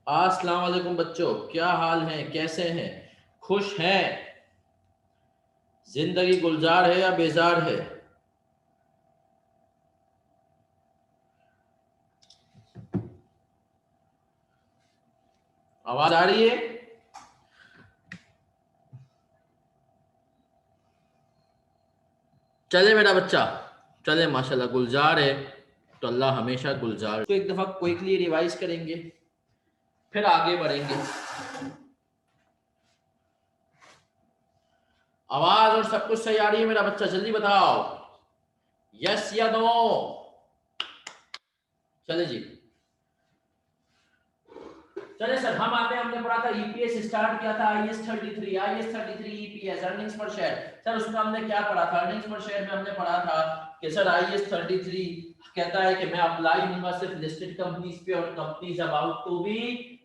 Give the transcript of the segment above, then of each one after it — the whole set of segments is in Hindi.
अस्सलाम वालेकुम बच्चों, क्या हाल है, कैसे हैं, खुश हैं? जिंदगी गुलजार है या बेजार है? आवाज आ रही है? चले मेरा बच्चा, चले। माशाल्लाह गुलजार है तो अल्लाह हमेशा गुलजार। तो एक दफा क्विकली रिवाइज करेंगे, फिर आगे बढ़ेंगे। आवाज और सब कुछ सही आ रही है मेरा बच्चा? जल्दी बताओ, यस या नो। चले जी, चले सर। हम आते हैं, हमने पढ़ा था ईपीएस, स्टार्ट किया था IS33 ईपीएस अर्निंग्स पर शेयर। सर उसमें हमने क्या पढ़ा था? अर्निंग्स पर शेयर में हमने पढ़ा था कि सर IS33 कहता है कि मैं अप्लाई होऊंगा सिर्फ लिस्टेड कंपनीज पे और companies about to be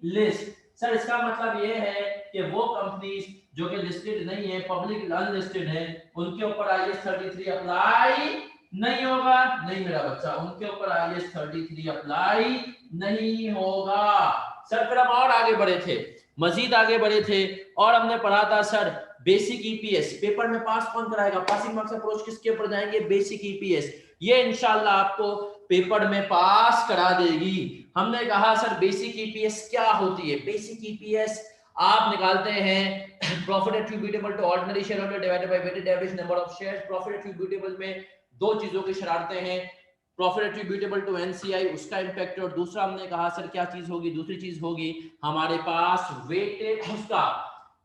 list. Sir इसका मतलब ये है कि वो कंपनीज जो कि लिस्टेड नहीं है, पब्लिक अनलिस्टेड है, उनके ऊपर IS33 अप्लाई नहीं होगा। नहीं मेरा बच्चा, उनके ऊपर IS33 अप्लाई नहीं होगा। सर फिर हम और आगे बढ़े थे, मजीद आगे बढ़े थे और हमने पढ़ा था सर बेसिक ईपीएस। पेपर में पास कौन कराएगा? पासिंग मार्क्स अप्रोच किसके ऊपर जाएंगे? Basic EPS. ये इंशाल्लाह आपको पेपर में पास करा देगी। हमने कहा सर बेसिक ईपीएस क्या होती है? बेसिक ईपीएस आप निकालते हैं profit attributable to ordinary share holder divided by weighted average number of shares. Profit attributable में दो चीजों की शरारतें हैं, प्रॉफिट एट्रीब्यूटेबल टू एनसीआई उसका इंपैक्ट, और दूसरा हमने कहा सर क्या चीज होगी? दूसरी चीज होगी हमारे पास वेटेड उसका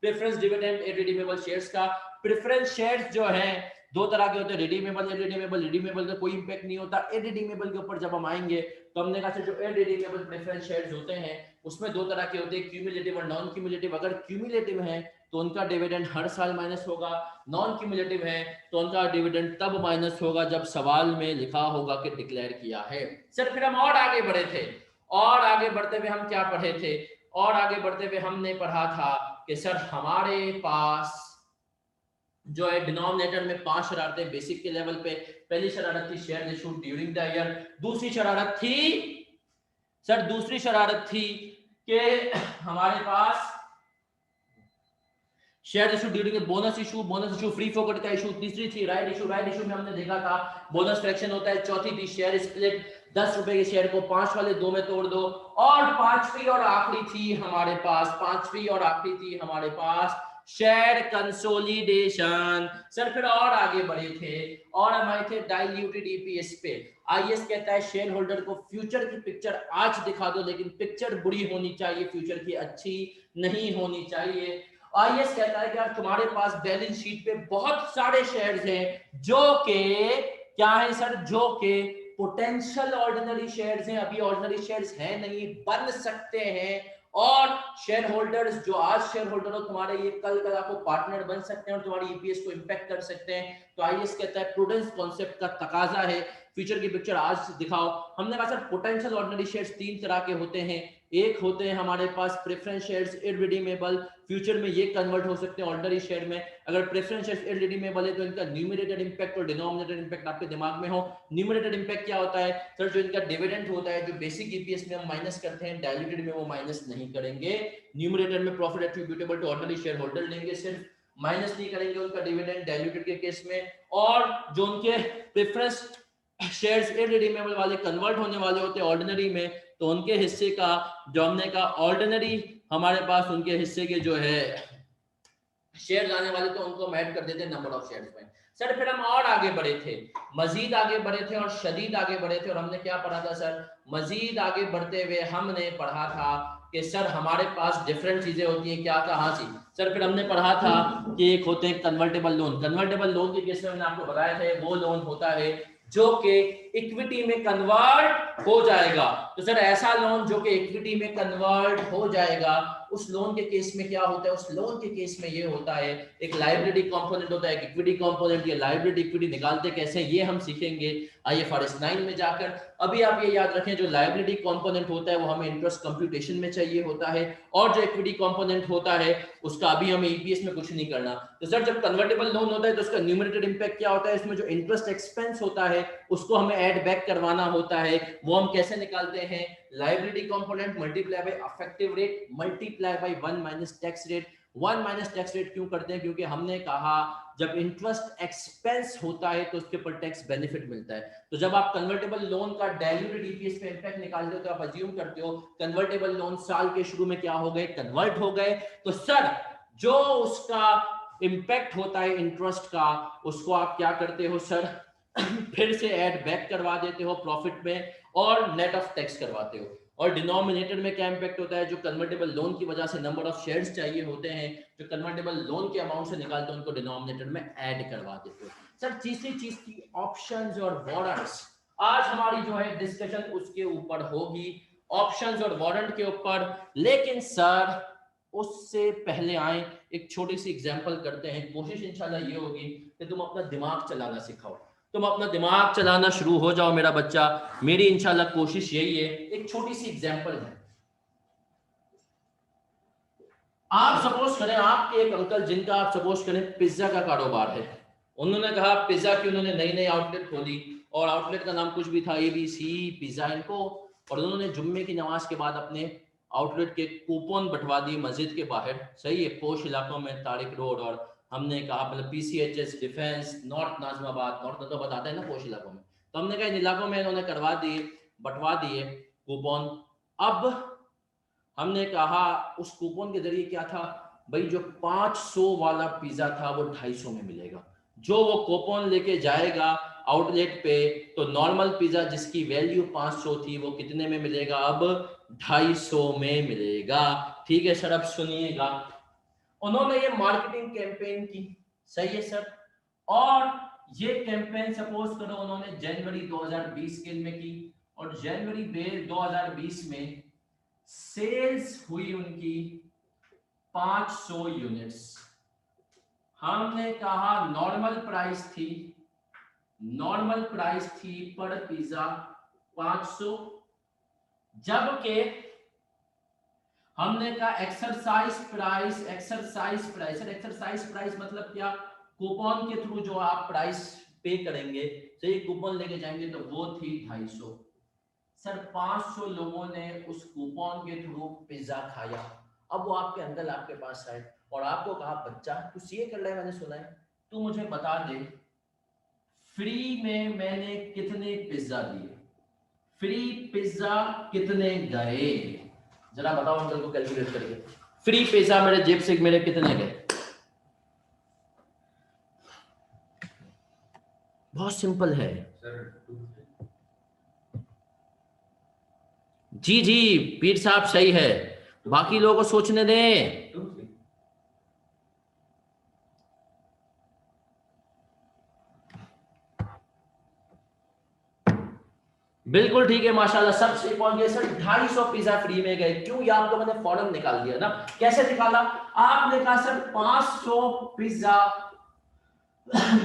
प्रेफरेंस डिविडेंड इररिडीमेबल शेयर्स का। प्रेफरेंस शेयर्स जो है दो तरह के होते हैं, रिडीमेबल इररिडीमेबल। रिडीमेबल का कोई इंपैक्ट नहीं होता, इररिडीमेबल के ऊपर जब हम आएंगे तो हमने कहा सर जो इररिडीमेबल प्रेफरेंस शेयर्स होते हैं उसमें दो तरह के होते हैं, क्यूमुलेटिव और नॉन क्यूमुलेटिव। अगर क्यूमुलेटिव है तो उनका डिविडेंड हर साल माइनस होगा, नॉन क्यूमुलेटिव है तो उनका डिविडेंड तब माइनस होगा जब सवाल में लिखा होगा कि डिक्लेयर किया है। सर फिर हम और आगे बढ़े थे, और आगे बढ़ते हुए हम क्या पढ़े थे? और आगे बढ़ते हुए हमने पढ़ा था कि सर हमारे पास जो है डिनोमिनेटर में 5 शरारतें बेसिक के लेवल पे। पहली शरारत थी share issued during the year. दूसरी शरारत थी सर, दूसरी शरारत थी कि हमारे पास share issue during bonus issue free फोकट का इशू। तीसरी थी राइट इशू। राइट इशू में हमने देखा था बोनस फ्रैक्शन होता है। चौथी थी शेयर स्प्लिट, 10 रुपए के शेयर को 5 वाले 2 में तोड़ दो। और पांचवी और आखिरी थी हमारे पास, पांचवी और आखिरी थी हमारे पास शेयर कंसोलिडेशन। सर फिर और आगे बढ़े थे और हम आए थे डाइल्यूटेड ईपीएस पे। आईएस कहता है शेयर होल्डर को फ्यूचर की पिक्चर आज दिखा दो, लेकिन पिक्चर बुरी होनी चाहिए, फ्यूचर की अच्छी नहीं होनी चाहिए। आईएस कहता है कि यार तुम्हारे पास बैलेंस शीट पे बहुत सारे शेयर्स हैं जो के क्या है सर? जो के पोटेंशियल ऑर्डिनरी शेयर्स हैं, अभी ऑर्डिनरी शेयर्स हैं नहीं, बन सकते हैं। और शेयर होल्डर्स जो आज शेयर होल्डर हो तुम्हारे, ये कल कल आपको पार्टनर बन सकते हैं और तुम्हारी ईपीएस को इंपैक्ट कर सकते हैं। तो आईएस कहता है प्रूडेंस कॉन्सेप्ट का तकाजा है, फ्यूचर की पिक्चर आज दिखाओ। हमने कहा सर पोटेंशियल ऑर्डिनरी शेयर्स तीन तरह के होते हैं। एक होते हैं हमारे पास प्रेफरेंस शेयर्स इररिडीमेबल, फ्यूचर में ये कन्वर्ट हो सकते हैं ऑर्डिनरी शेयर में। अगर प्रेफरेंस शेयर्स इररिडीमेबल है तो इनका न्यूमरेटर इंपैक्ट और डिनोमिनेटर इंपैक्ट आपके दिमाग में हो। न्यूमरेटर इंपैक्ट क्या होता है सर? जो इनका डिविडेंड होता है, जो बेसिक ईपीएस में हम माइनस करते हैं, डाइल्यूटेड में वो माइनस नहीं करेंगे। न्यूमरेटर में profit attributable to ordinary share holder लेंगे, सिर्फ माइनस नहीं करेंगे उनका डिविडेंड डाइल्यूटेड के केस में। और जो उनके प्रेफरेंस शेयर्स इररिडीमेबल वाले कन्वर्ट होने वाले होते हैं ऑर्डिनरी में, तो उनके हिस्से का जो हमने कहा ऑर्डिनरी हमारे पास उनके हिस्से के जो है शेयर आने वाले, तो उनको हम ऐड कर देते हैं नंबर ऑफ शेयर्स में। सर फिर हम और आगे बढ़े थे, मजीद आगे बढ़े थे और शदीद आगे बढ़े थे। और हमने क्या पढ़ा था सर? मजीद आगे बढ़ते हुए हमने पढ़ा था कि सर हमारे पास डिफरेंट चीजें होती हैं। क्या कहा सी सर? फिर हमने पढ़ा था कि एक होते हैं कन्वर्टेबल लोन। कन्वर्टेबल लोन के केस में मैंने आपको बताया था वो लोन होता है जो कि इक्विटी में कन्वर्ट हो जाएगा। तो सर ऐसा लोन जो कि इक्विटी में कन्वर्ट हो जाएगा, उस लोन के केस में क्या होता है? उस लोन के केस में ये होता है एक लायबिलिटी कंपोनेंट होता है, एक इक्विटी कंपोनेंट। ये लायबिलिटी इक्विटी निकालते कैसे ये हम सीखेंगे IFRS 9 में जाकर। अभी आप ये याद रखें, जो लायबिलिटी कंपोनेंट होता है वो हमें इंटरेस्ट कंप्यूटेशन में चाहिए होता है, और जो इक्विटी कंपोनेंट होता है उसका अभी हमें ईपीएस में कुछ नहीं करना। तो सर जब कन्वर्टेबल लोन होता है तो उसका न्यूमरेटर इंपैक्ट क्या होता है, इसमें जो इंटरेस्ट एक्सपेंस होता है उसको हमें ऐड बैक करवाना होता है। वो हम कैसे निकालते हैं, liability component multiply by effective rate multiply by 1 minus tax rate. 1 minus tax rate क्यों करते हैं, क्योंकि हमने कहा जब इंटरेस्ट एक्सपेंस होता है तो उसके ऊपर टैक्स बेनिफिट मिलता है। तो जब आप कन्वर्टेबल लोन का डाइल्यूटेड ईपीएस पे इंपैक्ट निकालते हो तो आप अज्यूम करते हो कन्वर्टेबल लोन साल के शुरू में क्या हो गए, कन्वर्ट हो गए। तो सर जो उसका इंपैक्ट होता है इंटरेस्ट का, उसको आप क्या करते हो सर, फिर से ऐड बैक करवा देते हो प्रॉफिट में और नेट ऑफ टैक्स करवाते हो। और डिनोमिनेटर में क्या इंपैक्ट होता है, जो कन्वर्टेबल लोन की वजह से नंबर ऑफ शेयर्स चाहिए होते हैं, जो कन्वर्टेबल लोन के अमाउंट से निकालते हैं उनको डिनोमिनेटर में ऐड करवा देते हो। सर तीसरी चीज की ऑप्शंस और वारंट्स, आज हमारी जो है डिस्कशन उसके ऊपर होगी, ऑप्शंस और वारंट के ऊपर। लेकिन सर उससे पहले आए एक छोटी सी एग्जांपल करते हैं। कोशिश इंशाल्लाह ये होगी कि तुम अपना दिमाग चलाना सिखाओ, तुम अपना दिमाग चलाना शुरू हो जाओ मेरा बच्चा। मेरी इंशाल्लाह कोशिश यही है। एक छोटी सी एग्जांपल है, आप सपोज करें आपके एक अंकल जिनका आप सपोज करें पिज्जा का कारोबार है, उन्होंने कहा पिज्जा की उन्होंने नई नई आउटलेट खोली और आउटलेट का नाम कुछ भी था ABC पिज्जा इनको, और उन्होंने जुम्मे की नमाज के बाद अपने आउटलेट के कूपन बंटवा दिए मस्जिद के बाहर, सही है, पोश इलाकों में, तारिक रोड और हमने कहा मतलब PCHS defence north Najmabad, north Najmabad आता है ना पोश इलाकों में, तो हमने कहा इन इलाकों में इन्होंने करवा दिए, बंटवा दिए कूपन। अब हमने कहा उस कूपन के जरिए क्या था भाई, जो 500 वाला पिज्जा था वो 250 में मिलेगा। जो वो कूपन लेके जाएगा आउटलेट पे तो नॉर्मल पिज्जा जिसकी वैल्यू 500 थी वो कितने में मिलेगा, अब 250 में मिलेगा। ठीक है सर, अब सुनिएगा, उन्होंने ये मार्केटिंग कैंपेन की, सही है सर, और ये कैंपेन सपोज करो उन्होंने जनवरी 2020 के में की, और जनवरी 2020 में सेल्स हुई उनकी 500 यूनिट्स। हमने कहा नॉर्मल प्राइस थी पर पिज्जा 500, जबकि हमने कहा एक्सरसाइज प्राइस मतलब क्या, कूपन के थ्रू जो आप प्राइस पे करेंगे, तो ये कूपन लेके जाएंगे तो वो थी 250। सर 500 लोगों ने उस कूपन के थ्रू पिज्जा खाया। अब वो आपके अंकल आपके पास आए और आपको कहा बच्चा तू सीए कर रहा है, मैंने सुना है, तू मुझे बता दे फ्री में मैंने कितने पिज्जा दिए, फ्री पिज्जा कितने गए, जरा बताओ अंकल को कैलकुलेट करके, फ्री पिज्जा मेरे जेब से मेरे कितने गए। बहुत सिंपल है जी जी, पीर साहब सही है, बाकी लोगों को सोचने दें। बिल्कुल ठीक है माशाल्लाह, सब सही पहुंच गए सर। 250 पिज्जा फ्री में गए, क्यों, ये आपको मैंने फौरन निकाल दिया ना। कैसे निकाला, आपने कहा सर 500 पिज्जा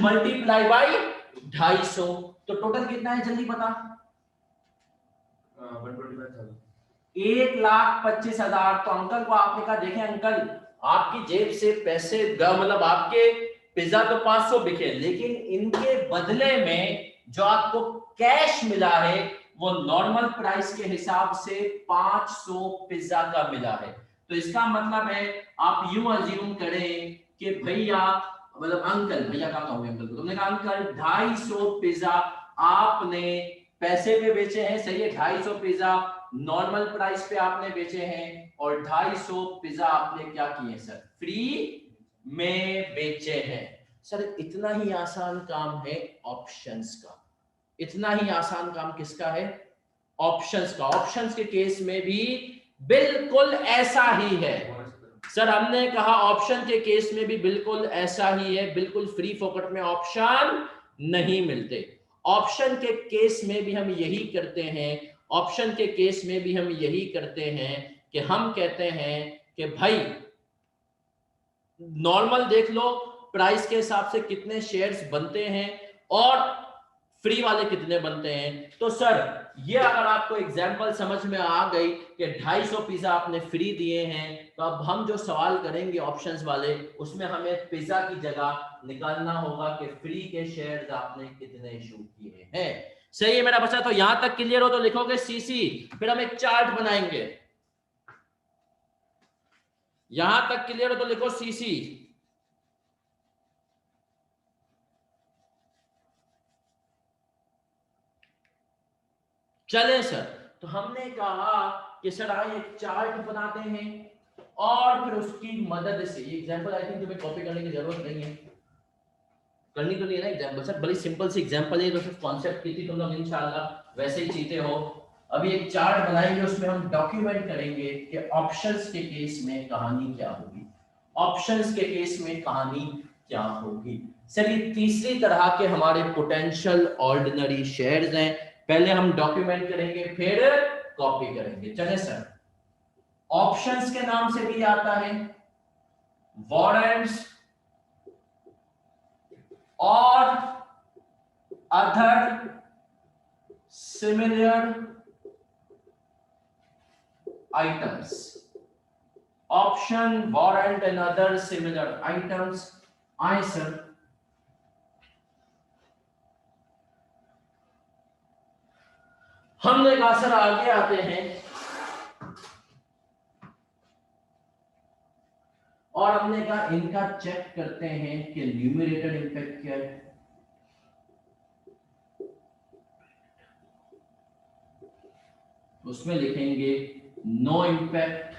मल्टीप्लाई बाय 250, तो टोटल कितना है जल्दी बता। 1,25,000। तो अंकल को आपने कहा देखें अंकल, आपकी जेब से पैसे मतलब आपके पिज्जा तो 500 बिके, लेकिन इनके बदले में जो आपको कैश मिला है वो नॉर्मल प्राइस के हिसाब से 500 पिज्जा का मिला है। तो इसका मतलब है आप यूं अज्यूम करें कि भैया, मतलब अंकल, भैया कहाँ कहूंगे अंकल को, तुमने कहा अंकल 250 पिज्जा आपने पैसे पे बेचे हैं, सही है, 250 पिज्जा नॉर्मल प्राइस पे आपने बेचे हैं, और 250 पिज्जा आपने क्या किए सर, फ्री में बेचे हैं। सर इतना ही आसान काम है ऑप्शंस का, इतना ही आसान काम किसका है, ऑप्शंस का। ऑप्शंस के केस में भी बिल्कुल ऐसा ही है सर, हमने कहा ऑप्शन के केस में भी बिल्कुल ऐसा ही है, बिल्कुल फ्री फोकट में ऑप्शन नहीं मिलते। ऑप्शन के केस में भी हम यही करते हैं, ऑप्शन के केस में भी हम यही करते हैं कि हम कहते हैं कि भाई नॉर्मल देख लो प्राइस के हिसाब से कितने शेयर्स बनते हैं, और फ्री वाले कितने बनते हैं। तो सर ये अगर आपको एग्जांपल समझ में आ गई कि 250 पिज्जा आपने फ्री दिए हैं, तो अब हम जो सवाल करेंगे ऑप्शंस वाले, उसमें हमें पिज्जा की जगह निकालना होगा कि फ्री के शेयर्स आपने कितने इशू किए हैं। सही है मेरा बच्चा, तो यहां तक क्लियर हो तो लिखोगे सीसी, फिर हम एक चार्ट बनाएंगे। यहां तक क्लियर हो तो लिखो सीसी। चले सर, तो हमने कहा कि सर आइए एक चार्ट बनाते हैं और फिर उसकी मदद से, ये एग्जांपल आई थिंक तुम्हें कॉपी करने की जरूरत नहीं है, करनी तो नहीं है ना एग्जांपल, सर बड़ी सिंपल सी एग्जांपल है, तो सिर्फ कॉन्सेप्ट की थी, तुम लोग इंशाल्लाह वैसे ही चीते हो। अभी एक चार्ट बनाएंगे, उसमें हम डॉक्यूमेंट करेंगे कि ऑप्शंस के केस में कहानी क्या होगी, ऑप्शंस के केस में कहानी क्या होगी। सर ये तीसरी तरह के हमारे पोटेंशियल ऑर्डिनरी शेयर्स हैं, पहले हम डॉक्यूमेंट करेंगे फिर कॉपी करेंगे। चले सर, ऑप्शंस के नाम से भी आता है, वारंट्स और other similar items. Option, warrant and other similar items. आए सर, हमने कहा सर आगे आते हैं और हमने कहा इनका चेक करते हैं कि न्यूमरेटर इंपैक्ट क्या है। उसमें लिखेंगे नो इंपैक्ट,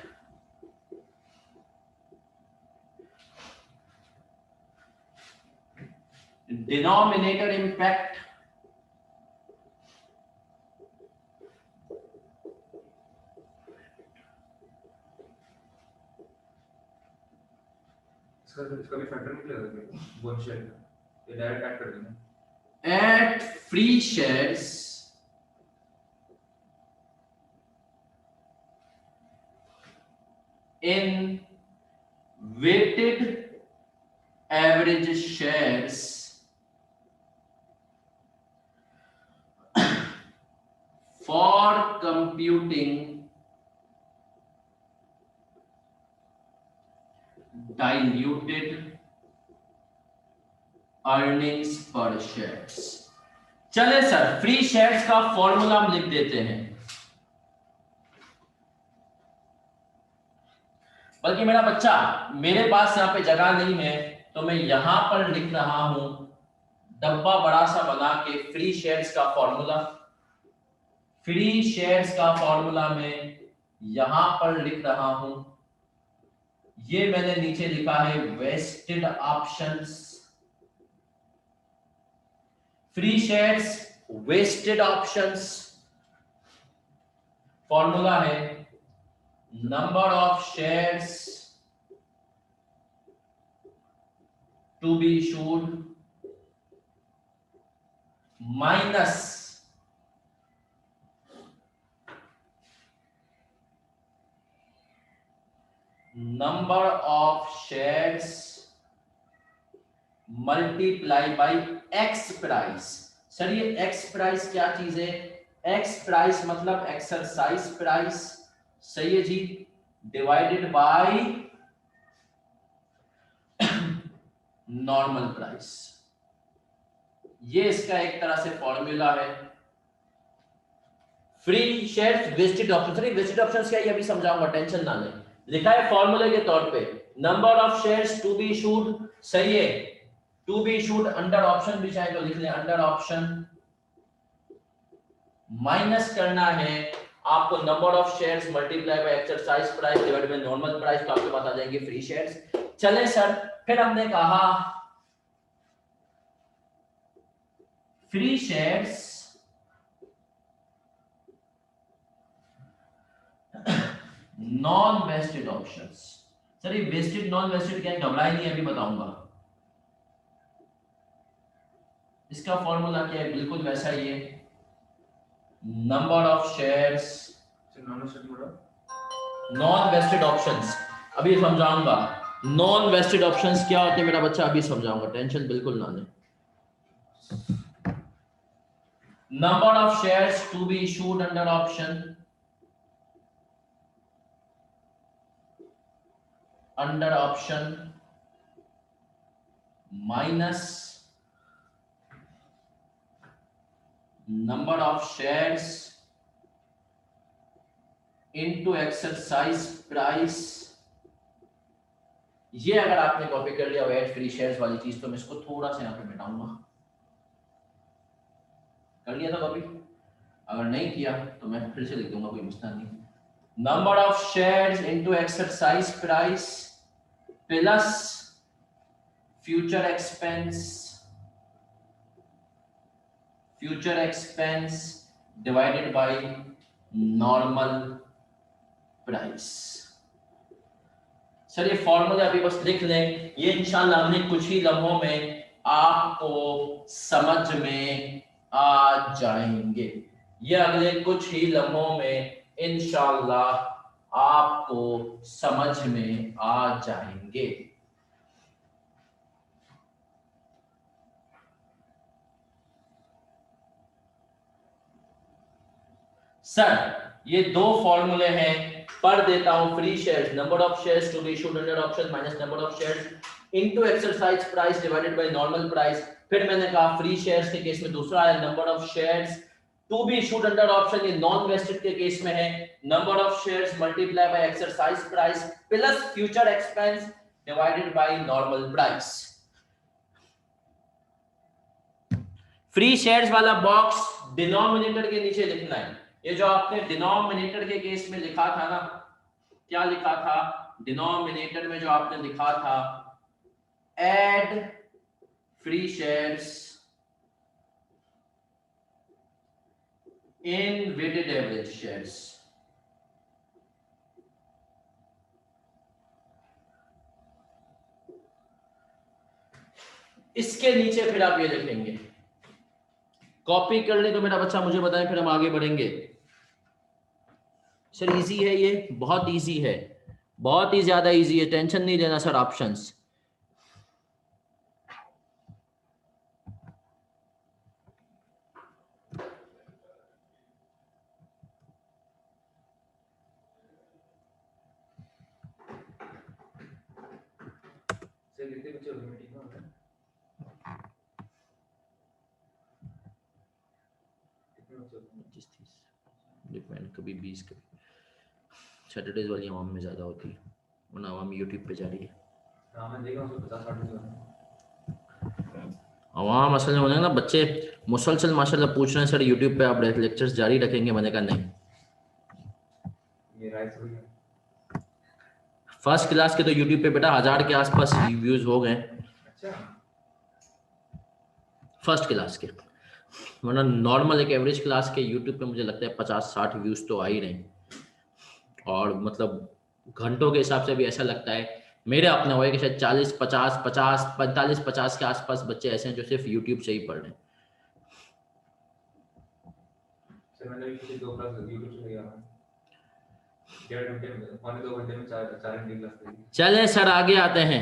डिनोमिनेटर इंपैक्ट, इसका भी फैक्टर निकलेगा बोन शेयर का, ये डायरेक्ट ऐड कर देंगे। at free shares in weighted average shares for computing diluted earnings per shares। चले सर, फ्री शेयर्स का फॉर्मूला हम लिख देते हैं, बल्कि मेरा बच्चा मेरे पास यहाँ पे जगह नहीं है तो मैं यहां पर लिख रहा हूं, डब्बा बड़ा सा बना के फ्री शेयर्स का फॉर्मूला, फ्री शेयर्स का फॉर्मूला में यहां पर लिख रहा हूं। ये मैंने नीचे लिखा है vested options, free shares vested options, formula है number of shares to be issued minus number of shares multiply by ex price. Sir ये एक्स प्राइस क्या चीज है, एक्स प्राइस मतलब एक्सरसाइज प्राइस, सही है जी, डिवाइडेड बाय नॉर्मल प्राइस। ये इसका एक तरह से फॉर्मूला है। Free shares vested option, sir vested options क्या है ये अभी समझाऊंगा, टेंशन ना लें। लिखा है फॉर्मूले के तौर पे number of shares to be issued, सही है, to be issued under option भी चाहे तो लिख लें अंडर ऑप्शन, माइनस करना है आपको number of shares multiply by exercise price divided by normal price, तो आपके पास आ जाएंगे फ्री शेयर्स। चले सर, फिर हमने कहा free shares non vested options. Sir ये वेस्टेड नॉन वेस्टेड क्या है, घबराए नहीं, अभी बताऊंगा। इसका फॉर्मूला क्या है, बिल्कुल वैसा ही है, number of shares non vested options, अभी समझाऊंगा नॉन वेस्टेड ऑप्शंस क्या होते हैं मेरा बच्चा, अभी समझाऊंगा, टेंशन बिल्कुल ना लें। Number of shares to be issued under option, minus number of shares into exercise price. ये अगर आपने कॉपी कर लिया ऐड फ्री शेयर्स वाली चीज तो मैं इसको थोड़ा सा यहाँ पे मिटाऊंगा। कर लिया था कॉपी? अगर नहीं किया तो मैं फिर से लिख दूंगा, कोई मसला नहीं। Number of shares into exercise price plus future expense divided by normal price. Sir ये फॉर्मूला अभी बस लिख लें, ये इंशाल्लाह हमने कुछ ही लम्हों में आपको समझ में आ जाएंगे। ये अगले कुछ ही लम्हों में इंशाल्लाह आपको समझ में आ जाएंगे। सर ये दो फॉर्मूले हैं, पढ़ देता हूं। Free shares, number of shares to be issued under option minus number of shares into exercise price divided by normal price. फिर मैंने कहा फ्री शेयर्स के केस में दूसरा है number of shares to be issued under option, ये नॉन वेस्टेड के केस में है number of shares multiply by exercise price plus future expense divided by normal price. Free shares वाला बॉक्स डिनोमिनेटर के नीचे लिखना है। ये जो आपने डिनोमिनेटर के केस में लिखा था ना, क्या लिखा था डिनोमिनेटर में? जो आपने लिखा था add free shares in weighted average shares. इसके नीचे फिर आप ये लिखेंगे, कॉपी कर ले तो मेरा बच्चा मुझे बताएं, फिर हम आगे बढ़ेंगे। सर इजी है, ये बहुत इजी है, बहुत ही ज्यादा इजी है, टेंशन नहीं लेना सर। ऑप्शंस सर कितने बच्चे हो गए मीटिंग में? कितने बच्चे हो गए? 25-30 डिपेंड, कभी 20, कभी सैटरडेज वाली आवाम में ज्यादा होती है, वरना आवाम यूट्यूब पे जा रही है। हाँ मैं देखा उसको 50-60 बच्चे हो गए। आवाम असल में होने ना बच्चे मुसलसल माशाल्लाह पूछ रहे हैं सर यूट्यूब पे आप लेक्चर्स जारी रखेंगे? मैंने कहा नहीं। ये राइट हो गया। फर्स्ट क्लास के तो यूट्यूब पे बेटा 1000 के आसपास व्यूज हो गए। अच्छा फर्स्ट क्लास के, वरना नॉर्मल एक एवरेज क्लास के यूट्यूब पे मुझे लगता है 50-60 व्यूज तो आ ही रहे। और मतलब घंटों के हिसाब से भी ऐसा लगता है, मेरे अपने हुए कि शायद 40-50 45-50 के आसपास बच्चे ऐसे हैं जो सिर्फ यूट्यूब से ही पढ़ रहे हैं। सर मैंने भी किसी 2 क्लास यूट्यूब से लिया है, 1.5 घंटे में, पौने 2 घंटे में 4 घंटे क्लास ली। चलें सर आगे आते हैं।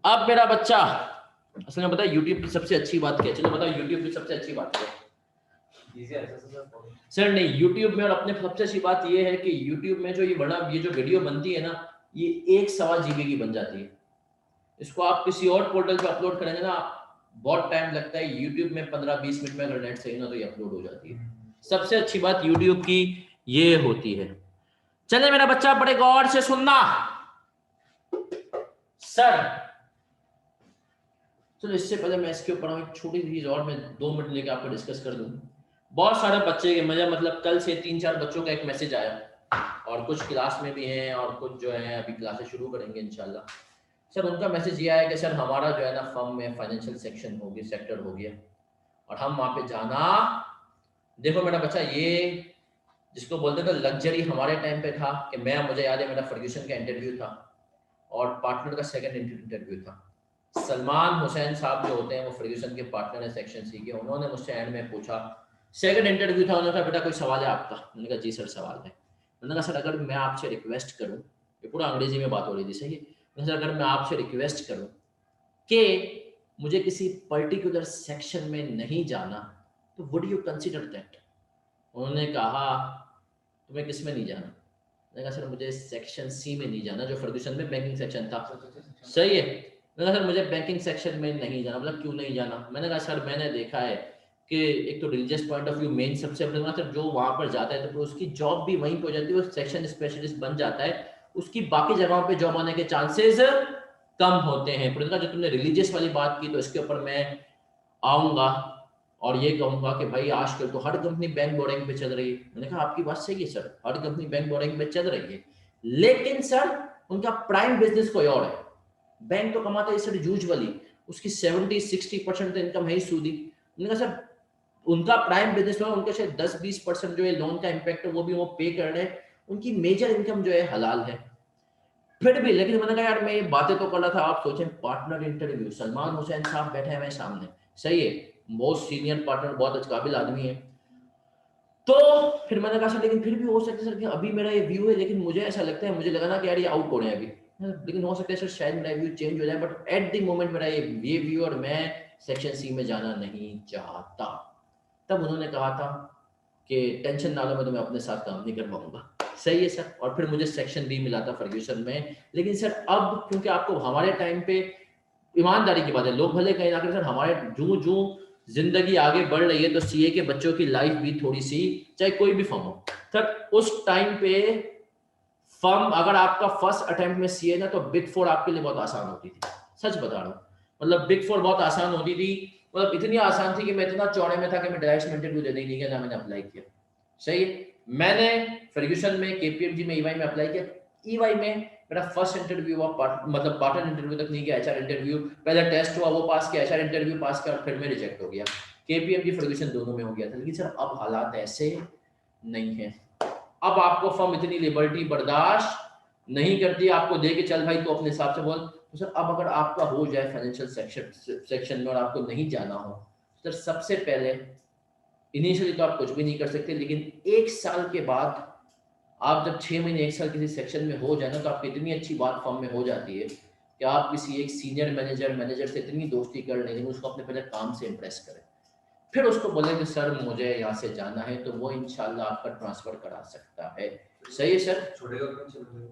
अब मेरा बच्चा असल में बताया यूट्यूब की सबसे अच्छी बात क्या है? चलो बताओ यूट्यूब की सबसे अच्छी बात क्या है? इजी है सर नहीं, यूट्यूब में और अपने सबसे अच्छी बात ये है कि यूट्यूब में जो ये जो वीडियो बनती है ना, ये 1 GB की बन जाती है। इसको आप किसी और पोर्टल पे अपलोड करेंगे ना, बहुत टाइम लगता है। यूट्यूब में 15-20 मिनट में अगर नेट सही ना तो ये अपलोड हो जाती है। सबसे अच्छी बात यूट्यूब की ये होती है। चले मेरा बच्चा बड़े गौर से सुनना। सर चलो इससे पहले मैं इसके ऊपर एक छोटी चीज और मैं 2 मिनट लेके आपको डिस्कस कर दूं। बहुत सारे बच्चे के मुझे मतलब कल से 3-4 बच्चों का एक मैसेज आया, और कुछ क्लास में भी हैं और कुछ जो है अभी क्लासेस शुरू करेंगे इंशाल्लाह। सर उनका मैसेज ये आया कि सर हमारा जो है ना फर्म में फाइनेंशियल सेक्शन हो गया, सेक्टर हो गया, और हम वहाँ पे जाना। देखो मेरा बच्चा, ये जिसको बोलते थे लग्जरी हमारे टाइम पे था कि मुझे याद है मेरा फर्ग्यूसन का इंटरव्यू था और पार्टनर का सेकंड इंटरव्यू था। सलमान हुसैन साहब जो होते हैं वो फर्ग्यूसन के पार्टनर है सेक्शन सी के, उन्होंने मुझसे एंड में पूछा, सेकंड इंटरव्यू था, उन्होंने कहा बेटा कोई सवाल है आपका? मैंने कहा जी सर सवाल है। मैंने कहा सर अगर मैं आपसे रिक्वेस्ट करूं, ये पूरा अंग्रेजी में बात हो रही थी, सही है? सर अगर मैं आपसे रिक्वेस्ट करूं कि मुझे किसी पर्टिकुलर सेक्शन में नहीं जाना तो वुड यू कंसिडर दैट? उन्होंने कहा तुम्हें किस में नहीं जाना? मैंने कहा सर मुझे सेक्शन सी में नहीं जाना, जो फर्ग्यूसन में बैंकिंग सेक्शन था। सही है। मैंने कहा सर मुझे बैंकिंग सेक्शन में नहीं जाना। मतलब क्यों नहीं जाना? मैंने कहा सर मैंने देखा है कि एक तो religious point of view main सबसे अपने सर जो वहां पर जाता है तो उसकी जॉब भी वहीं पे हो जाती है, वो सेक्शन स्पेशलिस्ट बन जाता है, उसकी बाकी जगहों पे जॉब आने के चांसेस कम होते हैं। फिर जो तुमने रिलीजियस वाली बात की तो इसके ऊपर मैं आऊंगा और ये कहूंगा कि भाई आजकल तो हर कंपनी बैंक बोर्डिंग पे चल रही है। मैंने कहा आपकी बात सही है सर, हर कंपनी बैंक बोर्डिंग पे चल रही है, लेकिन सर उनका प्राइम बिजनेस कोई और है। बैंक तो कमाता है सर यूजुअली उसकी 70-60% तो इनकम है ही सूदी। मैंने कहा सर उनका प्राइम बिजनेस में उनके शायद 10-20% जो है लोन का इम्पैक्ट है वो भी वो पे कर रहे हैं, उनकी मेजर इनकम जो है हलाल है। फिर भी लेकिन मैंने कहा यार मैं ये बातें तो कर रहा था, आप सोचें पार्टनर इंटरव्यू, सलमान हुसैन साहब बैठे हैं मेरे सामने, सही है, बहुत सीनियर पार्टनर, बहुत काबिल आदमी है। तो फिर मैंने कहा सर लेकिन फिर भी हो सकता है सर कि अभी मेरा ये व्यू है, लेकिन मुझे ऐसा लगता है, मुझे लगा ना कि यार ये आउट हो रहे हैं अभी, लेकिन हो सकता है सर शायद मेरा व्यू चेंज हो जाए, बट एट द मोमेंट मेरा ये व्यू और मैं सेक्शन सी में जाना नहीं चाहता। तब उन्होंने कहा था कि टेंशन ना लो मैं तुम्हें अपने साथ काम नहीं करवाऊंगा। सही है सर। और फिर मुझे सेक्शन बी मिला था फर्ग्यूसन में। लेकिन सर अब क्योंकि आपको हमारे टाइम पे ईमानदारी की बात है, लोग भले कहीं ना कहीं सर हमारे जूं जूं जिंदगी आगे बढ़ रही है तो सीए के बच्चों की लाइफ भी थोड़ी सी, चाहे कोई भी फर्म हो सर, उस टाइम पे फर्म अगर आपका फर्स्ट अटेम्प्ट में सीए ना तो बिग फोर आपके लिए बहुत आसान होती थी, सच बता रहा हूँ। मतलब बिग फोर बहुत आसान होती थी, मतलब इतनी आसान थी कि मैं इतना चौड़े में था कि मैं डायरेक्ट इंटरव्यू देने नहीं गया ना मैंने अप्लाई किया। सही है। मैंने फर्ग्यूसन में, केपीएमजी में, ईवाई में अप्लाई किया। ईवाई में मेरा फर्स्ट इंटरव्यू हुआ, मतलब पार्टनर इंटरव्यू तक नहीं गया, एचआर इंटरव्यू, पहले टेस्ट हुआ वो पास किया, एचआर इंटरव्यू पास किया, फिर मैं रिजेक्ट हो गया। केपीएमजी फर्ग्यूसन दोनों में हो गया था। लेकिन सर अब हालात ऐसे नहीं है, अब आपको फर्म इतनी लिबर्टी बर्दाश्त नहीं करती, आपको दे के चल भाई तो अपने हिसाब से बोल। तो सर अब अगर आपका हो जाए फाइनेंशियल सेक्शन में और आपको नहीं जाना हो, सर सबसे पहले इनिशियली तो आप कुछ भी नहीं कर सकते, लेकिन एक साल के बाद आप जब 6 महीने 1 साल किसी सेक्शन में हो जाए ना तो आपकी इतनी अच्छी बात फर्म में हो जाती है कि आप किसी एक सीनियर मैनेजर से इतनी दोस्ती कर लेंगे, उसको अपने पहले काम से इंप्रेस करें, फिर उसको बोले कि सर मुझे यहाँ से जाना है, तो वो इंशाल्लाह आपका ट्रांसफर करा सकता है। सही है सर।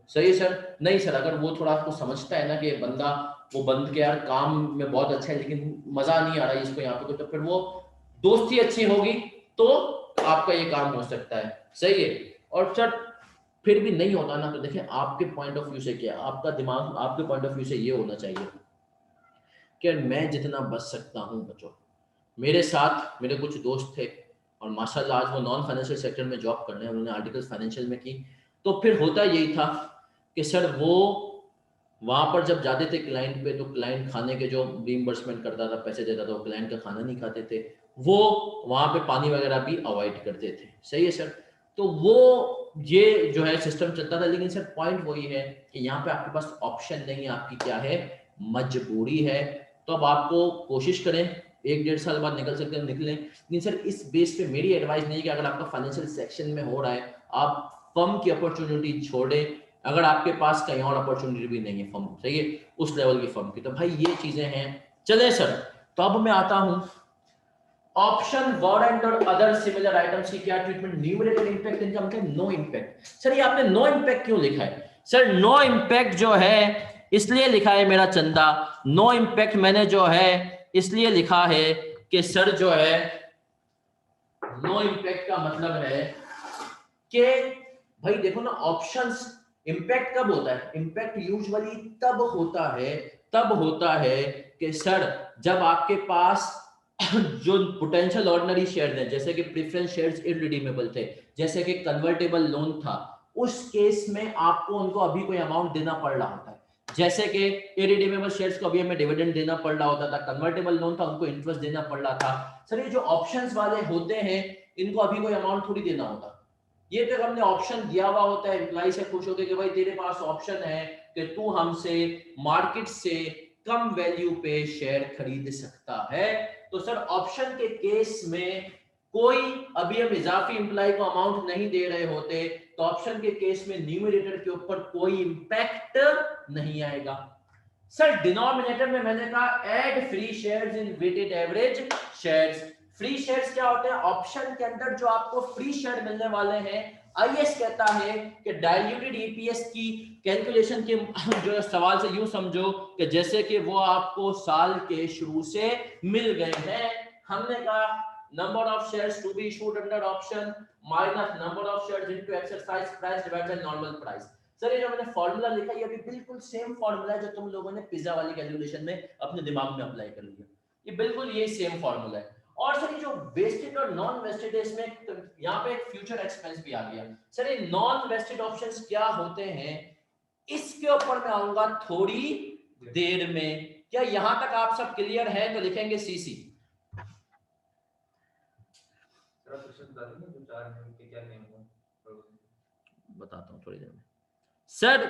सही है सर। नहीं सर अगर वो थोड़ा आपको समझता है ना कि बंदा, वो बंद के यार काम में बहुत अच्छा है लेकिन मजा नहीं आ रहा है इसको यहाँ पे, तो फिर वो दोस्ती अच्छी होगी तो आपका ये काम हो सकता है। सही है। और सर फिर भी नहीं होता ना तो देखिए आपके पॉइंट ऑफ व्यू से क्या, आपका दिमाग आपके पॉइंट ऑफ व्यू से ये होना चाहिए कि मैं जितना बच सकता हूँ बचो। मेरे साथ मेरे कुछ दोस्त थे और माशाल्लाह आज वो नॉन फाइनेंशियल सेक्टर में जॉब कर रहे हैं, उन्होंने आर्टिकल्स फाइनेंशियल में की। तो फिर होता यही था कि सर वो वहां पर जब जाते थे क्लाइंट पे तो क्लाइंट खाने के जो रीइंबर्समेंट करता था, पैसे देता था, वो क्लाइंट का खाना नहीं खाते थे, वो वहां पे पानी वगैरह भी अवॉइड करते थे। सही है सर। तो वो ये जो है सिस्टम चलता था। लेकिन सर पॉइंट वही है कि यहाँ पे आपके पास ऑप्शन नहीं है, आपकी क्या है, मजबूरी है। तो अब आपको कोशिश करें, 1-1.5 साल बाद निकल सकते हैं निकलें। लेकिन सर इस बेस पे मेरी एडवाइस नहीं है कि अगर आपका फाइनेंशियल सेक्शन में हो रहा है आप फर्म की अपॉर्चुनिटी छोड़े, अगर आपके पास कहीं और अपॉर्चुनिटी भी नहीं है फर्म, सही है, उस लेवल की फर्म की। तो भाई ये चीजें हैं। चले सर, तो अब मैं आता हूं ऑप्शन वारंट और अदर सिमिलर आइटम्स की क्या ट्रीटमेंट, न्यूमरेटर इंपैक्ट, इनका मतलब नो इंपैक्ट। सर ये आपने नो इंपैक्ट क्यों लिखा है? सर नो इंपैक्ट जो है इसलिए लिखा है मेरा चंदा, नो इंपैक्ट मैंने जो है इसलिए लिखा है कि सर जो है नो इंपैक्ट का मतलब है कि भाई देखो ना, ऑप्शंस इंपैक्ट कब होता है? इंपैक्ट यूजुअली तब होता है कि सर जब आपके पास जो पोटेंशियल ऑर्डिनरी शेयर है, जैसे कि प्रेफरेंस शेयर्स इररिडीमेबल थे, जैसे कि कन्वर्टेबल लोन था, उस केस में आपको उनको अभी कोई अमाउंट देना पड़ रहा होता है। जैसे कि इररिडीमेबल शेयर्स को अभी हमें डिविडेंड देना पड़ रहा होता था, कन्वर्टेबल लोन था उनको इंटरेस्ट देना पड़ रहा था। सर ये जो ऑप्शंस वाले होते हैं इनको अभी कोई अमाउंट थोड़ी देना होता, ये तो हमने ऑप्शन दिया हुआ होता है, एम्प्लॉय से खुश होकर कि भाई तेरे पास ऑप्शन है कि तू हमसे मार्केट से कम वैल्यू पे शेयर खरीद सकता है। तो सर ऑप्शन के केस में कोई, अभी हम इजाफी एम्प्लॉय को अमाउंट नहीं दे रहे होते तो ऑप्शन के केस में न्यूमरेटर के ऊपर कोई इंपैक्ट नहीं आएगा। सर डिनोमिनेटर में मैंने कहा add free shares in weighted average shares, free shares क्या होते हैं? ऑप्शन के अंदर जो आपको फ्री शेयर मिलने वाले हैं। आईएएस कहता है कि डाइल्यूटेड ईपीएस की कैलकुलेशन के जो सवाल से यूं समझो कि जैसे कि वो आपको साल के शुरू से मिल गए हैं। हमने कहा number of shares to be issued under option minus number of shares into exercise price divided by normal price. Sir ये जो मैंने फॉर्मूला लिखा ये भी बिल्कुल सेम फॉर्मूला है जो तुम लोगों ने पिज्जा वाली कैलकुलेशन में अपने दिमाग में अप्लाई कर लिया। ये बिल्कुल ये सेम फॉर्मूला है। और सर जो वेस्टेड और नॉन वेस्टेड है इसमें यहाँ पे एक फ्यूचर एक्सपेंस भी आ गया। सर ये नॉन वेस्टेड ऑप्शंस क्या होते हैं इसके ऊपर मैं आऊंगा थोड़ी देर में। क्या यहां तक आप सब क्लियर है? तो लिखेंगे सीसी। बताता हूं थोड़ी देर में सर।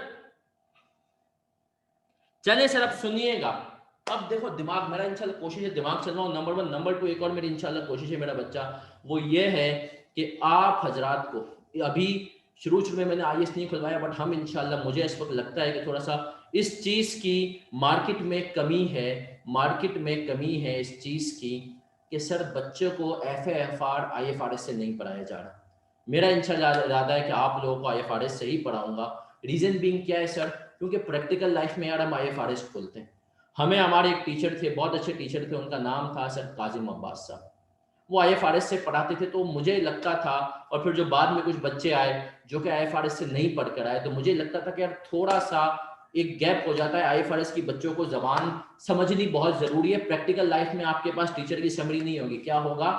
चलिए सर अब सुनिएगा। अब देखो दिमाग मेरा इंशाल्लाह कोशिश है, दिमाग चल रहा हूं नंबर 1 नंबर 2 एक और मेरी इंशाल्लाह कोशिश है मेरा बच्चा वो ये है कि आप हजरात को अभी शुरू में मैंने आईएएस नहीं खुलवाया बट हम इंशाल्लाह मुझे इस वक्त लगता है कि थोड़ा सा इस चीज की मार्केट में कमी है, मार्केट में कमी है इस चीज की कि सर बच्चों को एफएफआर आईएफआरएस से नहीं पढ़ाया जा रहा। मेरा इंशाल्लाह इरादा है कि आप लोगों को आईएफआरएस से ही पढ़ाऊंगा। रीजन बीइंग क्या है सर? क्योंकि प्रैक्टिकल लाइफ में यार हम आईएफआरएस खोलते हैं। हमें हमारे एक टीचर थे, बहुत अच्छे टीचर थे, उनका नाम था सर काजिम अब्बास साहब। वो आईएफआरएस से पढ़ाते थे तो मुझे लगता था, और फिर जो बाद में कुछ बच्चे आए जो कि आईएफआरएस से नहीं पढ़ कर आए तो मुझे लगता था कि यार थोड़ा सा एक गैप हो जाता है। आईएफआरएस की बच्चों को जबान समझनी बहुत जरूरी है। प्रैक्टिकल लाइफ में आपके पास टीचर की समरी नहीं होगी, क्या होगा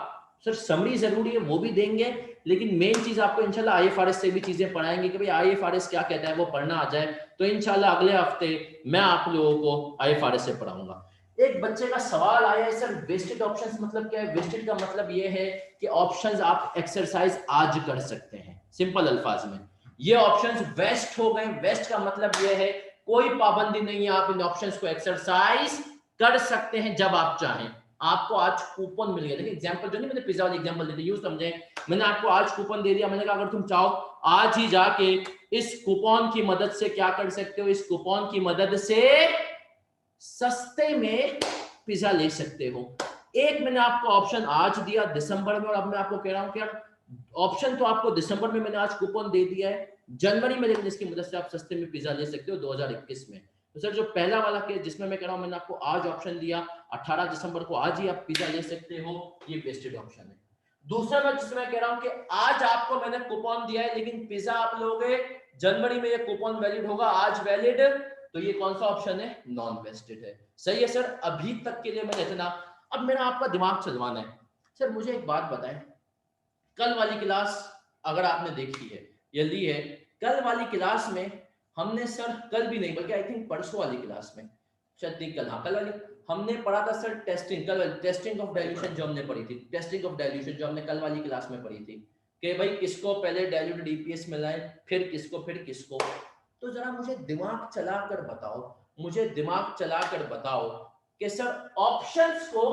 सर? समरी जरूरी है, वो भी देंगे, लेकिन मेन चीज आपको इंशाल्लाह आईएफआरएस से भी चीजें पढ़ाएंगे कि भाई आईएफआरएस क्या कहता है वो पढ़ना आ जाए। तो इंशाल्लाह अगले हफ्ते मैं आप लोगों को आईएफआरएस से पढ़ाऊंगा। एक बच्चे का सवाल आया है सर वेस्टेड ऑप्शंस मतलब क्या है? वेस्टेड का मतलब ये है कि ऑप्शंस आप एक्सरसाइज आज कर सकते हैं। सिंपल अल्फाज में ये ऑप्शंस वेस्ट हो गए। वेस्ट का मतलब ये है कोई पाबंदी नहीं है, आप इन ऑप्शंस को एक्सरसाइज कर सकते हैं जब आप चाहें। आपको आज कूपन मिल गया। देखिए एग्जांपल जो नहीं मैंने पिज्जा वाली एग्जांपल दी थी, यूं समझे मैंने आपको आज कूपन दे दिया। मैंने कहा अगर तुम चाहो आज ही जाके इस कूपन की मदद से क्या कर सकते हो? इस कूपन की मदद से सस्ते में पिज्जा ले सकते हो। एक मैंने आपको ऑप्शन आज दिया दिसंबर में और अब मैं आपको कह रहा हूं कि ऑप्शन तो आपको दिसंबर में मैंने आज कूपन दे दिया है, जनवरी में लेकिन इसकी मदद से आप सस्ते में पिज्जा ले सकते हो 2021 में। तो सर जो पहला वाला केस जिसमें मैं कह रहा हूं मैंने आपको आज ऑप्शन दिया 18 दिसंबर को आज ही आप पिज्जा ले सकते हो, ये वेस्टेड ऑप्शन है। दूसरा मैं जिसमें कह रहा हूं कि आज आपको मैंने कूपन दिया है लेकिन पिज्जा आप लोगे जनवरी में, ये कूपन वैलिड होगा आज वैलिड, तो ये कौन सा ऑप्शन है? नॉन वेस्टेड है। सही है सर, अभी तक के लिए मैंने इतना। अब मेरा आपका दिमाग चलवाना है। सर मुझे एक बात बताएं, कल वाली क्लास अगर आपने देखी है या ली है, कल वाली क्लास में हमने सर कल भी नहीं बल्कि आई थिंक परसों वाली क्लास में शायद कल, हाँ कल वाली हमने पढ़ा था सर टेस्टिंग। कल टेस्टिंग ऑफ डाइल्यूशन जो हमने पढ़ी थी, टेस्टिंग ऑफ डाइल्यूशन जो हमने कल वाली क्लास में पढ़ी थी कि भाई किसको पहले डाइल्यूटेड ईपीएस मिलाएं फिर किसको। तो जरा मुझे दिमाग चला कर बताओ, मुझे दिमाग चला कर बताओ कि सर ऑप्शंस को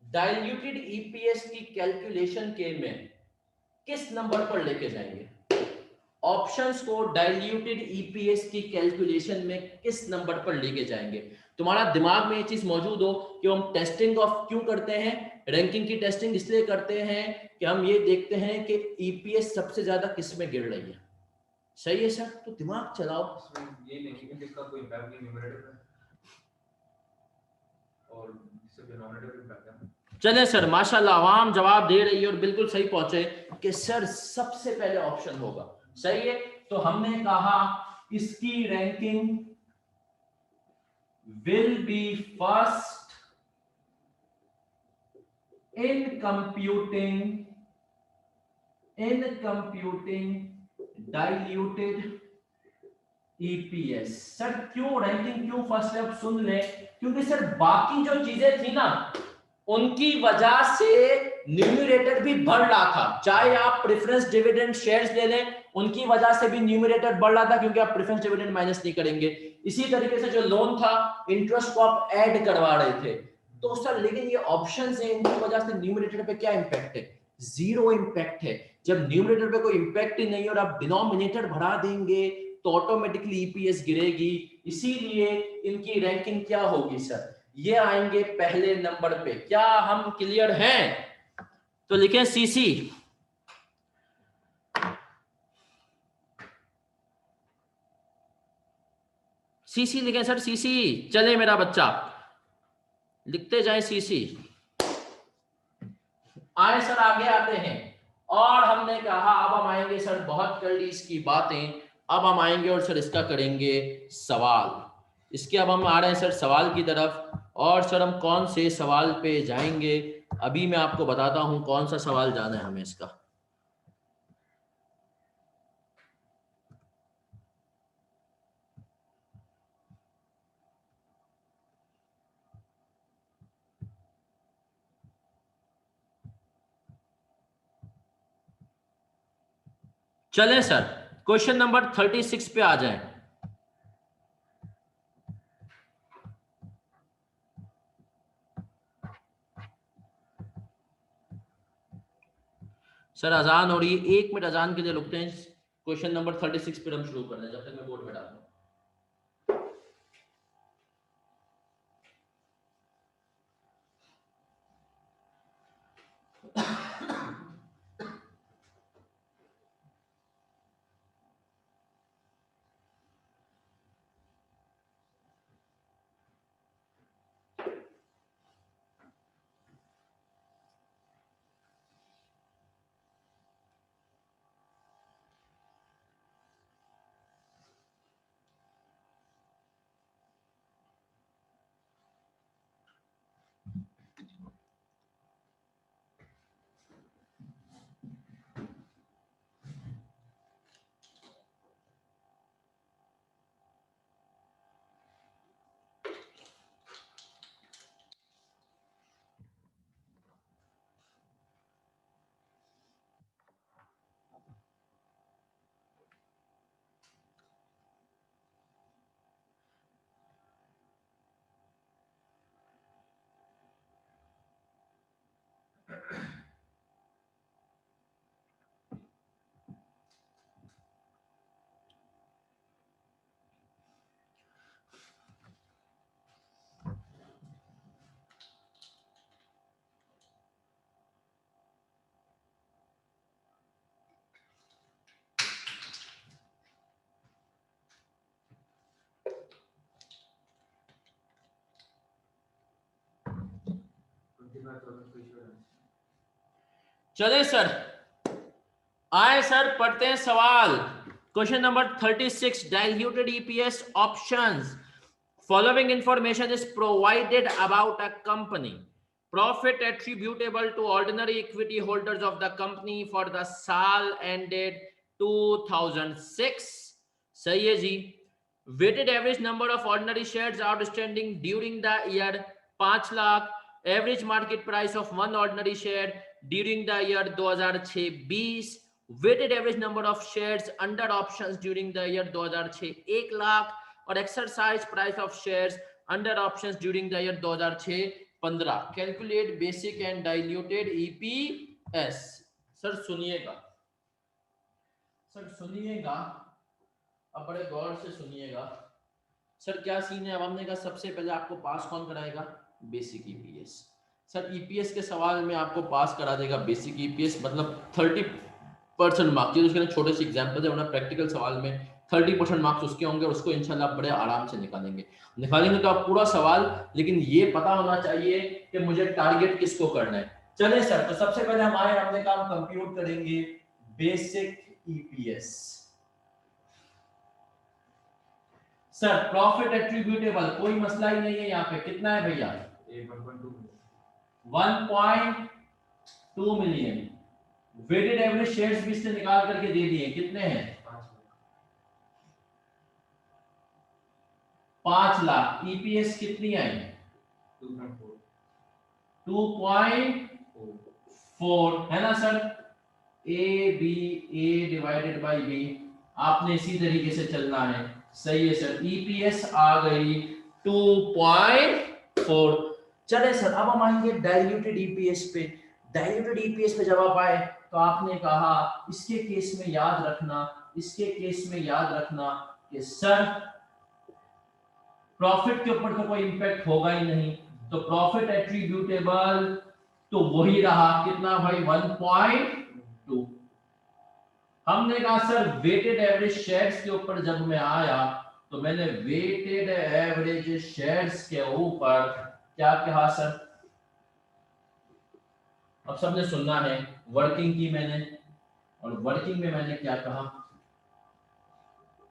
डाइल्यूटेड ईपीएस की कैलकुलेशन के में किस नंबर पर लेके जाएंगे? ऑप्शंस को डाइल्यूटेड ईपीएस की कैलकुलेशन में किस नंबर पर लेके जाएंगे? तुम्हारा दिमाग में ये चीज मौजूद हो कि हम टेस्टिंग ऑफ क्यों करते हैं? रैंकिंग की टेस्टिंग इसलिए करते हैं कि हम ये देखते हैं कि ईपीएस सबसे ज्यादा किस में गिर रही है। सही है सर, तो दिमाग चलाओ। ये नहीं कि इसका कोई इम्पैक्ट नहीं न्यूमरेटर पे और इससे डिनोमिनेटर पे इम्पैक्ट है। चले सर माशाल्लाह आवाम जवाब दे रही है और बिल्कुल सही पहुंचे कि सर सबसे पहले ऑप्शन होगा। सही है, तो हमने कहा इसकी ranking will be first in computing diluted EPS. Sir क्यों रैंकिंग क्यों फर्स्ट है? अब सुन ले, क्योंकि सर बाकी जो चीजें थी ना उनकी वजह से न्यूमरेटर भी बढ़ रहा था। चाहे आप प्रेफरेंस डिविडेंड शेयर्स ले लें, उनकी वजह से भी न्यूमरेटर बढ़ रहा था क्योंकि आप प्रेफरेंस डिविडेंड माइनस नहीं करेंगे। इसी तरीके से जो लोन था इंटरेस्ट को आप ऐड करवा रहे थे। तो सर लेकिन ये ऑप्शंस हैं, इनकी वजह से न्यूमरेटर पे क्या इंपैक्ट है? जीरो इंपैक्ट है। जब न्यूमरेटर पे कोई इंपैक्ट ही नहीं और आप डिनोमिनेटर बढ़ा देंगे तो ऑटोमेटिकली ईपीएस गिरेगी। इसीलिए इनकी रैंकिंग क्या होगी सर? ये आएंगे पहले नंबर पे। क्या हम क्लियर हैं? तो लिखें सीसी, सीसी लिखें सर, सीसी। चले मेरा बच्चा, लिखते जाए सीसी। आए सर, आगे आते हैं। और हमने कहा अब हम आएंगे सर, बहुत कर ली इसकी बातें, अब हम आएंगे और सर इसका करेंगे सवाल। इसके अब हम आ रहे हैं सर सवाल की तरफ। और सर हम कौन से सवाल पे जाएंगे, अभी मैं आपको बताता हूं कौन सा सवाल जाना है हमें इसका। चलें सर, क्वेश्चन नंबर 36 पे आ जाएं। सर अजान हो रही है, 1 मिनट अजान के लिए रुकते हैं। क्वेश्चन नंबर 36 पे हम शुरू कर दें, जब तक मैं बोर्ड पे डालता हूं। चले सर, आए सर, पढ़ते हैं सवाल। Question number 36, diluted EPS options. Following information is provided about a company. Profit attributable to ordinary equity holders of the company for the साल ended 2006. सही है जी। Weighted average number of ordinary shares outstanding during the year 5 lakh. Average market price of one ordinary share during the year 2006-20. Weighted average number of shares under options during the year 2006 1 lakh. और exercise price of shares under options during the year 2006-15। Calculate basic and diluted EPS. Sir सुनिएगा, सर सुनिएगा, अब बड़े गौर से सुनिएगा। सर क्या सीन है, अब हमने कहा सबसे पहले आपको पास कौन कराएगा, बेसिक ईपीएस। सर ईपीएस के सवाल में आपको पास करा देगा बेसिक ईपीएस, मतलब 30% मार्क्स। ये उसके छोटे से एग्जांपल है, प्रैक्टिकल सवाल में 30% मार्क्स उसके होंगे और उसको इंशाल्लाह बड़े आराम से निकालेंगे तो आप पूरा सवाल, लेकिन ये पता होना चाहिए कि मुझे टारगेट किसको करना है। चले सर, तो सबसे पहले हम आए, हमने काम कंप्यूट करेंगे basic EPS. Sir profit attributable कोई मसला ही नहीं है, यहाँ पे कितना है भैया, 1.2 मिलियन। वेटेड एवरेज शेयर्स भी इससे निकाल करके दे दिए, कितने हैं, 5 लाख। ईपीएस कितनी आई, 2.4 है ना sir. A divided by B, आपने इसी तरीके से चलना है। सही है सर, ईपीएस आ गई 2.4। चले सर, अब हम आएंगे डाइल्यूटेड ईपीएस पे। डाइल्यूटेड ईपीएस पे जब आप आए तो आपने कहा इसके केस में याद रखना, इसके केस में याद रखना कि सर प्रॉफिट के ऊपर तो कोई इंपैक्ट होगा ही नहीं, तो प्रॉफिट एट्रीब्यूटेबल तो वही रहा कितना भाई 1.2। हमने कहा सर वेटेड एवरेज शेयर्स के ऊपर जब मैं आया तो मैंने वेटेड एवरेज शेयर्स के ऊपर क्या कहा सर, अब सबने सुनना है, वर्किंग की मैंने, और वर्किंग में मैंने क्या कहा,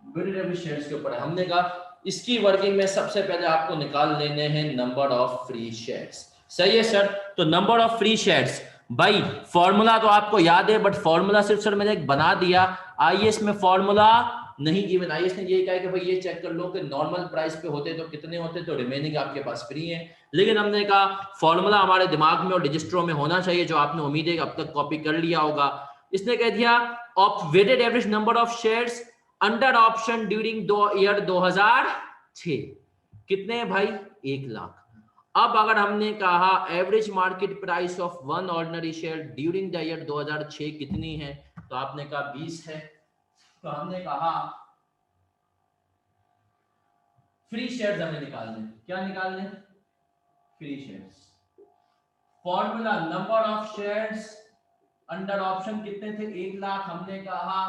वेटेड एवरेज शेयर्स के ऊपर हमने कहा इसकी वर्किंग में सबसे पहले आपको निकाल लेने हैं नंबर ऑफ फ्री शेयर्स। सही है सर, तो नंबर ऑफ फ्री शेयर्स भाई फॉर्मूला तो आपको याद है, बट फॉर्मूला सिर्फ सर मैंने एक बना दिया, आईएएस में फॉर्मूला नहीं गिवन। आईएएस ने ये कहा कि भाई ये चेक कर लो कि नॉर्मल प्राइस पे होते तो कितने होते, तो रिमेनिंग आपके पास फ्री है। लेकिन हमने कहा फॉर्मूला हमारे दिमाग में और रजिस्टरों में होना चाहिए, जो आपने उम्मीद है अब तक कॉपी कर लिया होगा। इसने कह दिया of weighted average number of shares under option during year 2006 कितने हैं भाई, 1 लाख। अब अगर हमने कहा average market price of one ordinary share during the year 2006 कितनी है, तो आपने कहा 20 है। तो हमने कहा फ्री शेयर्स हमें निकालने, क्या निकालने, free shares. Formula number of shares under option कितने थे, 1 लाख। हमने कहा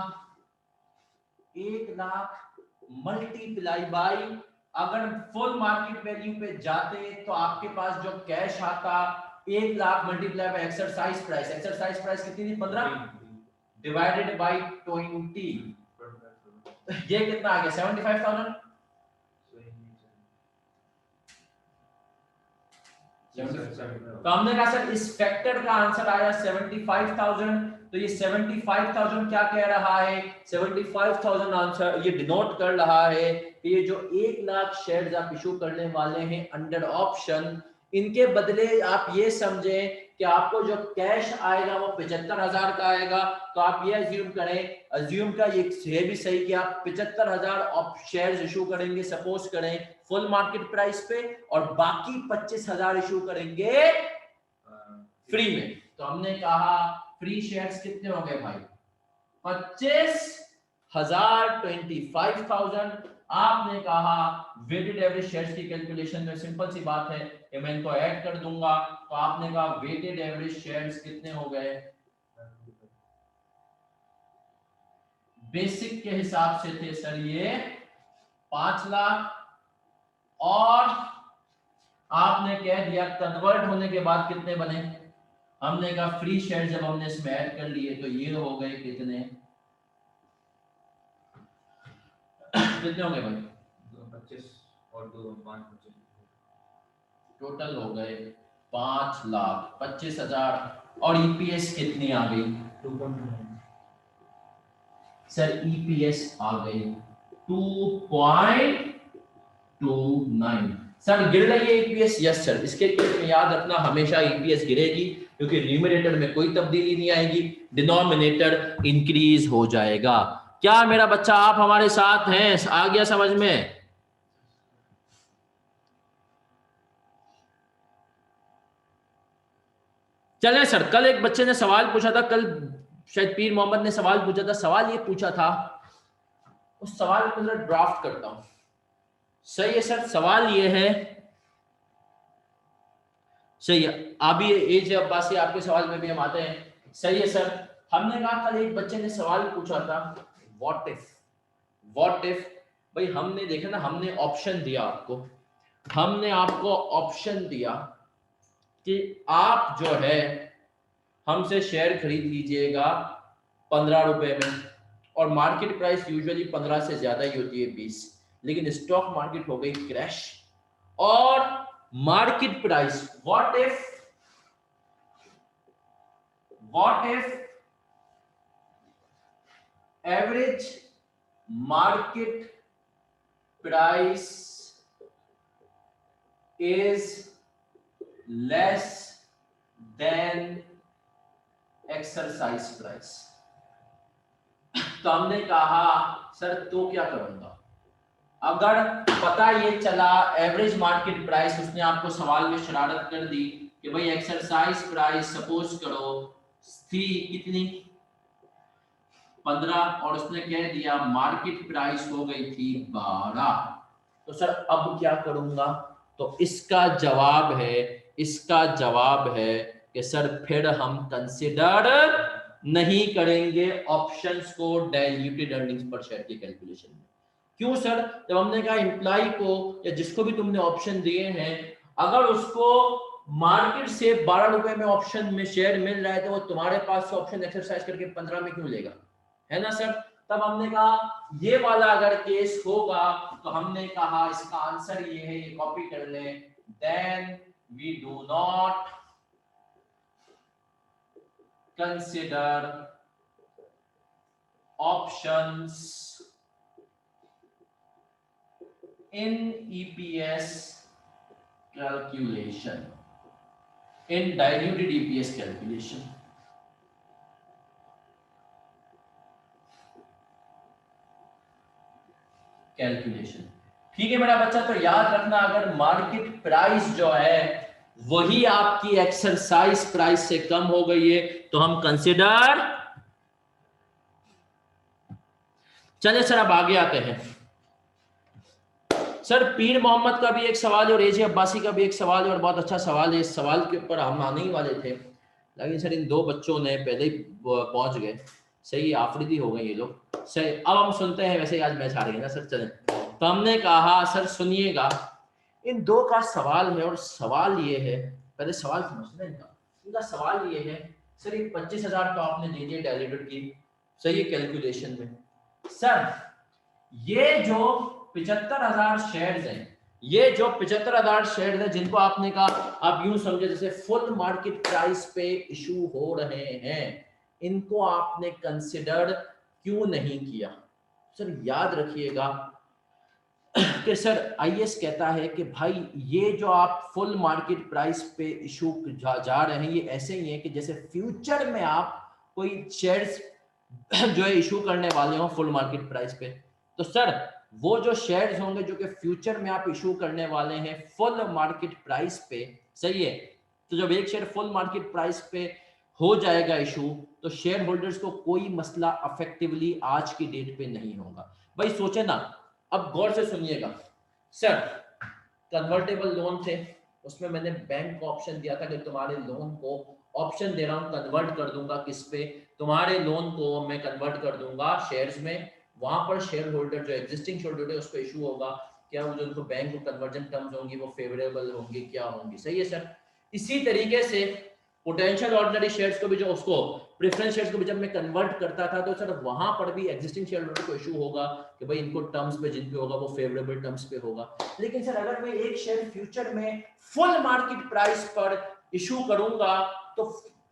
1 लाख मल्टीप्लाई बाई, अगर फुल मार्केट वैल्यू पे जाते तो आपके पास जो कैश आता 1 lakh multiply by exercise price, exercise price कितनी थी 15 डिवाइडेड बाई 20, ये कितना आ गया 75,000। तो हमने कहा सर इस फैक्टर का आंसर आया 75,000। तो ये 75,000 क्या कह रहा है, 75,000 आंसर ये डिनोट कर रहा है कि ये जो 1 लाख शेयर्स आप इशू करने वाले हैं अंडर ऑप्शन, इनके बदले आप ये समझें कि आपको जो कैश आएगा वो 75,000 का आएगा। तो आप ये अज्यूम करें, अज्यूम का ये भी सही कि आप 75,000 शेयर्स इशू करेंगे सपोज करें फुल मार्केट प्राइस पे, और बाकी 25,000 इशू करेंगे फ्री में। तो हमने कहा फ्री शेयर्स कितने हो गए भाई 25,000, 25,000। आपने कहा वेटेड एवरेज शेयर्स की कैलकुलेशन में सिंपल सी बात है कि मैं इनको ऐड कर दूंगा। तो आपने कहा वेटेड एवरेज शेयर्स कितने हो गए, बेसिक के हिसाब से थे सर ये 5 लाख, और आपने कह दिया कन्वर्ट होने के बाद कितने बने, हमने कहा फ्री शेयर जब हमने इसमें ऐड कर लिए तो ये हो गए कितने, कितने हो गए भाई 25 और 2 5 टोटल हो गए 5,25,000। और ईपीएस कितनी आ गई 2.9 सर, ईपीएस आ गई 2.29। सर गिर रही है ईपीएस, यस सर। इसके केस में याद रखना हमेशा ईपीएस गिरेगी क्योंकि न्यूमरेटर में कोई तब्दीली नहीं आएगी, डिनोमिनेटर इंक्रीज हो जाएगा। क्या मेरा बच्चा आप हमारे साथ हैं, आ गया समझ में? चले सर, कल एक बच्चे ने सवाल पूछा था, कल शायद पीर मोहम्मद ने सवाल पूछा था, सवाल ये पूछा था, उस सवाल को जरा ड्राफ्ट करता हूं। सही है सर, सवाल ये है, सही है, अभी एज अब्बासी आपके सवाल में भी हम आते हैं। सही है सर, हमने कहा कल एक बच्चे ने सवाल पूछा था व्हाट इफ, व्हाट इफ भाई हमने देखा ना, हमने ऑप्शन दिया आपको, हमने आपको ऑप्शन दिया कि आप जो है हमसे शेयर खरीद लीजिएगा 15 रुपए में, और मार्केट प्राइस यूजुअली 15 से ज्यादा ही होती है 20, लेकिन स्टॉक मार्केट हो गई क्रैश और market price what if average market price is less than exercise price। तो हमने कहा सर तो क्या करूंगा, अगर पता ये चला एवरेज मार्केट प्राइस, उसने आपको सवाल में शरारत कर दी कि भाई एक्सरसाइज प्राइस सपोज करो थी कितनी 15, और उसने कह दिया मार्केट प्राइस हो गई थी 12, तो सर अब क्या करूंगा? तो इसका जवाब है कि सर फिर हम कंसिडर नहीं करेंगे ऑप्शंस को डाइल्यूटेड अर्निंग्स पर शेयर की कैलकुलेशन में। क्यों सर? जब हमने कहा एम्प्लॉय को या जिसको भी तुमने ऑप्शन दिए हैं, अगर उसको मार्केट से 12 रुपए में ऑप्शन में शेयर मिल रहा है तो वो तुम्हारे पास से ऑप्शन एक्सरसाइज करके 15 में क्यों लेगा, है ना सर? तब हमने कहा ये वाला अगर केस होगा तो हमने कहा इसका आंसर ये है, ये कॉपी कर लें, then we do not consider options in EPS calculation, in diluted EPS calculation. ठीक है मेरा बच्चा, तो याद रखना अगर मार्केट प्राइस जो है वही आपकी एक्सरसाइज प्राइस से कम हो गई है तो हम कंसिडर। चलिए सर अब आगे आते हैं। सर पीर मोहम्मद का भी एक सवाल है और एजे अब्बासी का भी एक सवाल है और बहुत अच्छा सवाल है। इस सवाल के ऊपर हम आने ही वाले थे, लेकिन सर इन दो बच्चों ने पहले ही पहुंच गए। सही, आफरीदी हो गए ये लोग। सही, अब हम सुनते हैं। वैसे ही आज मैच हारेंगे ना सर। चलें, तो हमने कहा सर सुनिएगा, इन दो का सवाल है और सवाल ये है, पहले सवाल समझते हैं इनका। इनका सवाल ये है सर, ये 25,000 तो आपने दे दिए डायल्यूटेड की, सही है, कैलकुलेशन में। सर ये जो 75,000 शेयर्स हैं, ये जो 75,000 शेयर्स हैं जिनको आपने कहा, आप यूं समझे जैसे फुल मार्केट प्राइस पे इशू हो रहे हैं, इनको आपने कंसिडर क्यों नहीं किया? सर याद रखिएगा कि सर आईएएस कहता है कि भाई ये जो आप फुल मार्केट प्राइस पे इशू जा रहे हैं, ये ऐसे ही है कि जैसे फ्यूचर में आप कोई शेयर्स जो है इशू करने वाले हो फुल मार्केट प्राइस पे। तो सर वो जो शेयर्स होंगे जो कि फ्यूचर में आप इशू करने वाले हैं फुल मार्केट प्राइस पे, सही है, तो जब एक शेयर फुल मार्केट प्राइस पे हो जाएगा इशू, तो शेयर होल्डर्स को कोई मसला अफेक्टिवली आज की डेट पे नहीं होगा। भाई सोचे ना, अब गौर से सुनिएगा। सर कन्वर्टेबल लोन थे, उसमें मैंने बैंक को ऑप्शन दिया था कि तुम्हारे लोन को ऑप्शन दे रहा हूं, कन्वर्ट कर दूंगा किस पे, तुम्हारे लोन को मैं कन्वर्ट कर दूंगा शेयर्स में। वहां पर शेयर होल्डर जो एग्जिस्टिंग शेयर होल्डर है उसको इशू होगा, क्या वो जो उनको बैंक को कन्वर्जन टर्म्स होंगी वो फेवरेबल होंगी, क्या होंगी, सही है सर। इसी तरीके से पोटेंशियल ऑर्डिनरी शेयर्स को भी, जो उसको प्रेफरेंस शेयर्स को भी जब मैं कन्वर्ट करता था, तो सर वहां पर भी एग्जिस्टिंग शेयर होल्डर को इशू होगा कि भाई इनको टर्म्स पे जिन पे होगा वो फेवरेबल टर्म्स पे होगा। लेकिन सर अगर मैं एक शेयर फ्यूचर में फुल मार्केट प्राइस पर इशू करूंगा तो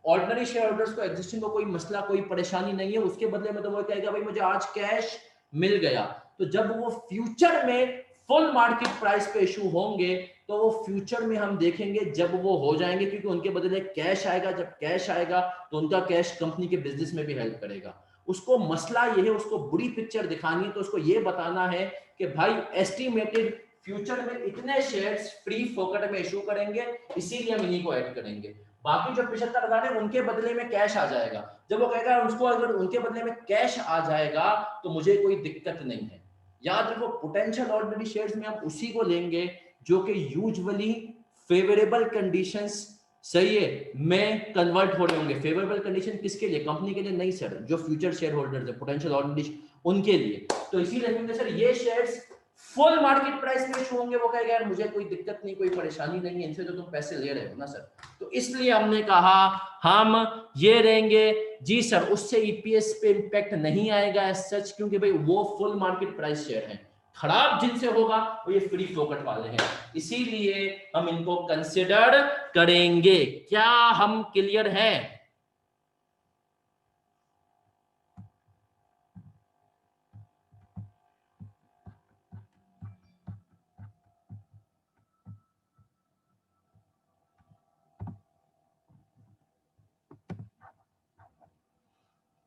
ऑर्डिनरी शेयर होल्डर्स को, एग्जिस्टिंग को कोई मसला, कोई परेशानी नहीं है। उसके बदले में तो वो कहेगा भाई मुझे आज कैश मिल गया। तो जब वो फ्यूचर में फुल मार्केट प्राइस पे इशू होंगे तो वो फ्यूचर में हम देखेंगे जब वो हो जाएंगे, क्योंकि उनके बदले कैश आएगा। जब कैश आएगा तो उनका कैश कंपनी के बिजनेस में भी हेल्प करेगा। उसको मसला ये है, उसको बुरी पिक्चर दिखानी है, तो उसको ये बताना है कि भाई एस्टिमेटेड फ्यूचर में इतने शेयर्स फ्री फोकट में इशू करेंगे, इसीलिए हम इन्हीं को ऐड करेंगे। बाकी जो 75,000 है उनके बदले में कैश आ जाएगा। जब वो कहेगा उसको अगर उनके बदले में कैश आ जाएगा तो मुझे कोई दिक्कत नहीं है। याद रखो पोटेंशियल ऑर्डिनरी शेयर्स में हम उसी को लेंगे जो कि यूजुअली फेवरेबल कंडीशंस, सही है, में कन्वर्ट हो रहे होंगे। फेवरेबल कंडीशन किसके लिए? कंपनी के लिए नहीं सर, जो फ्यूचर शेयर होल्डर्स है पोटेंशियल ऑर्डिनरी, उनके लिए। तो इसीलिए लेंगे सर ये शेयर्स फुल मार्केट प्राइस में इशू होंगे। वो कहेगा यार मुझे कोई दिक्कत नहीं, कोई परेशानी नहीं है, इनसे तो तुम पैसे ले रहे हो ना सर। तो इसलिए हमने कहा हम ये रहेंगे। जी सर, उससे ईपीएस पे इंपैक्ट नहीं आएगा एज सच, क्योंकि भाई वो फुल मार्केट प्राइस शेयर है। खराब जिनसे होगा वो ये फ्री फोकट वाले हैं, इसीलिए हम इनको कंसिडर करेंगे। क्या हम क्लियर हैं?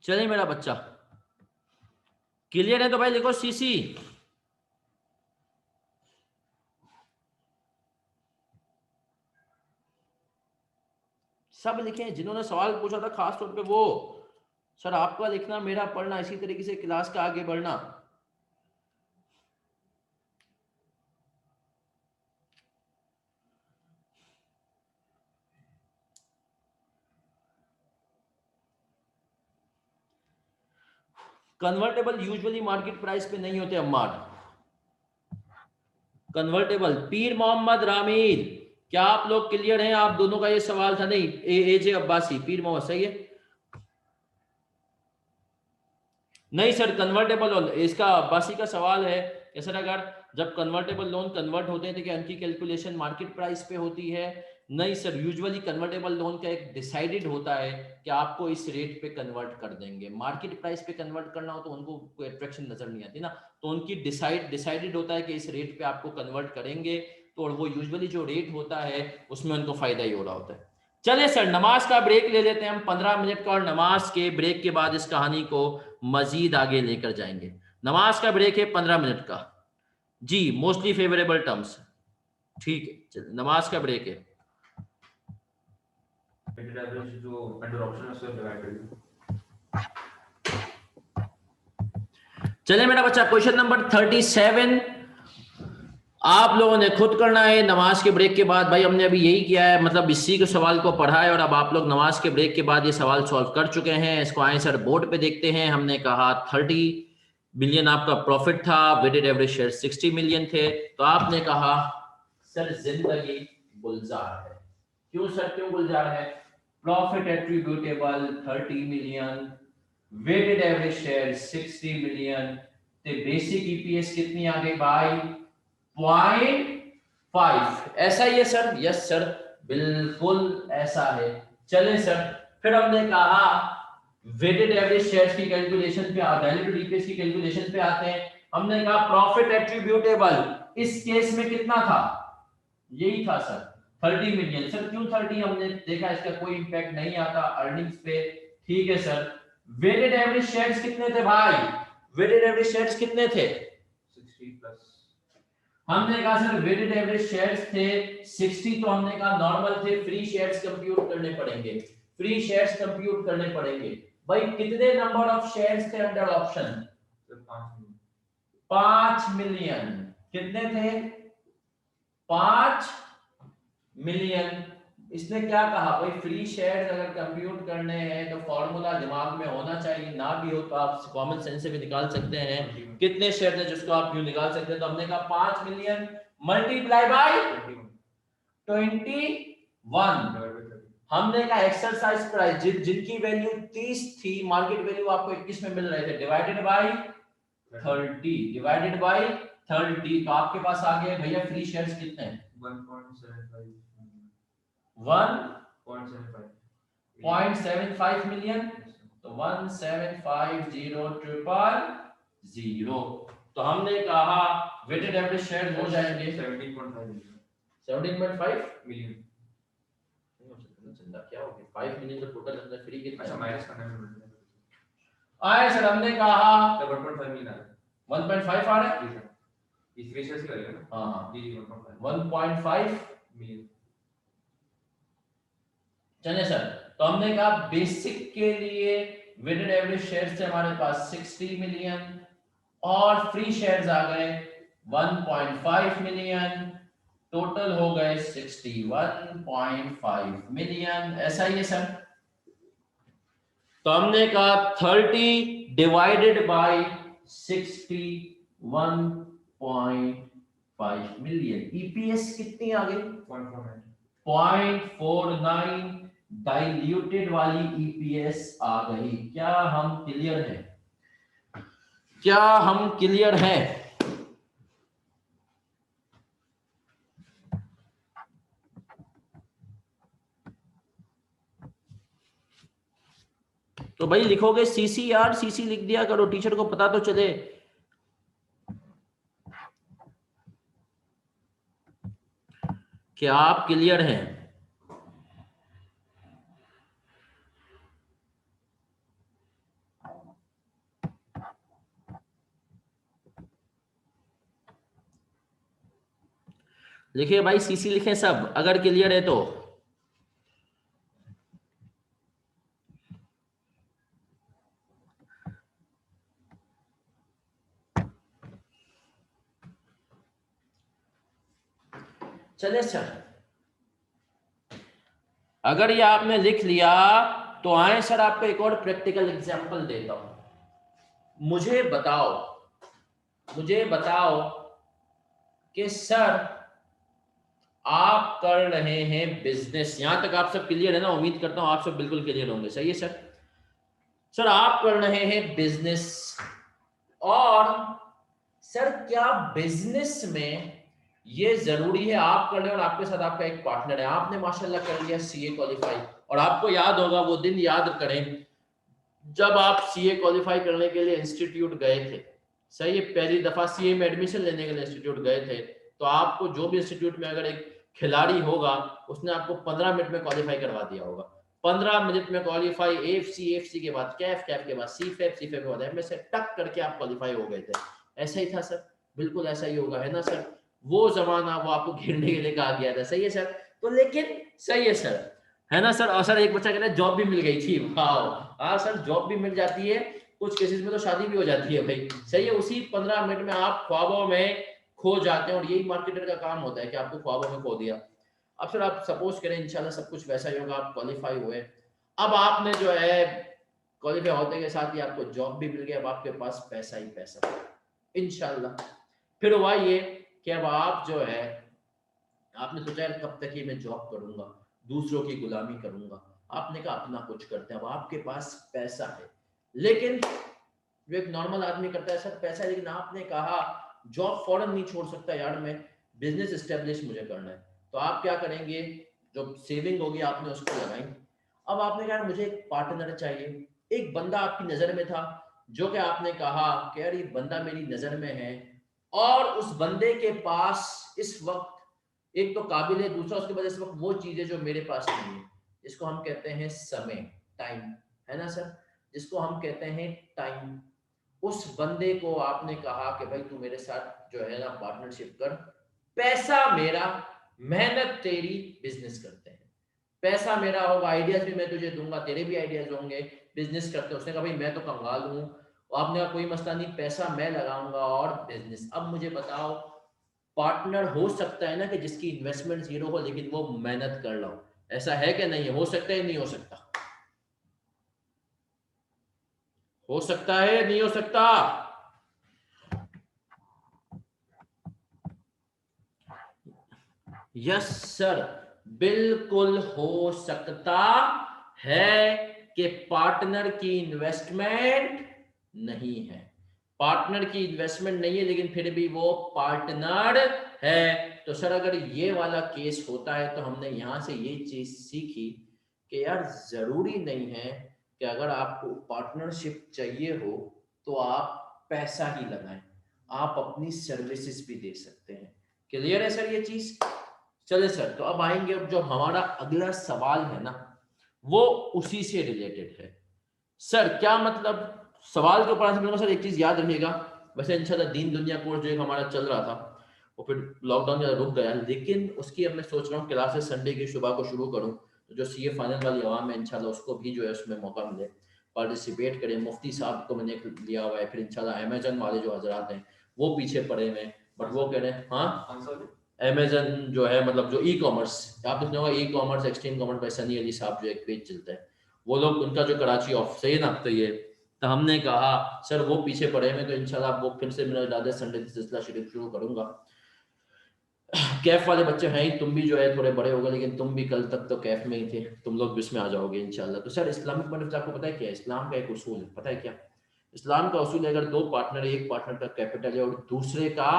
चलिए मेरा बच्चा, क्लियर है तो भाई लिखो सीसी। सब लिखे जिन्होंने सवाल पूछा था, खास तौर पे वो। सर आपका लिखना, मेरा पढ़ना, इसी तरीके से क्लास का आगे बढ़ना। कन्वर्टेबल यूजुअली मार्केट प्राइस पे नहीं होते अम्मार। कन्वर्टेबल पीर मोहम्मद रामीर, क्या आप लोग क्लियर हैं? आप दोनों का ये सवाल था नहीं, एजे अब्बासी, पीर मोहम्मद सही है? नहीं सर, कन्वर्टेबल इसका अब्बासी का सवाल है कि सर अगर जब कन्वर्टेबल लोन कन्वर्ट होते हैं तो क्या उनकी कैलकुलेशन मार्केट प्राइस पे होती है? नहीं सर, यूजुअली कन्वर्टेबल लोन का एक डिसाइडेड होता है कि आपको इस रेट पे कन्वर्ट कर देंगे। मार्केट प्राइस पे कन्वर्ट करना हो तो उनको कोई अट्रैक्शन नजर नहीं आती ना, तो उनकी डिसाइडेड होता है कि इस रेट पे आपको कन्वर्ट करेंगे, तो वो यूजुअली जो रेट होता है उसमें उनको फायदा ही हो रहा होता है। चलिए सर, नमाज का ब्रेक ले लेते हैं हम 15 मिनट का, और नमाज के ब्रेक के बाद इस कहानी को मजीद आगे लेकर जाएंगे। नमाज का ब्रेक है 15 मिनट का जी, मोस्टली फेवरेबल टर्म्स, ठीक है। चलिए नमाज का ब्रेक है। वेटेड एवरेज जो अंडर ऑप्शन है उससे डिवाइड कर दो। चलिए मेरा बच्चा, क्वेश्चन नंबर 37 आप लोगों ने खुद करना है नमाज के ब्रेक के बाद। भाई हमने अभी यही किया है, मतलब इसी के सवाल को पढ़ा है और अब आप लोग नमाज के ब्रेक के बाद ये सवाल सॉल्व कर चुके हैं। इसको आंसर बोर्ड पे देखते हैं। हमने कहा 30 मिलियन आपका प्रॉफिट था, वेटेड एवरेज शेयर 60 मिलियन थे, तो आपने कहा सर जिंदगी गुलजार है। क्यों सर, क्यों गुलजार है? Profit attributable 30 million, weighted average share 60 million, तो बेसिक ईपीएस कितनी आ गई भाई? 0.5। ऐसा ही है सर? यस सर, बिल्कुल ऐसा है। चले सर, फिर हमने कहा वेटेड एवरेज शेयर्स की कैलकुलेशन पे, डाइल्यूटेड ईपीएस की कैलकुलेशन पे आते हैं। हमने कहा प्रॉफिट एट्रीब्यूटेबल इस केस में कितना था? यही था सर 30 मिलियन। सर क्यों 30? हमने देखा इसका कोई इंपैक्ट नहीं आता अर्निंग्स पे, ठीक है सर। वेटेड एवरेज शेयर्स कितने थे भाई? वेटेड एवरेज शेयर्स कितने थे? 60 प्लस, हमने कहा सर वेटेड एवरेज शेयर्स थे 60, तो हमने कहा नॉर्मल थे, फ्री शेयर्स कंप्यूट करने पड़ेंगे, फ्री शेयर्स कंप्यूट करने पड़ेंगे। भाई कितने नंबर ऑफ शेयर्स थे अंडर ऑप्शन? सिर्फ 5 मिलियन। 5 मिलियन। कितने थे? 5 मिलियन। इसने क्या कहा भाई, फ्री शेयर्स अगर कंप्यूट करने हैं तो फॉर्मूला दिमाग में होना चाहिए, ना भी हो तो आप कॉमन सेंस से भी निकाल सकते हैं कितने शेयर है जिसको आप यूं निकाल सकते हैं। तो हमने कहा 5 मिलियन मल्टीप्लाई बाय 21। हमने कहा एक्सरसाइज प्राइस जिनकी वैल्यू 30 थी, मार्केट वैल्यू आपको 21 में मिल रहे थे, डिवाइडेड बाय 30, डिवाइडेड बाय 30, तो आपके पास आ गए भैया फ्री शेयर्स कितने हैं? 1.75 1.75 मिलियन। तो 1750000। तो हमने कहा वेटेड एवरेज शेयर हो जाएंगे 17.5 मिलियन। क्या हो गया? 5 मिलियन तो टोटल हमने फ्री कितना अच्छा माइनस करना है आए सर? हमने कहा तो 1.5 मिलियन आ रहा है। 1.5 आ रहा है जी सर, इस रेशियो से करेगा ना। हाँ जी 1.5 1.5 मिलियन। चलिए सर, तो हमने कहा बेसिक के लिए वेटेड एवरेज शेयर्स थे हमारे पास 60 मिलियन और फ्री शेयर्स आ गए 1.5 मिलियन, टोटल हो गए 61.5 मिलियन। ऐसा ही है सर? तो हमने कहा 30 डिवाइडेड बाय 61.5 मिलियन, ईपीएस कितनी आ गई? 0.49 डाइल्यूटेड वाली ईपीएस आ गई। क्या हम क्लियर हैं? क्या हम क्लियर हैं? तो भाई लिखोगे सीसी यार, सीसी लिख दिया करो, टीचर को पता तो चले। क्या आप क्लियर हैं? लिखिए भाई, सीसी लिखें सब अगर क्लियर है तो। चले सर, अगर ये आपने लिख लिया तो आए सर आपको एक और प्रैक्टिकल एग्जांपल देता हूं। मुझे बताओ कि सर आप कर रहे हैं बिजनेस, यहां तक आप सब क्लियर है ना? उम्मीद करता हूं आप सब बिल्कुल क्लियर होंगे, सही है सर? सर आप कर रहे हैं बिजनेस, और सर क्या बिजनेस में ये जरूरी है आप कर ले और आपके साथ आपका एक पार्टनर है? आपने माशाल्लाह कर लिया सीए क्वालिफाई, और आपको याद होगा वो दिन, याद करें जब आप सीए क्वालिफाई करने के लिए इंस्टीट्यूट गए थे, सही है, पहली दफा सीए में एडमिशन लेने के लिए इंस्टीट्यूट गए थे, तो आपको जो भी इंस्टीट्यूट में अगर एक खिलाड़ी होगा उसने आपको 15 मिनट में क्वालिफाई करवा दिया होगा। 15 मिनट में क्वालिफाई, एफसी के बाद कैफ के बाद सीफेप के बाद एमएसए, टक करके आप क्वालिफाई हो गए थे। ऐसा ही था सर, बिल्कुल ऐसा ही होगा, है ना सर? वो जमाना वो आपको घेरने के लिए कहा गया था, सही है सर? तो लेकिन सही है सर, है ना सर? और सर एक बच्चा कह रहा है जॉब भी मिल गई थी, वाह! हाँ सर, जॉब भी मिल जाती है, कुछ केसेस में तो शादी भी हो जाती है भाई, सही है? उसी 15 मिनट में आप ख्वाबों में खो जाते हैं, और यही मार्केटर का काम होता है कि आपको ख्वाबों में खो दिया। अब सर आप सपोज करें इंशाल्लाह सब कुछ वैसा ही होगा, आप क्वालिफाई हुए, अब आपने जो है क्वालिफाई होते के साथ ही आपको जॉब भी मिल गई, अब आपके पास पैसा ही पैसा इंशाल्लाह। फिर हुआ ये कि अब आप जो है, आपने सोचा यार कब तक ये मैं जॉब करूंगा, दूसरों की गुलामी करूंगा, आपने कहा अपना कुछ करते हैं, अब आपके पास पैसा है, लेकिन जो एक नॉर्मल आदमी करता है सर पैसा है, लेकिन आपने कहा जॉब फौरन नहीं छोड़ सकता यार, मैं बिजनेस एस्टेब्लिश मुझे करना है, तो आप क्या करेंगे? जो सेविंग होगी आपने उसको लगाई, अब आपने कहा मुझे एक पार्टनर चाहिए, एक बंदा आपकी नजर में था, जो कि आपने कहा कि यार ये बंदा मेरी नजर में है, और उस बंदे के पास इस वक्त एक तो काबिल है, दूसरा उसके पास इस वक्त वो चीज है जो मेरे पास नहीं है, इसको हम कहते हैं समय, टाइम, है ना सर? जिसको हम कहते हैं टाइम। उस बंदे को आपने कहा कि भाई तू मेरे साथ जो है ना पार्टनरशिप कर, पैसा मेरा, मेहनत तेरी, बिजनेस करते हैं, पैसा मेरा होगा, आइडियाज भी मैं तुझे दूंगा, तेरे भी आइडियाज होंगे, बिजनेस करते हैं। उसने कहा भाई मैं तो कंगाल हूं, आपने कहा कोई मसला नहीं, पैसा मैं लगाऊंगा और बिजनेस। अब मुझे बताओ, पार्टनर हो सकता है ना कि जिसकी इन्वेस्टमेंट जीरो हो लेकिन वो मेहनत कर लो, ऐसा है कि नहीं है? हो सकता है नहीं हो सकता? हो सकता है नहीं हो सकता? यस सर, बिल्कुल हो सकता है कि पार्टनर की इन्वेस्टमेंट नहीं है, पार्टनर की इन्वेस्टमेंट नहीं है लेकिन फिर भी वो पार्टनर है। तो सर अगर ये वाला केस होता है तो हमने यहां से ये चीज सीखी कि यार जरूरी नहीं है कि अगर आपको पार्टनरशिप चाहिए हो तो आप पैसा ही लगाएं, आप अपनी सर्विसेज भी दे सकते हैं। क्लियर है सर ये चीज? चले सर, तो अब आएंगे, अब जो हमारा अगला सवाल है ना वो उसी से रिलेटेड है। सर क्या मतलब, सवाल के ऊपर आंसर दूंगा सर, एक चीज याद रखिएगा, वैसे इंशाल्लाह दीन दुनिया कोर्स जो एक हमारा चल रहा था वो फिर लॉकडाउन के रुक गया, लेकिन उसकी अब मैं सोच रहा हूँ क्लासेस संडे की सुबह को शुरू करूँ, तो जो सीए फाइनल वाली आवाम है इंशाल्लाह उसको भी जो है उसमें मौका मिले, पार्टिसिपेट करें। मुफ्ती साहब को मैंने लिया हुआ है, फिर इंशाल्लाह अमेजन वाले जो हजरात हैं वो पीछे पड़े हुए हैं, बट वो कह रहे हैं हाँ अमेजन जो है, मतलब जो ई कॉमर्स, आपने सुना होगा E commerce extreme commerce by Sunny Ali साहब, जो एक पेज चलता है, वो लोग उनका जो कराची ऑफ सही है ना, तो ये तो हमने कहा सर वो पीछे पड़े हुए, तो इंशाल्लाह वो फिर से मेरा इरादा संडे से सिलसिला शुरू करूंगा। कैफ वाले बच्चे हैं ही, तुम भी जो है थोड़े बड़े हो गए, लेकिन तुम भी कल तक तो कैफ में ही थे, तुम लोग भी इसमें आ जाओगे इंशाल्लाह। तो सर इस्लामिक पॉइंट से आपको पता है क्या है? इस्लाम का एक उसूल है, पता है क्या? इस्लाम का उसूल है अगर दो पार्टनर है, एक पार्टनर का कैपिटल है और दूसरे का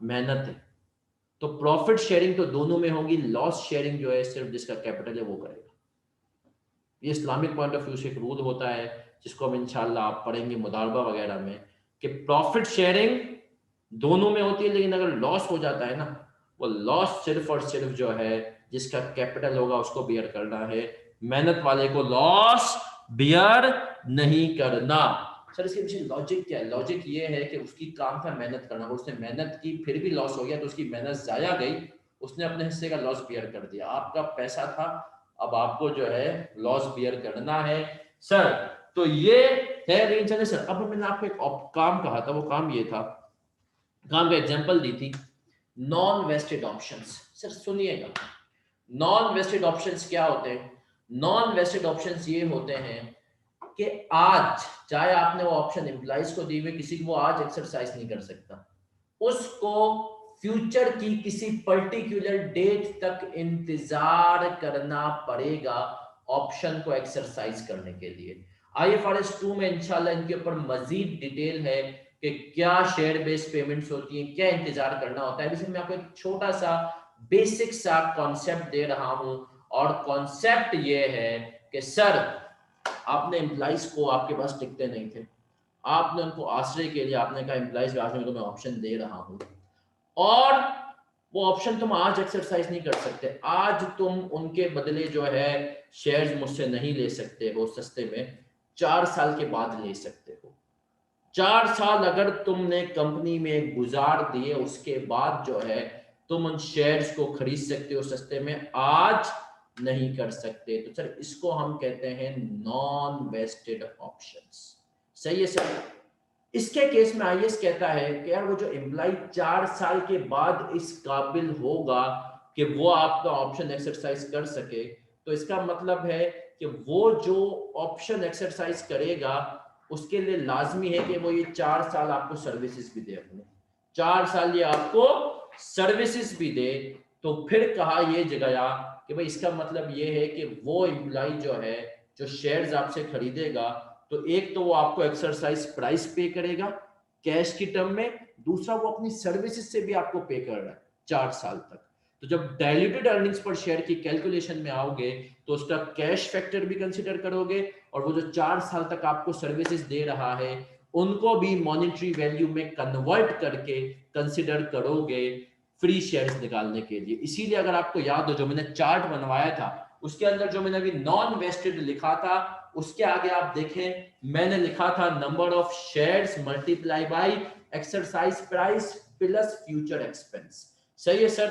मेहनत है, तो प्रॉफिट शेयरिंग तो दोनों में होगी, लॉस शेयरिंग जो है सिर्फ जिसका कैपिटल है वो करेगा। ये इस्लामिक पॉइंट ऑफ व्यू से एक रूल होता है जिसको हम इंशाल्लाह आप पढ़ेंगे मुदारबा वगैरह में, कि प्रॉफिट शेयरिंग दोनों में होती है, लेकिन अगर लॉस हो जाता है ना, वो लॉस सिर्फ और सिर्फ जो है जिसका कैपिटल होगा उसको बियर करना है, मेहनत वाले को लॉस बियर नहीं करना। सर इसके पीछे लॉजिक क्या है? लॉजिक ये है कि उसकी काम था मेहनत करना, उसने मेहनत की फिर भी लॉस हो गया तो उसकी मेहनत जाया गई, उसने अपने हिस्से का लॉस बियर कर दिया। आपका पैसा था, अब आपको जो है लॉस बियर करना है सर। तो ये है, लेकिन चले सर अब मैंने आपको एक काम कहा था, वो काम ये था, काम का एग्जांपल दी थी, नॉन वेस्टेड ऑप्शंस। सर सुनिएगा, नॉन वेस्टेड ऑप्शंस क्या होते हैं? नॉन वेस्टेड ऑप्शंस ये होते हैं कि आज चाहे आपने वो ऑप्शन एम्प्लॉइज को दी हुई, किसी को वो आज एक्सरसाइज नहीं कर सकता, उसको फ्यूचर की किसी पर्टिकुलर डेट तक इंतजार करना पड़ेगा ऑप्शन को एक्सरसाइज करने के लिए। IFRS 2 में इंशाल्लाह इनके ऊपर मजीद डिटेल है कि क्या शेयर बेस्ड पेमेंट्स होती हैं, क्या इंतजार करना होता है। इसमें मैं आपको एक छोटा सा बेसिक सा कॉन्सेप्ट दे रहा हूं, और कॉन्सेप्ट ये है कि सर आपने एम्प्लॉइज को, आपके पास टिकटें नहीं थे, आपने उनको आश्रय के लिए आपने कहा एम्प्लॉइज आज मैं तुम्हें ऑप्शन दे रहा हूं, और वो ऑप्शन तुम आज एक्सरसाइज नहीं कर सकते, आज तुम उनके बदले जो है शेयर्स मुझसे नहीं ले सकते हो सस्ते में, 4 साल के बाद ले सकते हो। 4 साल अगर तुमने कंपनी में गुजार दिए, उसके बाद जो है तुम उन शेयर्स को खरीद सकते हो सस्ते में, आज नहीं कर सकते। तो सर इसको हम कहते हैं नॉन वेस्टेड ऑप्शंस। सही है सर। इसके केस में आईएएस कहता है कि यार वो जो एम्प्लॉय 4 साल के बाद इस काबिल होगा कि वो आपका ऑप्शन एक्सरसाइज कर सके, तो इसका मतलब है कि वो जो ऑप्शन एक्सरसाइज करेगा उसके लिए लाजमी है कि वो ये 4 साल आपको सर्विसेज भी दे, अपने 4 साल ये आपको सर्विसेज भी दे। तो फिर कहा ये गया कि भाई इसका मतलब ये है कि वो एम्प्लॉय जो है जो शेयर्स आपसे खरीदेगा, तो एक तो वो आपको एक्सरसाइज प्राइस पे करेगा कैश की टर्म में, दूसरा वो अपनी सर्विसेज से भी आपको पे कर रहा है 4 साल तक। तो जब डाइल्यूटेड अर्निंग्स पर शेयर की कैलकुलेशन में आओगे तो उसका कैश फैक्टर भी कंसीडर करोगे, और वो जो 4 साल तक आपको सर्विसेज दे रहा है उनको भी मॉनेटरी वैल्यू में कन्वर्ट करके कंसीडर करोगे फ्री शेयर्स निकालने के लिए। इसीलिए अगर आपको याद हो जो मैंने चार्ट बनवाया था उसके अंदर जो मैंने अभी नॉन वेस्टेड लिखा था, उसके आगे आप देखें मैंने लिखा था number of shares multiply by exercise price plus future expense. सही है सर।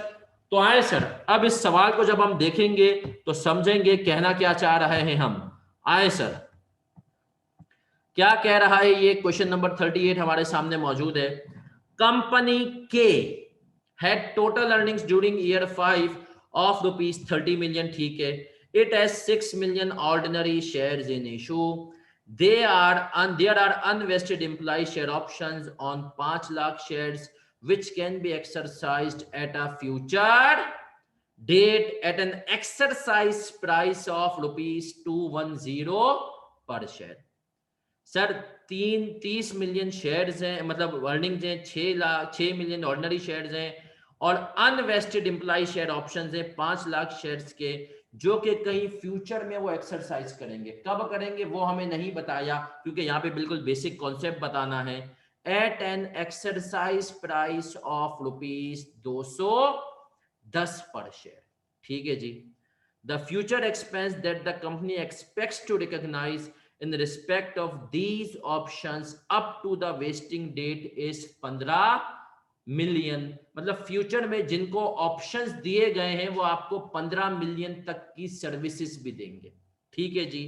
तो आए सर, अब इस सवाल को जब हम देखेंगे तो समझेंगे कहना क्या चाह रहे हैं हम। आए सर, क्या कह रहा है ये क्वेश्चन नंबर 38 हमारे सामने मौजूद है। कंपनी के had total earnings during year 5 of rupees 30 million, ठीक है। It has 6 million ordinary shares in issue. There are unvested employee share options on 5 lakh shares which can be exercised at a future date at an exercise price of rupees 210 per share. Sir 30 million shares हैं, मतलब अर्निंग्स हैं 6 मिलियन ऑर्डिनरी शेयर्स हैं, और अनवेस्टेड एम्प्लॉय शेयर ऑप्शंस हैं 5 लाख शेयर्स के, जो कि कहीं फ्यूचर में वो एक्सरसाइज करेंगे। कब करेंगे वो हमें नहीं बताया, क्योंकि यहाँ पे बिल्कुल बेसिक कॉन्सेप्ट बताना है। At an exercise price of rupees 210 per share, ठीक है जी। The future expense that the company expects to recognise in respect of these options up to the vesting date is 15 million. मतलब फ्यूचर में जिनको ऑप्शंस दिए गए हैं वो आपको 15 मिलियन तक की सर्विसेज भी देंगे, ठीक है जी।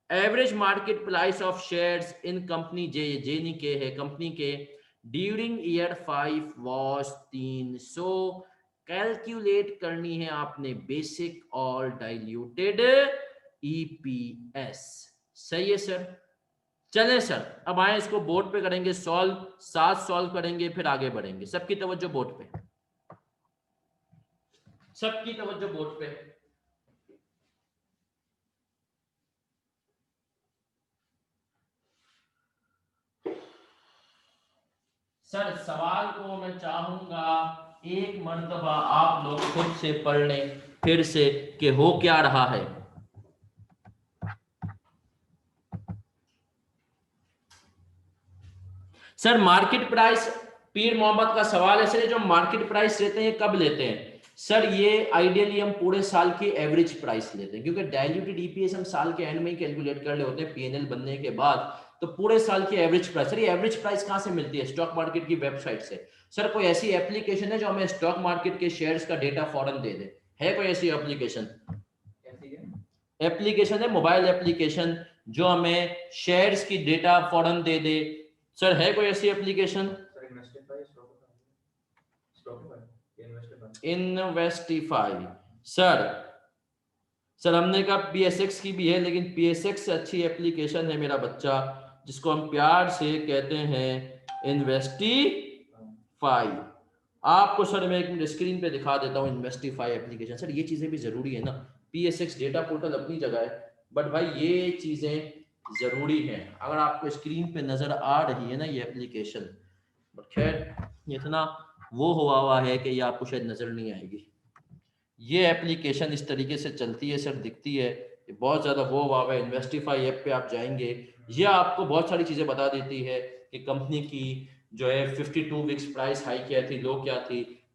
Average market price of shares in company Jenny के है, कंपनी के ड्यूरिंग ईयर 5 वॉज 300। कैलकुलेट करनी है आपने बेसिक और डाइल्यूटेड ईपीएस। सही है सर। चलें सर, अब आए इसको बोर्ड पे करेंगे सॉल्व, 7 सॉल्व करेंगे फिर आगे बढ़ेंगे। सबकी तवज्जो बोर्ड पे, सबकी तवज्जो बोर्ड पे। सर सवाल को मैं चाहूंगा एक मर्तबा आप लोग खुद से पढ़ लें फिर से कि हो क्या रहा है। सर मार्केट प्राइस, पीर मोहम्मद का सवाल है सर, जो मार्केट प्राइस लेते हैं कब लेते हैं? सर ये आइडियली हम पूरे साल की एवरेज प्राइस लेते हैं, क्योंकि डाइल्यूटेड ईपीएस हम साल के एंड में ही कैलकुलेट कर ले होते हैं पीएनएल बनने के बाद। तो पूरे साल की एवरेज प्राइस, सर ये एवरेज प्राइस कहां से मिलती है? स्टॉक मार्केट की वेबसाइट से। सर कोई ऐसी एप्लीकेशन है जो हमें स्टॉक मार्केट के शेयर्स का डेटा फौरन दे दे? है कोई ऐसी एप्लीकेशन? एप्लीकेशन है, मोबाइल एप्लीकेशन जो हमें शेयर्स की डेटा फौरन दे दे। सर है कोई ऐसी एप्लीकेशन? इन्वेस्टिफाई। सर सर हमने कहा PSX की भी है, लेकिन PSX से अच्छी एप्लीकेशन है मेरा बच्चा, जिसको हम प्यार से कहते हैं इन्वेस्टिफाई। आपको सर मैं एक मिनट स्क्रीन पे दिखा देता हूँ इन्वेस्टिफाई एप्लीकेशन। सर ये चीजें भी जरूरी है ना, PSX डेटा पोर्टल अपनी जगह है, बट भाई ये चीजें जरूरी हैं। अगर आपको स्क्रीन पे नजर आ रही है ना ये एप्लीकेशन, बट खैर इतना वो हुआ है कि ये आपको शायद नजर नहीं आएगी। ये एप्लीकेशन इस तरीके से चलती है सर, दिखती है, ये बहुत ज़्यादा वो हुआ है। इन्वेस्टिफाई ऐप पे आप जाएंगे, ये आपको बहुत सारी चीज़ें बता देती है कि कंपनी की जो है 52 वीक्स प्राइस हाई क्या थी, लो क्या थी,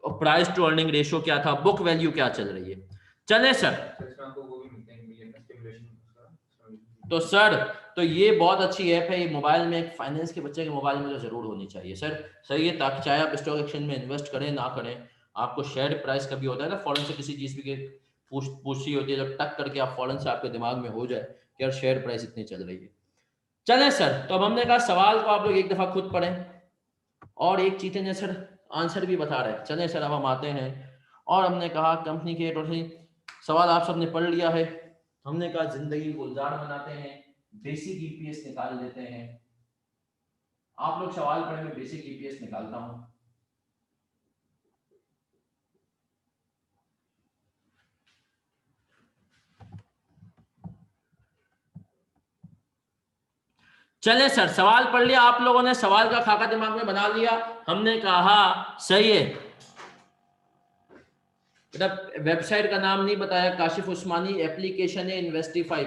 और प्राइस टू अर्निंग रेशियो क्या था, बुक वैल्यू क्या चल रही है। चले सर, तो सर तो ये बहुत अच्छी ऐप है, ये मोबाइल में, एक फाइनेंस के बच्चे के मोबाइल में तो जरूर होनी चाहिए सर। सही है, ताकि चाहे आप स्टॉक एक्सचेंज में इन्वेस्ट करें ना करें, आपको शेयर प्राइस कभी होता है ना फौरन से किसी चीज की पूछी होती है, जब टक करके आप फौरन से आपके दिमाग में हो जाए कि यार शेयर प्राइस इतनी चल रही है। चलें सर, तो अब हमने कहा सवाल को आप लोग एक दफा खुद पढ़ें और एक चीजें ने सर आंसर भी बता रहे हैं। चलें सर अब हम आते हैं, और हमने कहा कंपनी के टोटल सवाल आप सबने पढ़ लिया है। हमने कहा जिंदगी गुलजार बनाते हैं, बेसिक ईपीएस निकाल लेते हैं। आप लोग सवाल पढ़े, मैं बेसिक ईपीएस निकालता हूं। चले सर, सवाल पढ़ लिया आप लोगों ने, सवाल का खाका दिमाग में बना लिया। हमने कहा सही है बेटा, वेबसाइट का नाम नहीं बताया, काशिफ उस्मानी, एप्लीकेशन है इन्वेस्टिफाई।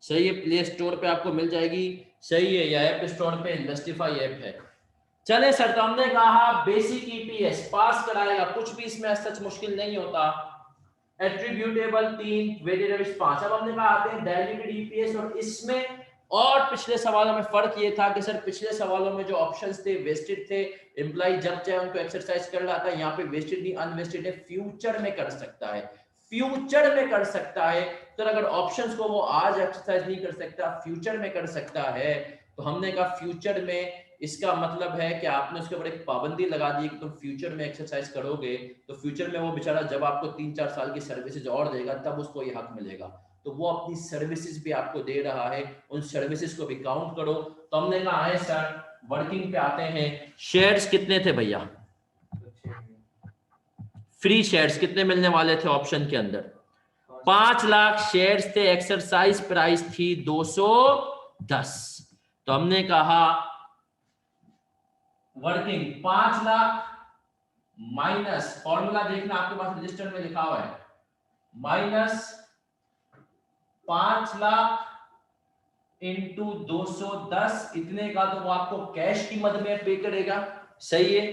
सही है, प्ले स्टोर पे आपको मिल जाएगी। सही है, या ऐप स्टोर पे इन्वेस्टिफाई ऐप है। चले सर, तो हमने कहा बेसिक ईपीएस पास कराएगा, कुछ भी इसमें सच मुश्किल नहीं होता। Attributable 3, variable 5। अब हमने कहा आते हैं डायल्यूटेड ईपीएस, और इसमें और पिछले सवालों में फर्क ये था कि सर पिछले सवालों में जो ऑप्शंस थे वेस्टेड थे, एम्प्लॉय जब चाहे उनको एक्सरसाइज कर रहा था। यहाँ पे वेस्टेड नहीं अनवेस्टेड है, फ्यूचर में कर सकता है, फ्यूचर में कर सकता है। तो अगर ऑप्शंस को वो आज एक्सरसाइज नहीं कर सकता, फ्यूचर में कर सकता है, तो हमने कहा फ्यूचर में इसका मतलब है कि आपने उसके ऊपर एक पाबंदी लगा दी कि तुम फ्यूचर में एक्सरसाइज करोगे, तो फ्यूचर में वो बेचारा जब आपको 3-4 साल की सर्विसेज और देगा तब उसको ये हक मिलेगा। तो वो अपनी सर्विसेज भी आपको दे रहा है, उन सर्विसेज को भी काउंट करो। तो हमने कहा है सर वर्किंग पे आते हैं। शेयर्स कितने थे भैया? फ्री शेयर्स कितने मिलने वाले थे ऑप्शन के अंदर? 5 लाख शेयर्स थे, एक्सरसाइज प्राइस थी 210। तो हमने कहा वर्किंग 5 लाख माइनस, फॉर्मूला देखना आपके पास रजिस्टर में लिखा हुआ है, माइनस 5 लाख इंटू 210, इतने का तो वो आपको कैश की मद में पे करेगा। सही है,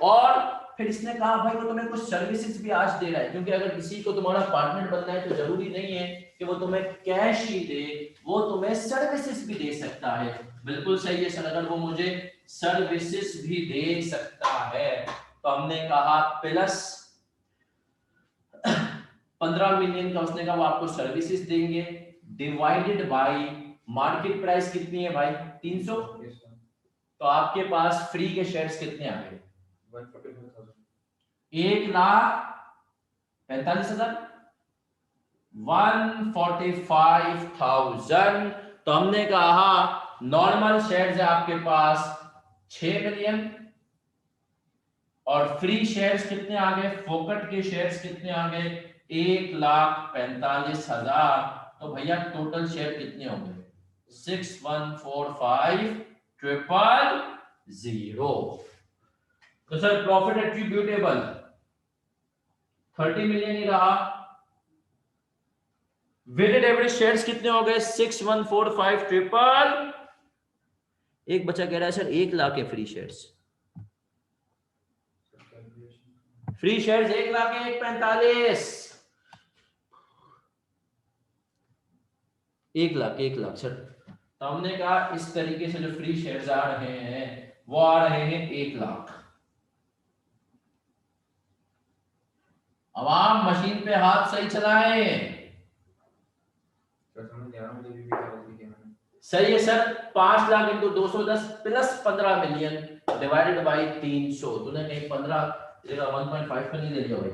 और फिर इसने कहा भाई वो तुम्हें कुछ सर्विसेज भी आज दे रहा है, क्योंकि अगर किसी को तुम्हारा पार्टनर बनना है तो जरूरी नहीं है कि वो तुम्हें कैश ही दे, वो तुम्हें सर्विसेज भी दे सकता है। बिल्कुल सही है सर, अगर वो मुझे सर्विसेज भी दे सकता है, तो हमने कहा प्लस 15 मिलियन का उसने कहा वो आपको सर्विसेज देंगे, डिवाइडेड बाय मार्केट प्राइस कितनी है भाई? 300। तो आपके पास फ्री के शेयर्स कितने आ गए? 1,45,000, 145,000। तो हमने कहा नॉर्मल शेयर्स है आपके पास 6 मिलियन, और फ्री शेयर्स कितने आ गए, फोकट के शेयर्स कितने आ गए? 1,45,000। तो भैया टोटल शेयर कितने होंगे? 6145,000। तो सर प्रॉफिट एट्रीब्यूटेबल 30 मिलियन ही रहा। वेटेड एवरेज शेयर्स कितने हो गए? 6145,000। एक बच्चा कह रहा है सर 1 लाख है free shares. Free shares 1 lakh है, 1,45,000, 1 लाख सर। तो हमने कहा इस तरीके से जो फ्री शेयर्स आ रहे हैं वो आ रहे हैं 1 लाख। अब आप मशीन पे हाथ सही चलाएं। सही है sir, 5 lakh into 210 plus 15 million divided by 300। तूने कहीं 15 जगह 1.5 का नहीं ले लिया भाई?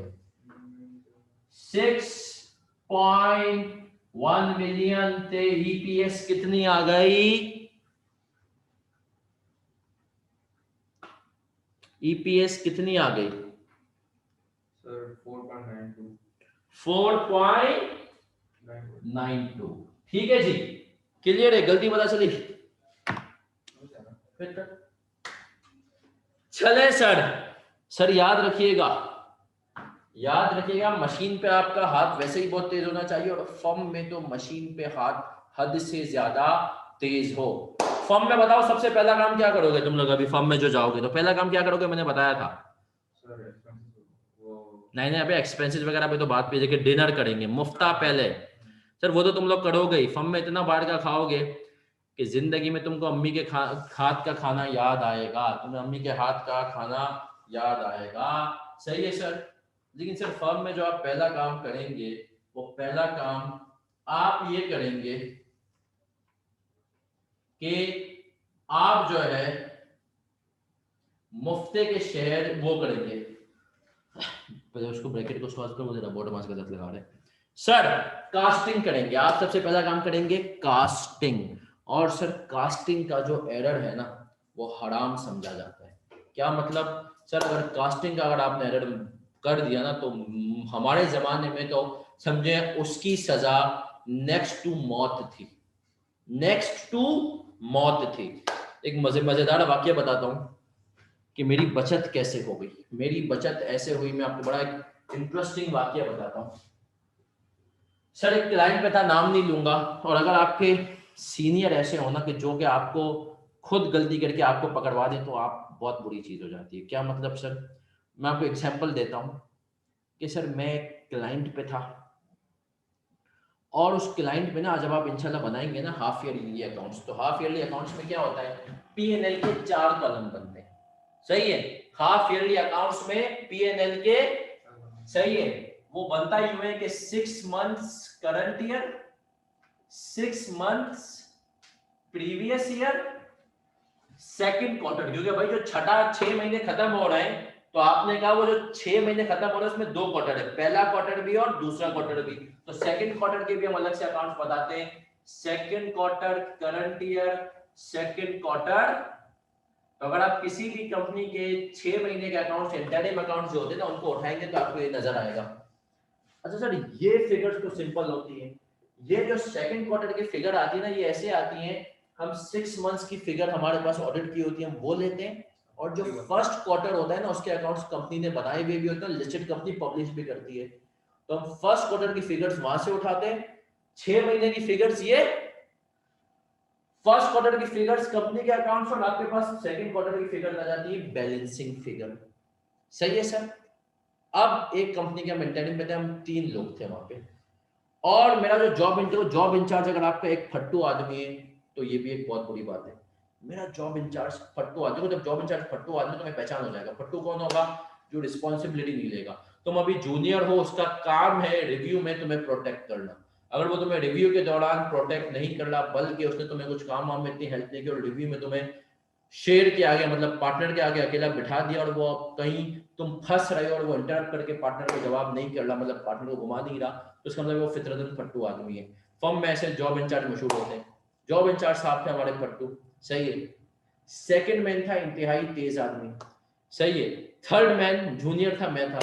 0.1 मिलियन ते ईपीएस कितनी आ गई? ईपीएस कितनी आ गई? सर 4.92 4.92। ठीक है जी, क्लियर है? गलती पता चली? चले सर याद रखिएगा, मशीन पे आपका हाथ वैसे ही बहुत तेज होना चाहिए, और फर्म में तो मशीन पे हाथ हद से ज्यादा तेज हो। फर्म में बताओ सबसे पहला काम क्या करोगे तुम लोग? अभी फर्म में जो जाओगे तो पहला काम क्या करोगे? मैंने बताया था। नहीं अबे एक्सपेंसेस वगैरह पे तो बात पे, देखिए डिनर करेंगे मुफ्ता पहले। सर वो तो तुम लोग करोगे ही, फर्म में इतना बाहर का खाओगे कि जिंदगी में तुमको अम्मी के हाथ का खाना याद आएगा, तुम्हें अम्मी के हाथ का खाना याद आएगा। सही है सर। लेकिन सर फर्म में जो आप पहला काम करेंगे, वो पहला काम आप ये करेंगे कि आप जो है मुफ्ते के शेयर वो करेंगे, पहले उसको ब्रैकेट को सॉल्व करो, मुझे रोबोट मास गलत लगा रहे हैं सर। कास्टिंग करेंगे, आप सबसे पहला काम करेंगे कास्टिंग। और सर कास्टिंग का जो एरर है ना, वो हराम समझा जाता है। क्या मतलब? सर अगर कास्टिंग का अगर आपने एरर कर दिया ना, तो हमारे जमाने में तो समझे उसकी सजा नेक्स्ट टू मौत थी, नेक्स्ट टू मौत थी। एक मजेदार वाक्य बताता हूँ कि मेरी बचत कैसे हो गई। मेरी बचत ऐसे हुई, मैं आपको बड़ा एक इंटरेस्टिंग वाक्य बताता हूँ। सर एक क्लाइंट पे था, नाम नहीं लूंगा, और अगर आपके सीनियर ऐसे हो ना कि जो कि आपको खुद गलती करके आपको पकड़वा दे, तो आप बहुत बुरी चीज हो जाती है। क्या मतलब सर? मैं आपको एग्जांपल देता हूँ कि सर मैं क्लाइंट पे था, और उस क्लाइंट पे ना जब आप इंशाल्लाह बनाएंगे ना हाफ ईयरली अकाउंट्स, तो हाफ ईयरली अकाउंट्स में क्या होता है, P&L के 4 कॉलम बनते हैं। सही है? हाफ ईयरली अकाउंट्स में P&L के, सही है, वो बनता ही हुए कि 6 months current year, 6 months previous year, second quarter. क्योंकि भाई जो छठा 6 महीने खत्म हो रहे हैं, तो आपने कहा वो जो 6 महीने खत्म हो रहे हैं उसमें 2 क्वार्टर है, पहला क्वार्टर भी और दूसरा क्वार्टर भी, तो सेकंड क्वार्टर के भी हम अलग से अकाउंट्स बताते हैं। Second quarter current year, second quarter. तो अगर आप किसी भी कंपनी के 6 महीने के अकाउंट्स, इंटरिम अकाउंट्स जो होते हैं ना, उनको उठाएंगे तो आपको ये नजर आएगा। अच्छा सर ये फिगर्स तो सिंपल होती है, ये जो सेकंड क्वार्टर की फिगर आती है ना, ये ऐसे आती है, हम 6 मंथ्स की फिगर हमारे पास ऑडिट की होती है, हम वो लेते हैं, और जो फर्स्ट क्वार्टर होता है ना, उसके अकाउंट्स कंपनी ने बनाए हुए भी होते हैं, लिस्टेड कंपनी पब्लिश भी करती है, तो हम फर्स्ट क्वार्टर की फिगर्स वहां से उठाते हैं। 6 महीने की फिगर्स ये, फर्स्ट क्वार्टर की फिगर्स कंपनी के अकाउंट्स, और आपके पास सेकंड क्वार्टर की फिगर आ जाती है बैलेंसिंग फिगर। सही है सर? अब एक कंपनी के हम इंटर्न में थे, हम 3 लोग थे वहां पे, और मेरा जो जॉब इंचार्ज अगर आपका एक फट्टू आदमी है, तो ये भी एक बहुत बुरी बात है। मेरा जॉब इंचार्ज फट्टू आदमी, जब जॉब इंचार्ज फट्टू आदमी तो मैं पहचान हो जाएगा। फट्टू कौन होगा? जो रिस्पॉन्सिबिलिटी नहीं लेगा। तुम अभी जूनियर हो, उसका काम है रिव्यू में तुम्हें प्रोटेक्ट करना। अगर वो तुम्हें रिव्यू के दौरान प्रोटेक्ट नहीं कर रहा, बल्कि उसने तुम्हें कुछ काम वाम में इतनी हेल्प नहीं की, और रिव्यू में तुम्हें शेर के आगे, मतलब पार्टनर के आगे अकेला बिठा दिया, और वो कहीं तुम फंस रहे हो और वो इंटरप्ट करके पार्टनर को जवाब नहीं कर रहा, मतलब पार्टनर को घुमा नहीं रहा, तो उसका मतलब वो फितरतन फट्टू आदमी है। फर्म में ऐसे जॉब इंचार्ज मशहूर होते हैं। जॉब इंचार्ज साहब थे हमारे फट्टू। सही है। सेकंड मैन था इंतहाई तेज आदमी। सही है। थर्ड मैन जूनियर था, मैं था।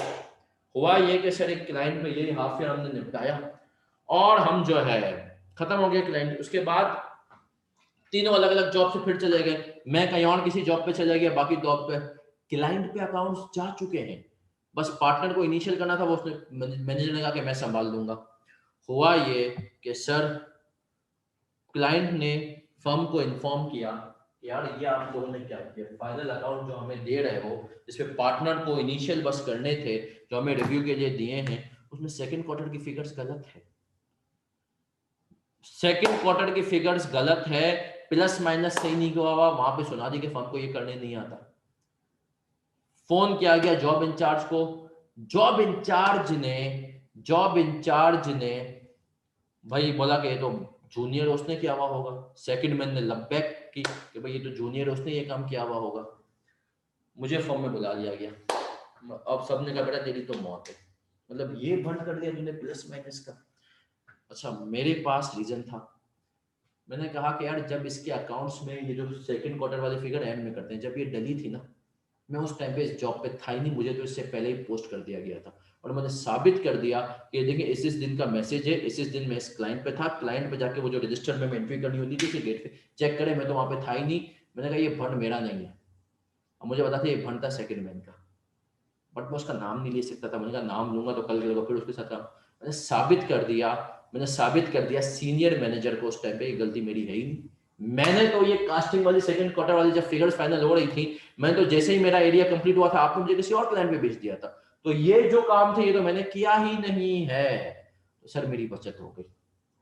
हुआ ये कि सर एक क्लाइंट में यही हाफ ईयर हमने निपटाया, और हम जो है खत्म हो गया क्लाइंट। उसके बाद तीनों अलग अलग जॉब से फिर चले गए, मैं कहीं और किसी जॉब पे चला गया, बाकी जॉब पे क्लाइंट पे अकाउंट्स जा चुके हैं, बस पार्टनर को इनिशियल करना था, वो उसने मैनेजर ने कहा कि मैं संभाल लूंगा। हुआ ये कि सर क्लाइंट ने फर्म को इन्फॉर्म किया कि यार ये आप लोगों ने क्या किया, फाइनल अकाउंट जो हमें दे रहे हो, जिसपे पार्टनर को इनिशियल बस करने थे, जो हमें रिव्यू के लिए दिए हैं, उसमें सेकंड क्वार्टर की फिगर्स गलत है। सेकंड क्वार्टर की फिगर्स गलत है, प्लस माइनस सही नहीं हुआ, वहां पे सुना दी कि फर्म को ये करने नहीं आता। फोन किया गया जॉब इंचार्ज को, जॉब इंचार्ज ने भाई बोला कि ये तो जूनियर उसने किया हुआ होगा। सेकंड मैन ने लबैक की कि भाई ये तो जूनियर उसने ये काम किया हुआ होगा। मुझे फर्म में बुला लिया गया। अब सबने कहा बेटा तेरी तो मौत है, मतलब ये बंद कर दिया तूने प्लस माइनस का। अच्छा, मेरे पास रीजन था। मैंने कहा कि यार जब इसके अकाउंट्स में ये जो सेकंड क्वार्टर वाले फिगर एंड में करते हैं, जब ये डली थी ना, मैं उस टाइम पे इस जॉब पे था ही नहीं, मुझे तो इससे पहले ही पोस्ट कर दिया गया था और मैंने साबित कर दिया कि देखिए इस दिन का मैसेज है, इस दिन मैं इस क्लाइंट पे था, क्लाइंट पे जाके वो जो रजिस्टर में एंट्री करनी होती थी उसी गेट पे चेक करे, मैं तो वहां पे था ही नहीं। मैंने कहा ये फंड मेरा नहीं है, और मुझे पता था ये फंड था सेकंड मैन का, बट मैं उसका नाम नहीं ले सकता था। मैंने कहा नाम लूंगा तो कल फिर उसके साथ मैंने साबित कर दिया, सीनियर मैनेजर को उस टाइम पे ये गलती मेरी है ही नहीं। मैंने तो ये कास्टिंग वाली सेकंड क्वार्टर वाली जब फिगर्स फाइनल हो रही थी, मैंने तो जैसे ही मेरा एरिया कंप्लीट हुआ था आपने मुझे किसी और क्लाइंट पे भेज दिया था, तो ये जो काम थे ये तो मैंने किया ही नहीं है। तो सर मेरी बचत हो गई,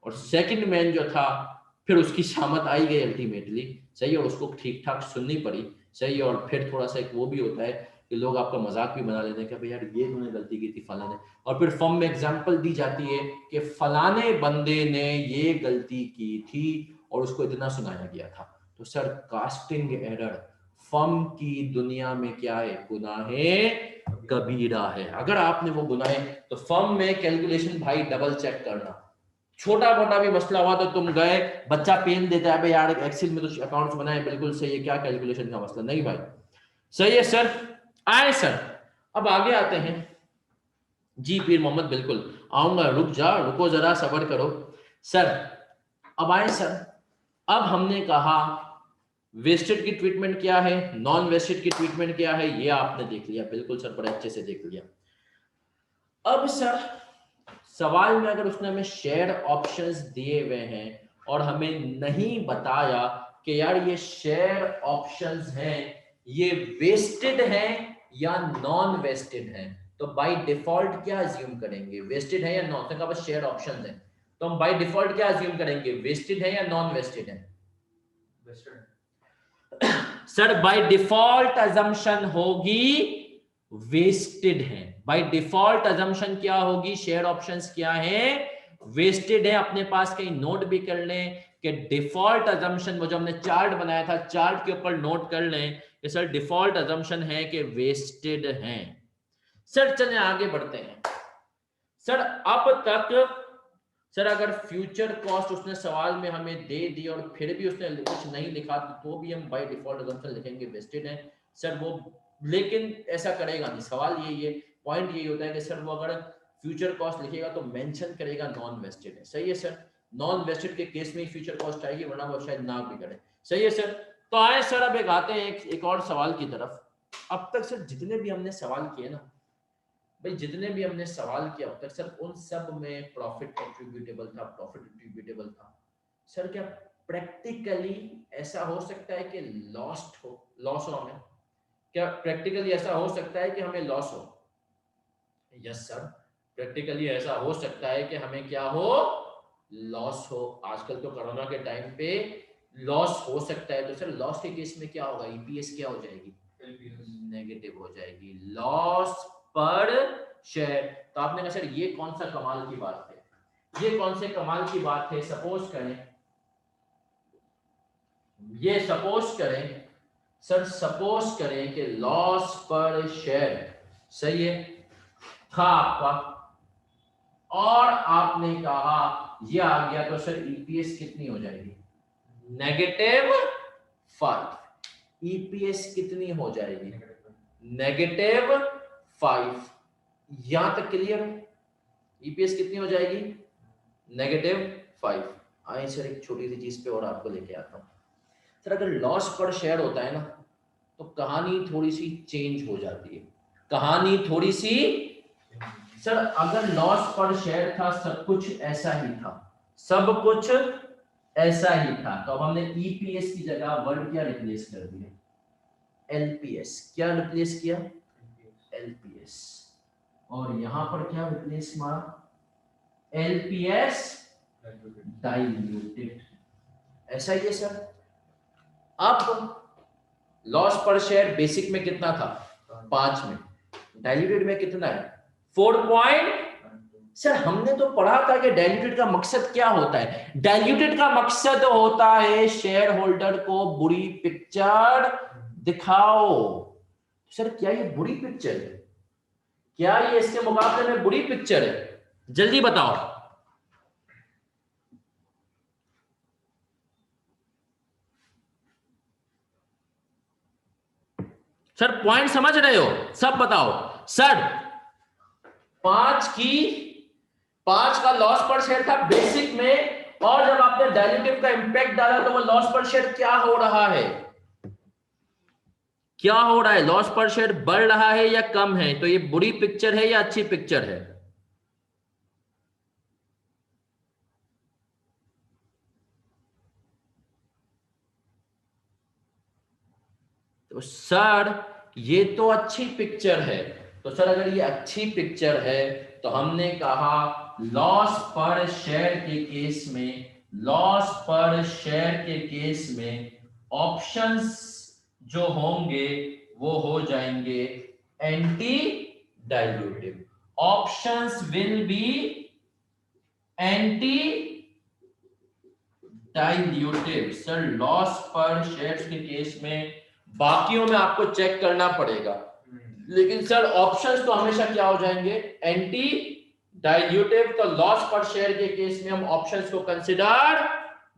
और सेकंड मैन जो था फिर उसकी शामत आई गई अल्टीमेटली, सही है, और उसको ठीक ठाक सुननी पड़ी, सही है। और फिर थोड़ा सा एक वो भी होता है कि लोग आपका मजाक भी बना लेते हैं कि भाई यार ये तूने गलती की थी फलाने, और फिर फर्म में एग्जांपल दी जाती है कि फलाने बंदे ने ये गलती की थी और उसको इतना सुनाया गया था। तो सर कास्टिंग एरर फर्म की दुनिया में क्या है, गुनाहे कबीरा है। अगर आपने वो गुनाहे, तो फर्म में कैलकुलेशन भाई डबल चेक करना, छोटा मोटा भी मसला हुआ तो तुम गए, बच्चा पेन देता है भाई यार एक्सेल में तो अकाउंट्स बनाए बिल्कुल सही है, क्या कैलकुलेशन का मसला, नहीं भाई, सही है सर। आए सर, अब आगे आते हैं। जी पीर मोहम्मद, बिल्कुल आऊंगा, रुको जरा सबर करो सर। अब आए सर, अब हमने कहा वेस्टेड की ट्रीटमेंट क्या है, नॉन वेस्टेड की ट्रीटमेंट क्या है, ये आपने देख लिया, बिल्कुल सर, बड़े अच्छे से देख लिया। अब सर सवाल में अगर उसने हमें शेयर ऑप्शंस दिए हुए हैं और हमें नहीं बताया कि यार ये शेयर ऑप्शंस हैं, ये वेस्टेड हैं या नॉन वेस्टेड हैं, तो बाय डिफॉल्ट क्या अज्यूम करेंगे, वेस्टेड है या नॉन, तो बस शेयर ऑप्शंस हैं, तो हम बाय डिफॉल्ट क्या अज्यूम करेंगे, वेस्टेड है या नॉन वेस्टेड है। सर बाय डिफॉल्ट अजम्पशन होगी वेस्टेड है, बाय डिफॉल्ट अजम्पशन क्या होगी, शेयर ऑप्शंस क्या है, वेस्टेड है। अपने पास कहीं नोट भी कर लें कि डिफॉल्ट अजम्पशन, वो जो हमने चार्ट बनाया था चार्ट के ऊपर नोट कर लें कि सर डिफॉल्ट अजम्पशन है कि वेस्टेड है। सर चलें आगे बढ़ते हैं। सर अब तक सर अगर फ्यूचर कॉस्ट उसने सवाल में हमें दे दी और फिर भी उसने कुछ नहीं लिखा तो भी हम बाय डिफॉल्ट अजम्पशन लिखेंगे वेस्टेड है सर वो, लेकिन ऐसा करेगा नहीं। सवाल ये पॉइंट यही होता है कि सर वो अगर फ्यूचर कॉस्ट लिखेगा तो मेंशन करेगा नॉन वेस्टेड है, सही है सर। नॉन वेस्टेड के केस में ही फ्यूचर कॉस्ट आएगी, वरना वो शायद ना भी करे, सही है सर। तो आए सर अब एक आते हैं एक और सवाल की तरफ। अब तक सर जितने भी हमने सवाल किए ना भाई, जितने भी हमने सवाल किया अब तक सर, उन सब में प्रॉफिट एट्रीब्यूटेबल था, प्रॉफिट एट्रीब्यूटेबल था। सर क्या प्रैक्टिकली ऐसा हो सकता है कि लॉस हो हमें, क्या प्रैक्टिकली ऐसा हो सकता है कि हमें लॉस हो? यस सर, प्रैक्टिकली ऐसा हो सकता है कि हमें क्या हो, लॉस हो। आजकल तो कोरोना के टाइम पे लॉस हो सकता है, तो सर लॉस के केस में क्या होगा, ईपीएस क्या हो जाएगी, नेगेटिव हो जाएगी, लॉस पर शेयर। तो आपने कहा सर ये कौन सा कमाल की बात है, ये कौन से कमाल की बात है। सपोज करें, ये सपोज करें सर, सपोज करें कि लॉस पर शेयर सही है था आपका, और आपने कहा ये आ गया, तो सर ईपीएस कितनी हो जाएगी, -5। ईपीएस कितनी हो जाएगी, -5। यहां तक क्लियर है, ईपीएस कितनी हो जाएगी, -5। आइए सर एक छोटी सी चीज पे और आपको लेके आता हूं। सर अगर लॉस पर शेयर होता है ना, तो कहानी थोड़ी सी चेंज हो जाती है, कहानी थोड़ी सी। सर अगर लॉस पर शेयर था, सब कुछ ऐसा ही था, सब कुछ ऐसा ही था, तो अब हमने ईपीएस की जगह वर्ड क्या रिप्लेस कर दिया, एलपीएस। क्या रिप्लेस किया, एलपीएस। और यहां पर क्या रिप्लेस मारा, एलपीएस डाइल्यूटेड, ऐसा ही है सर। अब लॉस पर शेयर बेसिक में कितना था, 5 में, डाइल्यूटेड में कितना है, 4 सर हमने तो पढ़ा था कि डाइल्यूटेड का मकसद क्या होता है, डाइल्यूटेड का मकसद होता है शेयर होल्डर को बुरी पिक्चर दिखाओ। सर क्या ये बुरी पिक्चर है, क्या ये इसके मुकाबले में बुरी पिक्चर है, जल्दी बताओ। सर पॉइंट समझ रहे हो? सब बताओ सर। 5 का लॉस पर शेयर था बेसिक में, और जब आपने डायल्यूटिव का इंपैक्ट डाला तो वो लॉस पर शेयर क्या हो रहा है? क्या हो रहा है? लॉस पर शेयर बढ़ रहा है या कम है? तो ये बुरी पिक्चर है या अच्छी पिक्चर है? तो सर ये तो अच्छी पिक्चर है। तो सर अगर ये अच्छी पिक्चर है तो हमने कहा लॉस पर शेयर के केस में, लॉस पर शेयर के केस में ऑप्शंस जो होंगे वो हो जाएंगे anti dilutive. Options will be anti dilutive. Sir loss पर शेयर्स के केस में बाकियों में आपको चेक करना पड़ेगा, लेकिन सर ऑप्शंस तो हमेशा क्या हो जाएंगे? Anti dilutive. तो लॉस पर शेयर के केस में हम ऑप्शंस को कंसिडर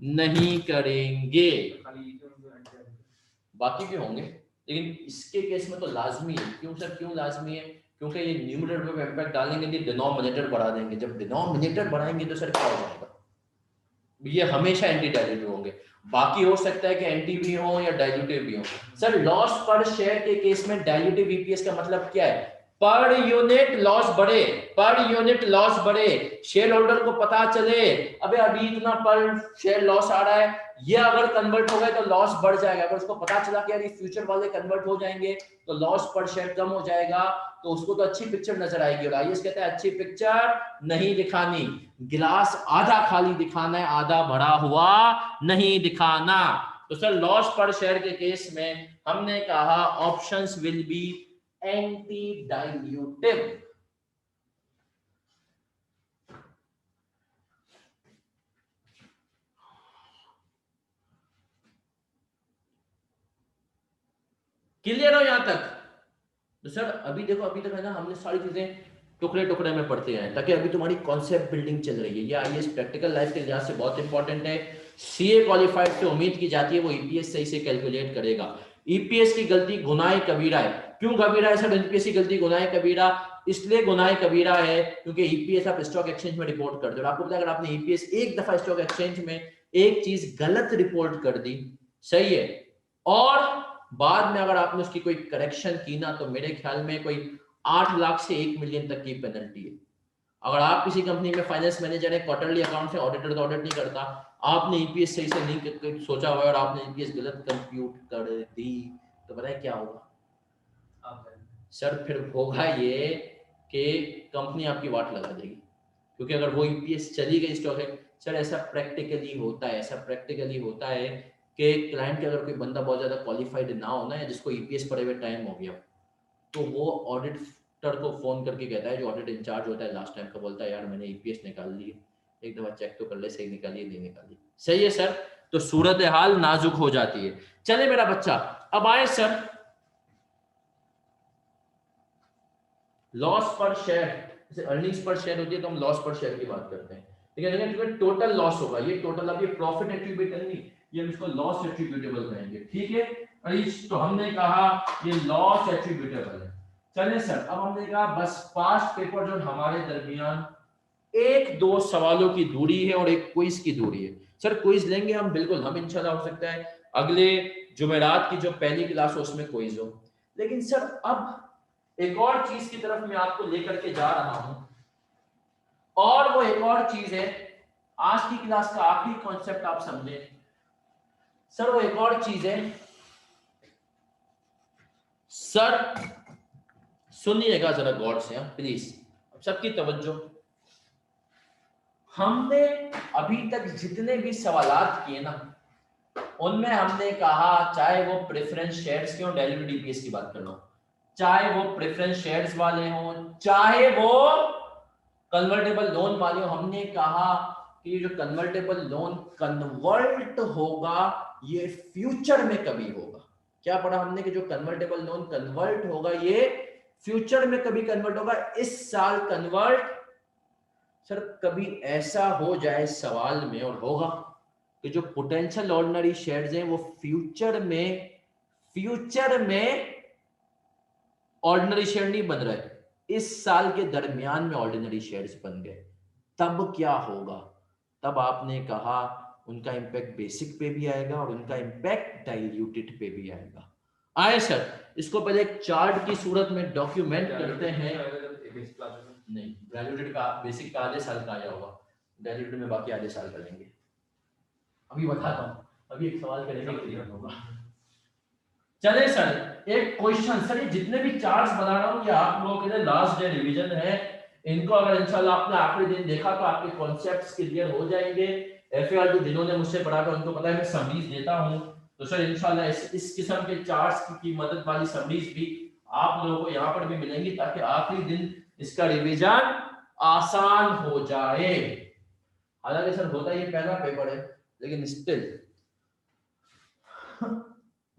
नहीं करेंगे, बाकी भी होंगे, लेकिन इसके केस में तो लाजमी है। क्यों सर? क्यों लाजमी है? क्योंकि ये न्यूमरेटर पे इंपैक्ट डालेंगे तो डिनोमिनेटर बढ़ा देंगे। जब डिनोमिनेटर बढ़ाएंगे तो सर क्या हो जाएगा? ये हमेशा एंटी डाइल्यूटिव होंगे। बाकी हो सकता है कि एंटी भी हो या डाइल्यूटिव भी हो। सर लॉस पर शेयर के केस में डाइल्यूटिव ईपीएस का मतलब क्या है? पर यूनिट लॉस बढ़े, पर यूनिट लॉस बढ़े, शेयर होल्डर को पता चले अबे अभी इतना पर शेयर लॉस आ रहा है, ये अगर कन्वर्ट हो गए तो लॉस बढ़ जाएगा। अगर उसको पता चला कि यार ये फ्यूचर वाले कन्वर्ट हो जाएंगे तो लॉस पर शेयर कम हो जाएगा, तो उसको तो अच्छी पिक्चर नजर आएगी। और आईएएस कहता है अच्छी पिक्चर नहीं दिखानी, गिलास आधा खाली दिखाना है, आधा भरा हुआ नहीं दिखाना। तो सर लॉस पर शेयर के केस में हमने कहा options will be anti dilutive. Clear हो यहां तक? तो सर अभी देखो, अभी तक है ना हमने सारी चीजें टुकड़े टुकड़े में पढ़ते हैं, ताकि अभी तुम्हारी कॉन्सेप्ट बिल्डिंग चल रही है। ये आईएएस प्रैक्टिकल लाइफ के लिहाज से बहुत इंपॉर्टेंट है। सीए क्वालिफाइड से उम्मीद की जाती है वो ईपीएस सही से कैलकुलेट करेगा। ईपीएस की गलती गुनाह कबीरा है। क्यों कबीरा है सर? ईपीएस की गलती गुनाह कबीरा इसलिए गुनाह कबीरा है क्योंकि ईपीएस आप स्टॉक एक्सचेंज में रिपोर्ट करते हो। आपको पता है अगर आपने ईपीएस एक दफा स्टॉक एक्सचेंज में एक चीज गलत रिपोर्ट कर दी, सही है, और बाद में अगर आपने उसकी कोई करेक्शन की ना, तो मेरे ख्याल में कोई 8 लाख से 1 मिलियन तक की पेनल्टी है। अगर आप किसी कंपनी में फाइनेंस मैनेजर है, क्वार्टरली अकाउंट से ऑडिटर तो ऑडिट नहीं करता, आपने ईपीएस सही से नहीं सोचा हुआ और आपने ईपीएस गलत कंप्यूट कर दी, तो पता है क्या होगा सर? फिर होगा ये कि कंपनी आपकी वाट लगा देगी, क्योंकि अगर वो ईपीएस चली गई स्टॉक है। सर ऐसा प्रैक्टिकली होता है, ऐसा प्रैक्टिकली होता है कि क्लाइंट के अगर कोई बंदा बहुत ज्यादा क्वालिफाइड ना हो ना, या जिसको ईपीएस पढ़े हुए टाइम हो गया, तो वो ऑडिटर को फोन करके कहता है, जो ऑडिट इंचार्ज होता है लास्ट टाइम का, बोलता है यार मैंने ईपीएस निकाल ली है, एक दफा चेक तो कर ले सही निकाली नहीं निकाली। सही है सर? तो सूरत हाल नाजुक हो जाती है। चले मेरा बच्चा, अब आए सर लॉस पर शेयर। जैसे अर्निंग्स पर शेयर होती है तो हम लॉस पर शेयर की बात करते हैं, ठीक है? लेकिन टोटल लॉस होगा, ये टोटल, अब ये प्रॉफिट एट्रीब्यूटेबल नहीं, ये हम इसको लॉस एट्रीब्यूटेबल कहेंगे, ठीक है? तो हमने कहा ये लॉस एट्रीब्यूटेबल है। चलिए सर, अब हमने कहा बस पास्ट पेपर जो हमारे दरमियान 1-2 सवालों की दूरी है और एक क्विज की दूरी है। सर क्विज लेंगे हम, बिल्कुल, हम इंशाल्लाह, हो सकता है अगले जुमेरात की जो पहली क्लास हो उसमें क्विज हो। लेकिन सर अब एक और चीज की तरफ मैं आपको लेकर के जा रहा हूं, और वो एक और चीज है, आज की क्लास का आखिरी कॉन्सेप्ट आप समझे सर। वो एक और चीज है सर, सुनिएगा जरा गौर से प्लीज, सबकी तवज्जो। हमने अभी तक जितने भी सवालात किए ना, उनमें हमने कहा, चाहे वो प्रेफरेंस शेयर्स के हो, डायल्यूटेड ईपीएस की बात कर रहा हूं, चाहे वो प्रेफरेंस शेयर्स वाले हों, चाहे वो कन्वर्टेबल लोन वाले हो, हमने कहा कि जो कन्वर्टेबल लोन कन्वर्ट होगा ये फ्यूचर में कभी होगा। क्या पढ़ा हमने कि जो कन्वर्टेबल लोन कन्वर्ट होगा ये फ्यूचर में कभी कन्वर्ट होगा, इस साल कन्वर्ट। सर कभी ऐसा हो जाए सवाल में, और होगा, कि जो पोटेंशियल ऑर्डिनरी शेयर्स हैं वो फ्यूचर में ऑर्डिनरी शेयर नहीं बन रहे, इस साल के दरमियान में ऑर्डिनरी शेयर्स बन गए, तब क्या होगा? तब आपने कहा उनका इंपैक्ट बेसिक पे भी आएगा और उनका इंपैक्ट डाइल्यूटेड पे भी आएगा। आए सर, इसको पहले एक चार्ट की सूरत में डॉक्यूमेंट करते हैं। नहीं, डाइल्यूटेड का बेसिक का आधे साल का आया होगा, डाइल्यूटेड में बाकी आधे साल करेंगे। अभी बताता हूँ, अभी एक सवाल करेंगे क्लियर होगा। चले सर, एक क्वेश्चन सर, ये जितने भी चार्ट्स बना रहा हूँ ये आप लोगों के लिए लास्ट डे रिवीजन है। इनको अगर इंशाल्लाह आपने आखिरी दिन देखा तो आपके कॉन्सेप्ट्स क्लियर हो जाएंगे। एफएआर जो जिन्होंने मुझसे पढ़ा था उनको पता है मैं समरीज देता हूँ, तो सर इंशाल्लाह इस किस्म के चार्ट्स की मदद वाली समरीज भी आप लोगों को यहाँ पर भी मिलेंगी, ताकि आखिरी दिन इसका रिवीजन आसान हो जाए। हालांकि सर होता ये पहला पेपर है, लेकिन still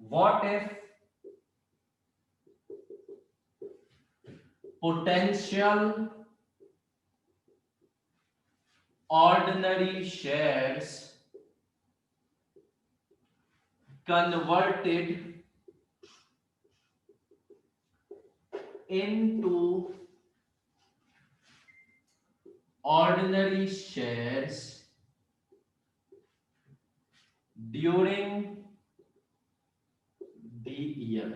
what if potential ordinary shares converted into ordinary shares during the year।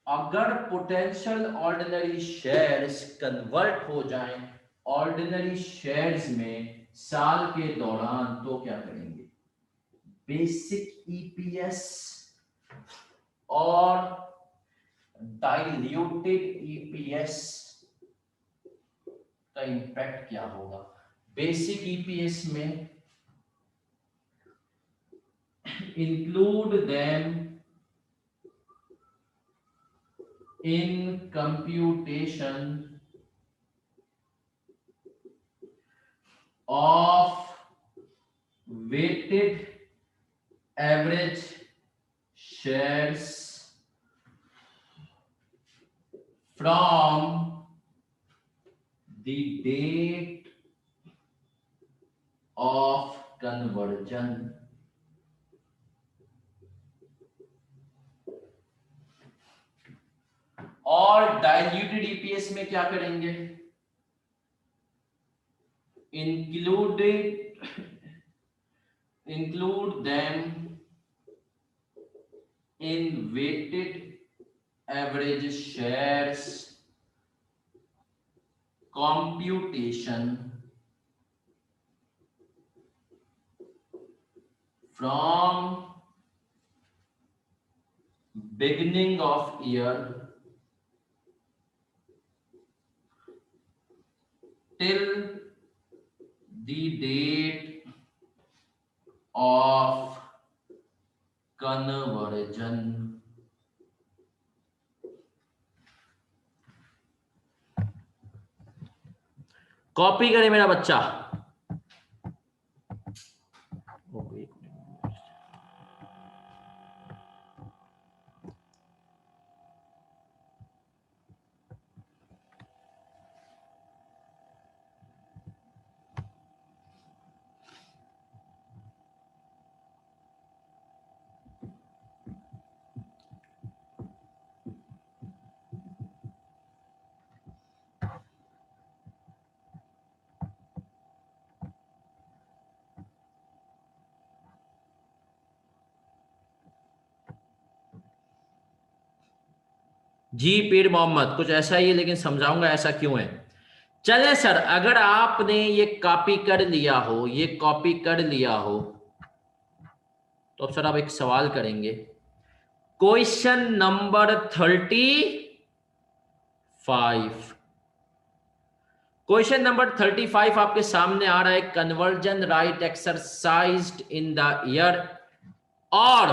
अगर पोटेंशियल ऑर्डिनरी शेयर्स कन्वर्ट हो जाएं ऑर्डिनरी शेयर्स में साल के दौरान, तो क्या करेंगे? बेसिक ईपीएस और डाइल्यूटेड ईपीएस का इंपैक्ट क्या होगा? बेसिक ईपीएस में include them in computation of weighted average shares from the date of conversion। और डाइल्यूटेड ईपीएस में क्या करेंगे? include them in weighted average shares computation from beginning of year till the date of conversion। Copy करे मेरा बच्चा। जी पीर मोहम्मद, कुछ ऐसा ही है लेकिन समझाऊंगा ऐसा क्यों है। चले सर, अगर आपने ये कॉपी कर लिया हो, ये कॉपी कर लिया हो, तो अब सर आप एक सवाल करेंगे। क्वेश्चन नंबर 35, क्वेश्चन नंबर 35 आपके सामने आ रहा है। Conversion right exercised in the year, और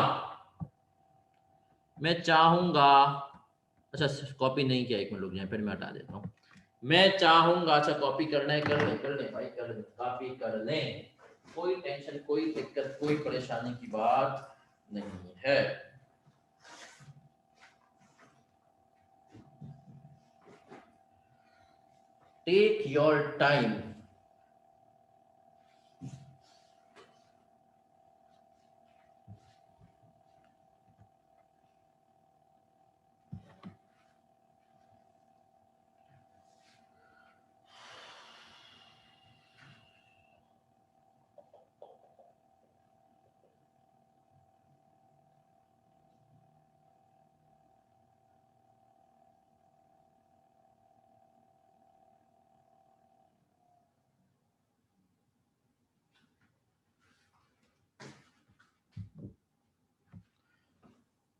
मैं चाहूंगा, अच्छा कॉपी नहीं किया, एक मिनट रुक जाए, फिर मैं हटा देता हूं। मैं चाहूंगा, अच्छा कॉपी करना है कर ले भाई, कर ले, कॉपी कर लें, कोई टेंशन, कोई दिक्कत, कोई परेशानी की बात नहीं है। Take your time.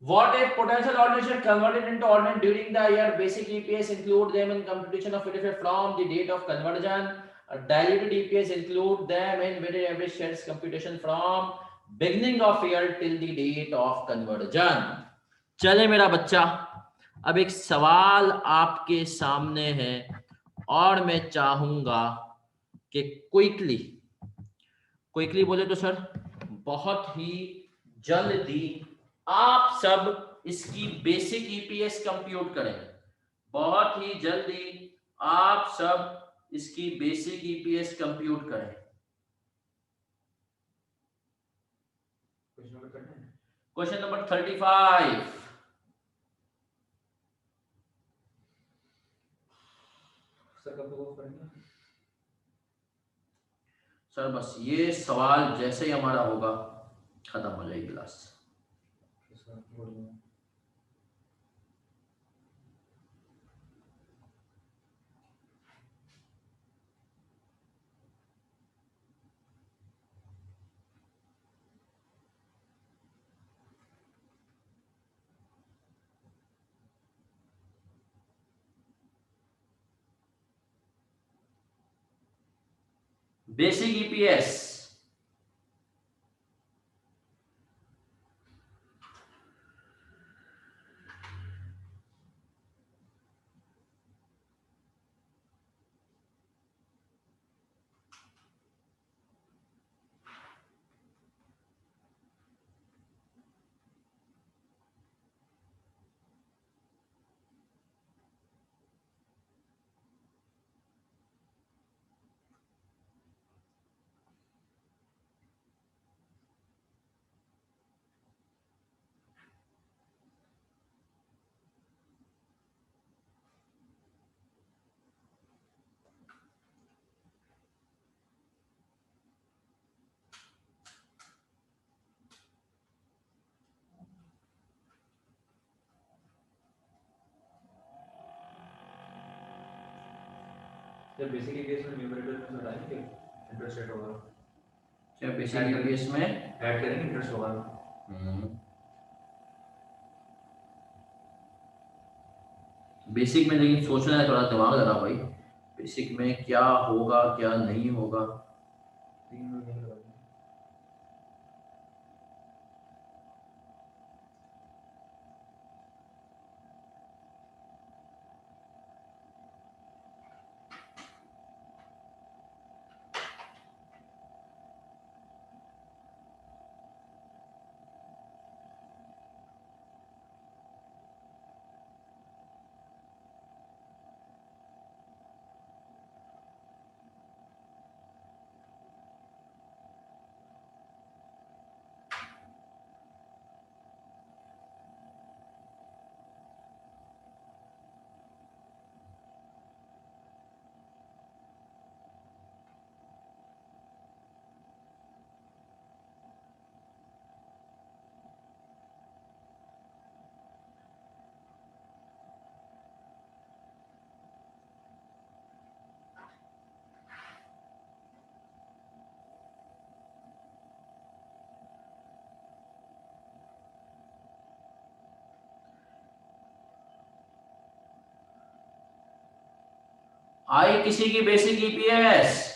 What if potential alternation converted into alternate during the year? Basic EPS include them in computation of weighted from the date of conversion. Diluted EPS include them in weighted average shares computation from beginning of year till the date of conversion. चले मेरा बच्चा, अब एक सवाल आपके सामने है और मैं चाहूंगा कि क्विकली बोले तो सर बहुत ही जल्दी आप सब इसकी बेसिक ईपीएस कंप्यूट करें। बहुत ही जल्दी आप सब इसकी बेसिक ईपीएस कंप्यूट करें। Question number 35। सर बस ये सवाल जैसे ही हमारा होगा खत्म हो जाएगी क्लास। बेसिक ईपीएस जब बेसिक ईपीएस में न्यूमरेटर में बढ़ाएंगे इंटरेस्ट रेट होगा। क्या बेसिक ईपीएस में ऐड करेंगे इंटरेस्ट होगा। बेसिक में लेकिन सोचना है, थोड़ा दिमाग लगा भाई। बेसिक में क्या होगा क्या नहीं होगा। आई किसी की बेसिक ईपीएस?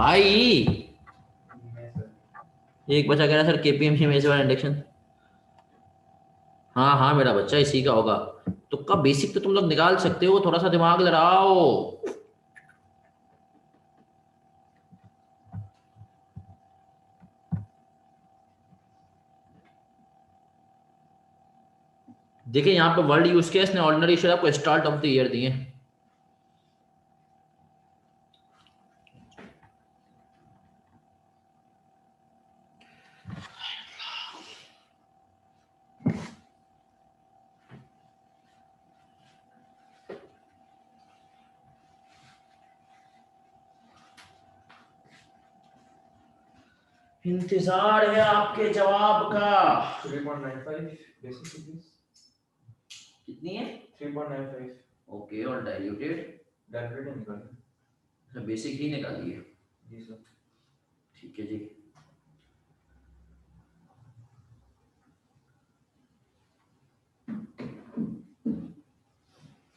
आई एक बच्चा कह रहा सर केपीएमसी में इस बार इंडक्शन। हाँ हाँ मेरा बच्चा इसी का होगा। तुक्का बेसिक तो तुम लोग निकाल सकते हो, थोड़ा सा दिमाग लगाओ। देखिए यहाँ पे वर्ड यूज केस ने ऑर्डिनरी शेयर आपको स्टार्ट ऑफ द ईयर दिए। इंतजार है आपके जवाब का। 3.95 बेसिक कितनी है? 3.95। ओके, और डाइल्यूटेड? डाइल्यूटेड निकालिए। बेसिक ही निकालिए। जी सर। ठीक है जी।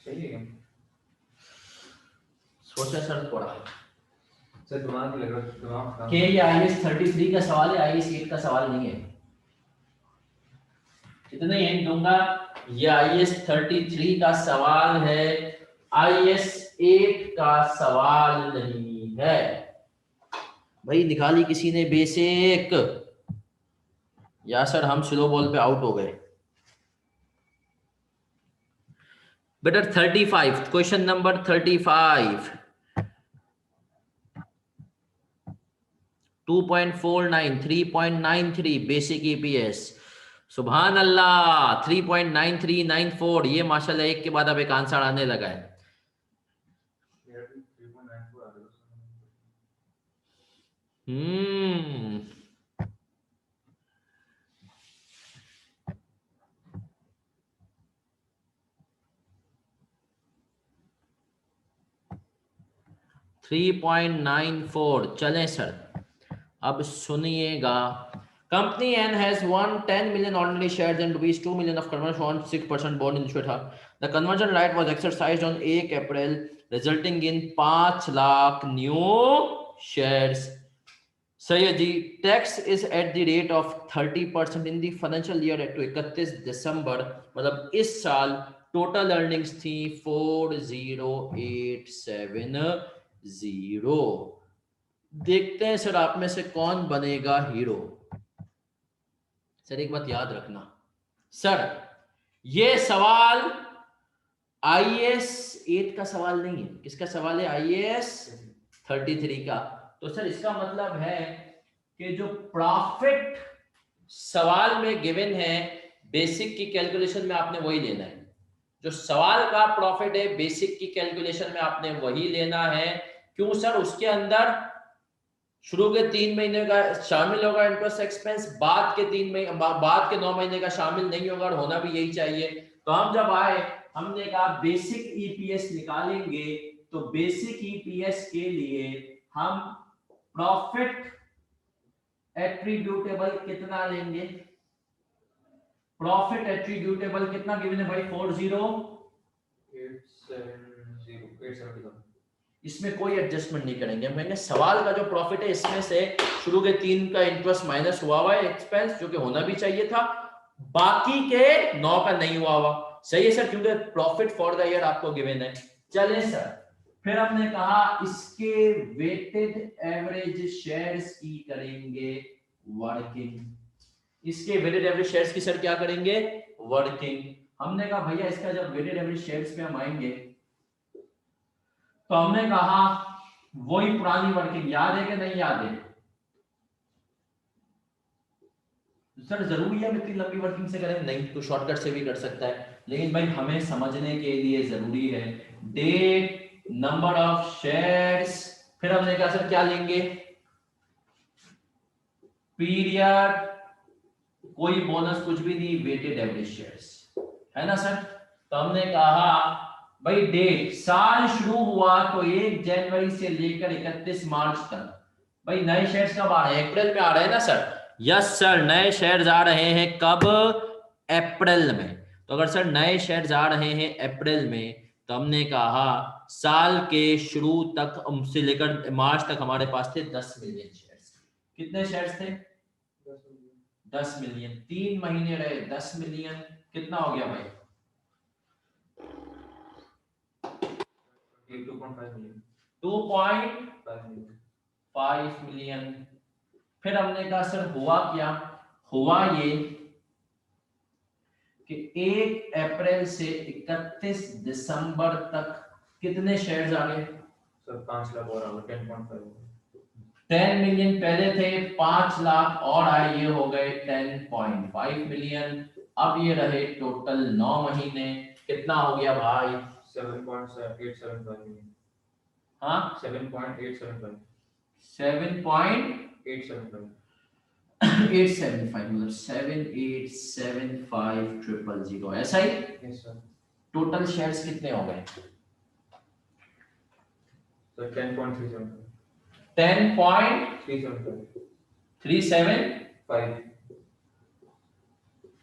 सही है। सोचा सर थोड़ा सर दिमाग लग रहा, दिमाग के ये IAS 33 का सवाल है, IAS 8 का सवाल नहीं है। कितने हिंट दूंगा, ये IAS 33 का सवाल है, IAS 8 का सवाल नहीं है। भाई निकाली किसी ने बेसिक? या सर हम स्लो बॉल पे आउट हो गए? बेटा 35, क्वेश्चन नंबर 35, 2.49, 3.93 बेसिक EPS। सुभान अल्लाह, 3.9394, ये माशाल्लाह एक के बाद अब एक आंसर आने लगा है। मेरा भी 3.94 आ रहा है। हम्म 3.94। चलें सर, अब सुनिएगा। Company N has one 10 million ordinary shares and rupees 2 million of conversion on 6% bond issue था। The conversion right was exercised on 1 April, resulting in 5 lakh new shares। सही है जी। Tax is at the rate of 30% in the financial year to 31 December, मतलब इस साल टोटल अर्निंग्स थी 40870। देखते हैं सर आप में से कौन बनेगा हीरो। सर एक बात याद रखना सर, ये सवाल IAS 8 का सवाल नहीं है। किसका सवाल है? IAS 33 का। तो सर इसका मतलब है कि जो प्रॉफिट सवाल में गिवन है, बेसिक की कैलकुलेशन में आपने वही लेना है। जो सवाल का प्रॉफिट है बेसिक की कैलकुलेशन में आपने वही लेना है। क्यों सर? उसके अंदर शुरू के 3 महीने का शामिल होगा इंटरेस्ट एक्सपेंस, बाद के 3 महीने, बाद के 9 महीने का शामिल नहीं होगा, और होना भी यही चाहिए। तो हम जब आए, हमने कहा बेसिक EPS निकालेंगे, तो बेसिक EPS के लिए हम प्रॉफिट एट्रीब्यूटेबल कितना लेंगे? प्रॉफिट एट्रीब्यूटेबल कितना गिवन है भाई? 870। इसमें कोई एडजस्टमेंट नहीं करेंगे। हम कहेंगे सवाल का जो प्रॉफिट है इसमें से शुरू के 3 का इंटरेस्ट माइनस हुआ हुआ है एक्सपेंस, जो कि होना भी चाहिए था, बाकी के 9 का नहीं हुआ हुआ। सही है सर, क्योंकि प्रॉफिट फॉर द ईयर आपको गिवन है। चले सर, फिर हमने कहा इसके वेटेड एवरेज शेयर्स की करेंगे वर्किंग। इसके वेटेड एवरेज शेयर्स की सर क्या करेंगे? वर्किंग। हमने कहा भैया इसका जब वेटेड एवरेज शेयर्स पे हम आएंगे, तो हमने कहा वही पुरानी वर्किंग, याद है कि नहीं याद है? सर जरूरी है हम इतनी लंबी वर्किंग से करें? नहीं, तो शॉर्टकट से भी कर सकता है, लेकिन भाई हमें समझने के लिए जरूरी है। डेट, नंबर ऑफ शेयर्स, फिर हमने कहा सर क्या लेंगे? पीरियड, कोई बोनस कुछ भी नहीं, वेटेड एवरेज शेयर्स, है ना सर? तो हमने कहा भाई डेट, साल शुरू हुआ तो 1 जनवरी से लेकर 31 मार्च तक। भाई नए शेयर्स कब आ रहे हैं? अप्रैल में आ रहे हैं ना सर? यस सर, नए शेयर्स आ रहे हैं कब? अप्रैल में। तो अगर सर नए शेयर्स आ रहे हैं अप्रैल में, तो हमने कहा साल के शुरू तक से लेकर मार्च तक हमारे पास थे 10 मिलियन शेयर्स। कितने शेयर्स थे? 10 मिलियन। 3 महीने रहे 10 मिलियन, कितना हो गया भाई? ये 2.5 मिलियन 2.5 मिलियन। फिर हमने कहा सर हुआ क्या, हुआ ये कि 1 अप्रैल से 31 दिसंबर तक कितने शेयर्स आ गए? सर 5 लाख और आ गए 10.5 10 मिलियन पहले थे, 5 लाख और आए, ये हो गए 10.5 मिलियन। अब ये रहे टोटल 9 महीने, कितना हो गया भाई? 7.875 मिलियन। हाँ 7.875 7.875 मतलब 7875000, ऐसा ही। Yes sir. टोटल शेयर्स कितने हो गए? सर 10.375 10.375। 5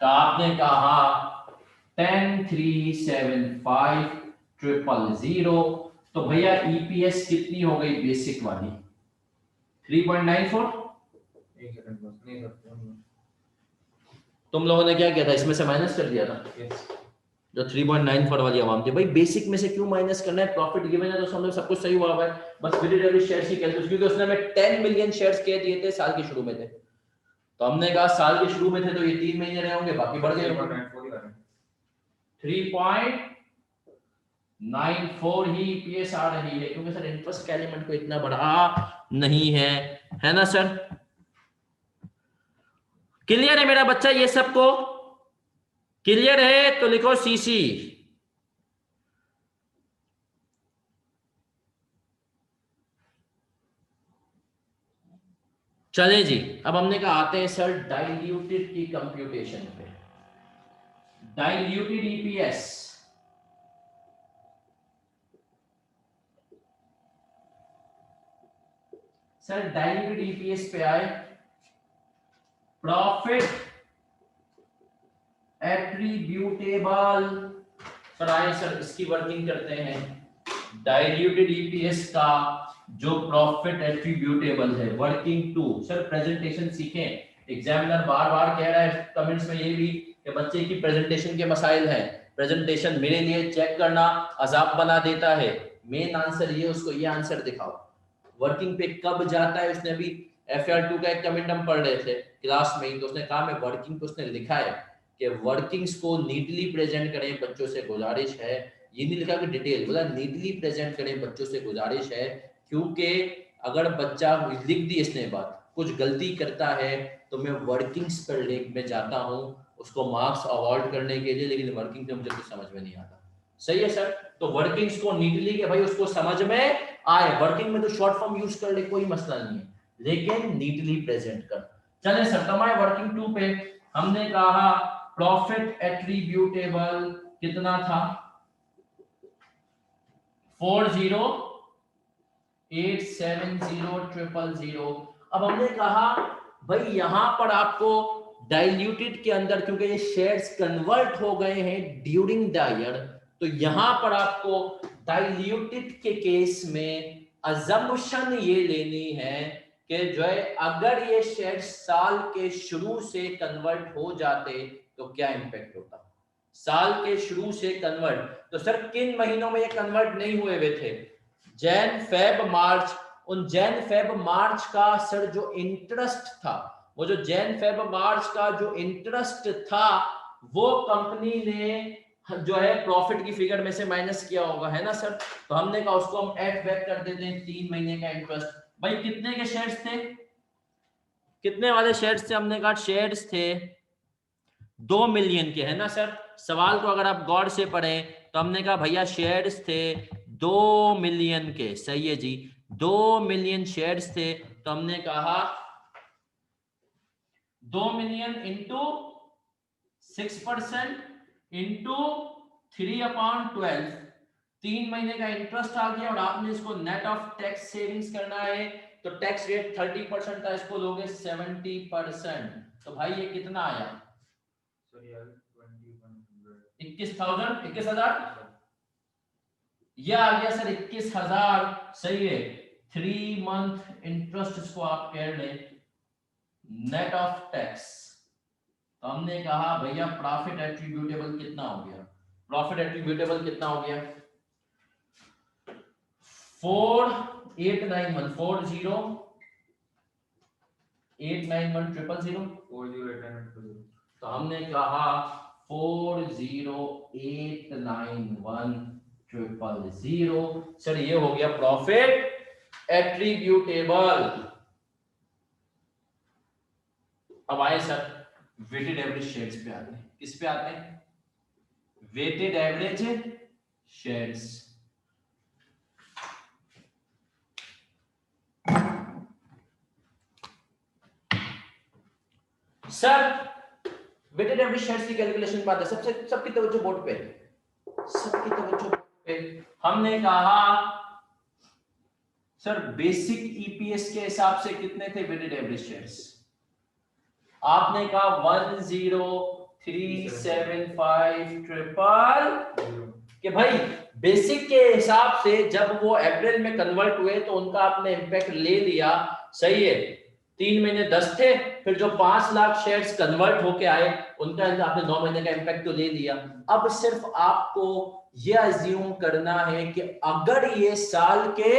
तो आपने कहा 1037500। तो भैया ईपीएस कितनी हो गई बेसिक वाली? 3.94। एक सेकंड बस, नहीं सर तुम लोगों ने क्या किया था, इसमें से माइनस कर दिया था यस। जो 3.94 वाली अमाउंट थी। भाई बेसिक में से क्यों माइनस करना है? प्रॉफिट गिवन है तो समझो सब कुछ सही हुआ है, बस वेटेड एवरेज शेयर्स की कैलकुलेशन, क्योंकि उसने हमें 10 मिलियन शेयर्स कह दिए थे साल के शुरू में थे, तो हमने कहा साल के शुरू में थे तो ये 3 महीने रहे होंगे, बाकी बढ़ गए होंगे। 3.94 ही ईपीएस आ रही है, क्योंकि सर इंटरेस्ट का एलिमेंट को इतना बढ़ा नहीं है ना सर? क्लियर है मेरा बच्चा? ये सबको क्लियर है तो लिखो सीसी। चले जी, अब हमने कहा आते हैं सर डाइल्यूटेड की कंप्यूटेशन पे। Diluted EPS, sir diluted EPS पे आए, प्रॉफिट एट्रीब्यूटेबल। सर आए सर इसकी वर्किंग करते हैं। डाइल्यूटेड ईपीएस का जो प्रॉफिट एट्रीब्यूटेबल है, वर्किंग टू। सर प्रेजेंटेशन सीखें, एग्जामिनर बार बार कह रहा है कमेंट्स में ये भी कि बच्चे की प्रेजेंटेशन के मसाइल हैं। प्रेजेंटेशन मेरे लिए चेक करना अजाब बना देता है। मेन आंसर ये, उसको ये आंसर दिखाओ। वर्किंग पे कब जाता है? उसने अभी FR2 का एक कमेंट हम पढ़ रहे थे क्लास में ही, तो उसने कहा मैं वर्किंग पे, उसने लिखा है कि वर्किंग्स को नीटली प्रेजेंट करें, बच्चों से गुजारिश है। ये नहीं लिखा कि डिटेल, बोला नीटली प्रेजेंट करें, बच्चों से गुजारिश है। क्योंकि अगर बच्चा, लिख दी इसने बात, कुछ गलती करता है तो मैं वर्किंग्स पर लेख में जाता हूँ उसको मार्क्स अवॉर्ड करने के लिए, लेकिन वर्किंग से मुझे कुछ समझ में नहीं आता। सही है सर? तो वर्किंग्स को नीटली के भाई उसको समझ में आए। वर्किंग में तो शॉर्ट फॉर्म यूज कर ले, कोई मसला नहीं है, लेकिन नीटली प्रेजेंट कर। चले सर, तमाम वर्किंग टू पे हमने कहा प्रॉफिट एट्रीब्यूटेबल कितना था? 4087000। अब हमने कहा भाई यहां पर आपको डाइल्यूटेड के अंदर, क्योंकि ये शेयर्स कन्वर्ट हो गए हैं ड्यूरिंग द ईयर, तो यहां पर आपको डाइल्यूटेड के केस में अजम्पशन ये लेनी है कि जो है अगर ये शेयर्स साल के शुरू से कन्वर्ट हो जाते तो क्या इंपैक्ट होता। साल के शुरू से कन्वर्ट, तो सर किन महीनों में ये कन्वर्ट नहीं हुए हुए थे? Jan Feb March. उन जैन फेब मार्च का सर जो इंटरेस्ट था, वो जो जैन फेब मार्च का जो इंटरेस्ट था, वो कंपनी ने जो है प्रॉफिट की फिगर में से माइनस किया होगा, है ना सर? तो हमने कहा उसको हम ऐड बैक कर देते हैं 3 महीने का इंटरेस्ट। भाई कितने के शेयर्स थे? कितने वाले शेयर्स थे? हमने कहा शेयर्स थे 2 मिलियन के, है ना सर? सवाल को अगर आप गौर से पढ़ें तो हमने कहा भैया शेयर्स थे 2 मिलियन के, सही है जी, 2 मिलियन शेयर्स थे। तो हमने कहा 2 मिलियन इंटू 6% इंटू 3/12, 3 महीने का इंटरेस्ट आ गया, और आपने इसको नेट ऑफ टैक्स सेविंग्स करना है, तो टैक्स रेट 30% था, इसको लोगे 70%। तो भाई ये कितना आया? 21,000 यह आ गया सर 21,000। सही है, 3 मंथ इंटरेस्ट इसको आप कह रहे नेट ऑफ टैक्स। तो हमने कहा भैया प्रॉफिट एट्रीब्यूटेबल कितना हो गया? प्रॉफिट एट्रीब्यूटेबल कितना हो गया? 4891 40891000। 408910। तो हमने कहा 40891000। सर ये हो गया प्रॉफिट एट्रीब्यूटेबल। अब आए सर वेटेड एवरेज शेयर्स पे आते हैं। किस पे आते हैं? Weighted average shares. Sir weighted average shares की कैलकुलेशन पे आते हैं। सबकी तवज्जो बोर्ड पे, सबकी तवज्जो बोर्ड पे। हमने कहा सर बेसिक ईपीएस के हिसाब से कितने थे वेटेड एवरेज शेयर्स? आपने कहा 10375 कि भाई बेसिक के हिसाब से जब वो अप्रैल में कन्वर्ट हुए तो उनका आपने इंपैक्ट ले लिया, सही है। 3 महीने 10 थे, फिर जो 5 लाख शेयर्स कन्वर्ट होके आए उनका आपने 9 महीने का इंपैक्ट तो ले लिया। अब सिर्फ आपको ये अज्यूम करना है कि अगर ये साल के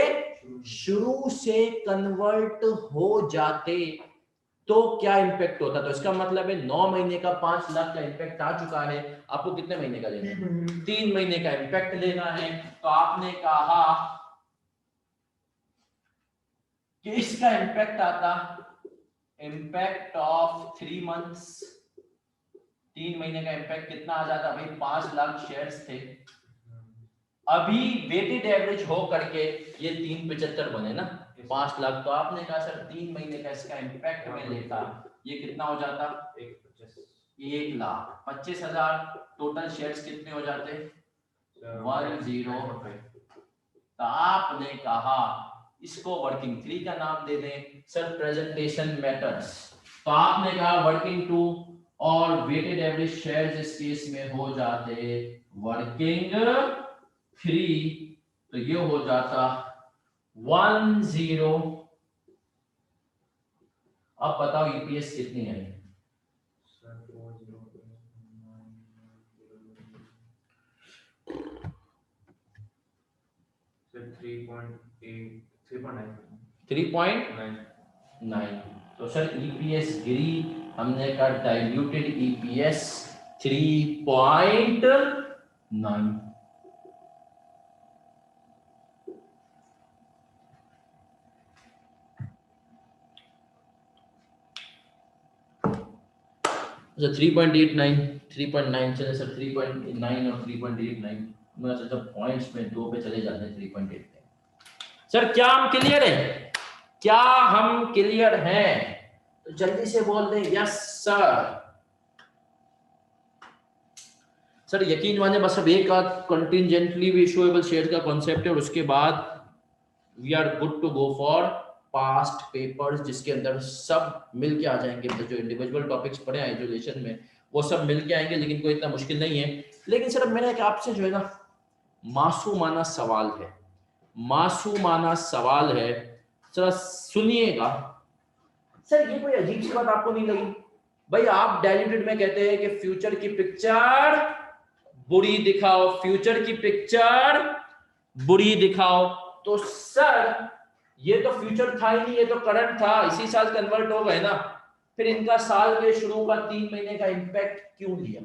शुरू से कन्वर्ट हो जाते तो क्या इंपैक्ट होता। तो इसका मतलब है 9 महीने का 5 लाख का इंपैक्ट आ चुका है, आपको कितने महीने का लेना है? 3 महीने का इंपैक्ट लेना है। तो आपने कहा कि इसका इंपैक्ट आता इंपैक्ट ऑफ 3 मंथ्स, 3 महीने का इंपैक्ट कितना आ जाता भाई? 5 लाख शेयर्स थे, अभी वेटेड एवरेज हो करके ये 375 बने ना, 5 लाख। तो आपने कहा सर 3 महीने का इसका इंपैक्ट में लेता, ये कितना हो जाता? 1,25,000। टोटल शेयर्स कितने हो जाते? 105। तो आपने कहा इसको वर्किंग 3 का नाम दे दें सर, प्रेजेंटेशन मैटर्स। तो आपने कहा वर्किंग 2 और वेटेड एवरेज शेयर्स इस केस में हो जाते वर्किंग 3, तो ये हो जाता 10। अब बताओ ईपीएस कितनी है? 3.9। तो सर ईपीएस गिरी, हमने कहा डाइल्यूटेड ईपीएस 3.9। अच्छा 3.89 3.9 चले सर, 3.9 और 3.89 मैं सोचा पॉइंट्स में 2 पे चले जाते हैं। 3.89 सर क्या हम क्लियर है? क्या हम क्लियर हैं? तो जल्दी से बोल दें यस सर। सर यकीन माने बस अब एक कंटिजेंटली इशूएबल शेयर का कॉन्सेप्ट है और उसके बाद we are good to go for past papers, जिसके अंदर सब मिल के आ जाएंगे। जो इंडिविजुअल टॉपिक्स पढ़े हैं आइसोलेशन में वो सब मिल के आएंगे, लेकिन कोई इतना मुश्किल नहीं है। लेकिन सर मैंने एक आपसे जो है ना मासूमाना सवाल है, मासूमाना सवाल है, जरा सुनिएगा। सर ये कोई अजीब सी बात आपको नहीं लगी? भाई आप डाइल्यूटेड में कहते हैं कि फ्यूचर की पिक्चर बुरी दिखाओ, फ्यूचर की पिक्चर बुरी दिखाओ। तो सर ये तो फ्यूचर था ही नहीं, ये तो करंट था, इसी साल कन्वर्ट हो गए ना, फिर इनका साल के शुरू का 3 महीने का इंपैक्ट क्यों लिया?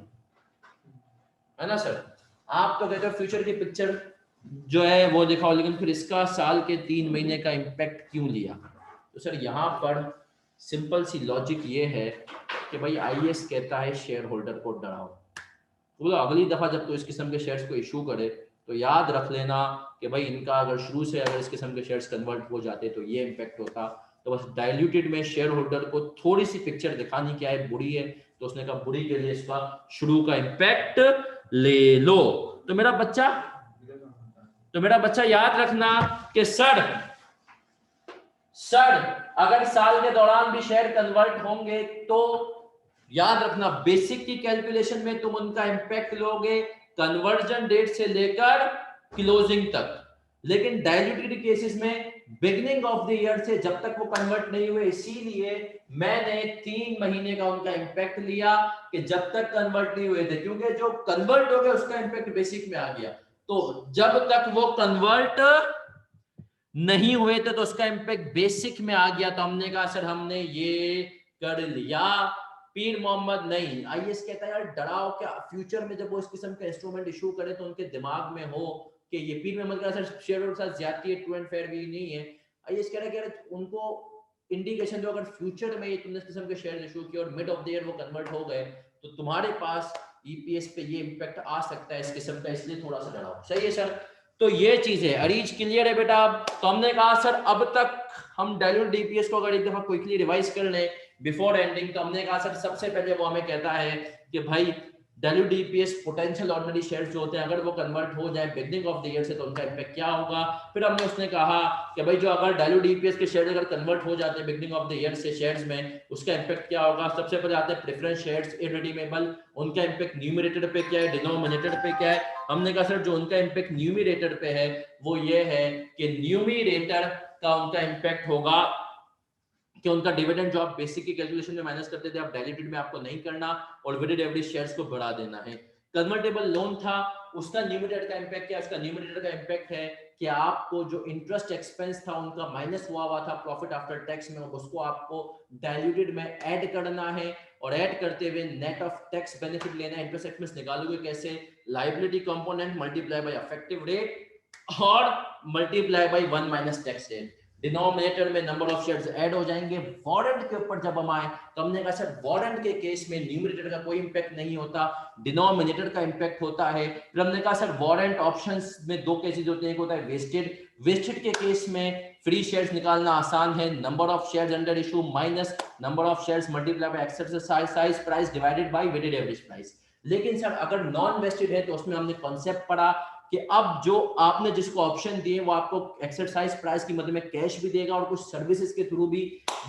है ना सर, आप तो कहते हो फ्यूचर की पिक्चर जो है वो दिखाओ, लेकिन फिर इसका साल के 3 महीने का इंपैक्ट क्यों लिया? तो सर यहाँ पर सिंपल सी लॉजिक ये है कि भाई आईएएस कहता है शेयर होल्डर को डराओ। तो अगली दफा जब तो इस किस्म के शेयर्स को इशू करे तो याद रख लेना कि भाई इनका अगर शुरू से अगर इस किस्म के शेयर्स कन्वर्ट हो जाते तो ये इम्पैक्ट होता। तो बस डाइल्यूटेड में शेयर होल्डर को थोड़ी सी पिक्चर दिखानी क्या है, बुरी है, तो उसने कहा बुरी के लिए इसका शुरू का इम्पैक्ट ले लो। तो मेरा बच्चा याद रखना कि सर अगर साल के दौरान भी शेयर कन्वर्ट होंगे तो याद रखना बेसिक की कैलकुलेशन में तुम उनका इंपैक्ट लोगे कन्वर्जन डेट से लेकर क्लोजिंग तक, लेकिन डाइल्यूटेड केसेस में बिगिनिंग ऑफ द ईयर से जब तक वो कन्वर्ट नहीं हुए, इसीलिए मैंने 3 महीने का उनका इंपैक्ट लिया कि जब तक कन्वर्ट नहीं हुए थे, क्योंकि जो कन्वर्ट हो गया उसका इंपैक्ट बेसिक में आ गया। तो जब तक वो कन्वर्ट नहीं हुए थे तो उसका इम्पैक्ट बेसिक में आ गया, तो हमने कहा सर हमने ये कर लिया। पीर मोहम्मद नहीं, आईएएस कहता है यार डराओ क्या, फ्यूचर में जब वो इस किस्म का इंस्ट्रूमेंट इशू करे तो उनके दिमाग में हो कि ये पीर मोहम्मद का सर शेयर के साथ ज्यादती है, ट्रू एंड फेयर भी नहीं है। आईएएस कह रहा है कि यार उनको इंडिकेशन दो, अगर फ्यूचर में ये तुमने इस किस्म के शेयर इशू किए और मिड ऑफ द ईयर वो कन्वर्ट हो गए तो तुम्हारे पास ईपीएस पे ये इम्पैक्ट आ सकता है इस किस्म का, इसलिए थोड़ा सा डराओ। सही है सर, तो ये चीज है। अरीज क्लियर है बेटा? तो हमने कहा सर अब तक हम डायल्यूट डीपीएस को अगर एक दफा क्विकली रिवाइज कर लें बिफोर एंडिंग, तो हमने कहा सर सबसे पहले वो हमें कहता है कि भाई dilute DPS potential ordinary shares जो होते हैं अगर वो कन्वर्ट हो जाए बिगनिंग ऑफ द ईयर से तो उनका इम्पैक्ट क्या होगा। फिर हमने उसने कहा कि भाई जो अगर डायल्यूट डीपीएस के शेयर अगर कन्वर्ट हो जाते हैं बिगनिंग ऑफ द ईयर से शेयर्स में, उसका इम्पैक्ट क्या होगा। सबसे पहले आते हैं प्रेफरेंस शेयर्स इररिडीमेबल, उनका इम्पैक्ट न्यूमरेटर पे क्या है, डिनोमिनेटर पे क्या है। हमने कहा सर जो उनका इम्पैक्ट न्यूमरेटर पे है वो ये है कि न्यूमरेटर का उनका इम्पैक्ट होगा कि उनका डिविडेंड जो आप बेसिक की कैलकुलेशन में माइनस करते थे आप डायल्यूटेड में आपको नहीं करना और वेटेड एवरेज शेयर्स को बढ़ा देना है। कन्वर्टेबल लोन था, उसका न्यूमरेटर का इम्पैक्ट क्या, उसका न्यूमरेटर का इम्पैक्ट है कि आपको जो इंटरेस्ट एक्सपेंस था उनका माइनस हुआ था प्रॉफिट आफ्टर टैक्स में, उसको आपको डायल्यूटेड में ऐड करना है और ऐड करते हुए नेट ऑफ टैक्स बेनिफिट लेना है। इंटरेस्ट एक्सपेंस निकालोगे कैसे, liability component multiply by effective rate और multiply by 1 minus tax rate. Denominator में नंबर ऑफ शेयर्स ऐड हो जाएंगे। वारंट के ऊपर जब हम आए तो हमने कहा सर वारंट के केस में न्यूमरेटर का कोई इंपैक्ट नहीं होता, डिनोमिनेटर का इंपैक्ट होता है। फिर हमने कहा सर वारंट ऑप्शंस में दो केसेस होते हैं, एक होता है वेस्टेड, वेस्टेड के केस में फ्री शेयर्स निकालना आसान है, number of shares under issue minus number of shares multiply by exercise price divided by weighted average price. लेकिन सर अगर नॉन वेस्टेड है तो उसमें हमने कॉन्सेप्ट पढ़ा कि अब जो आपने जिसको ऑप्शन दिए वो आपको एक्सरसाइज प्राइस की मदद में कैश भी देगा और कुछ सर्विसेज के थ्रू भी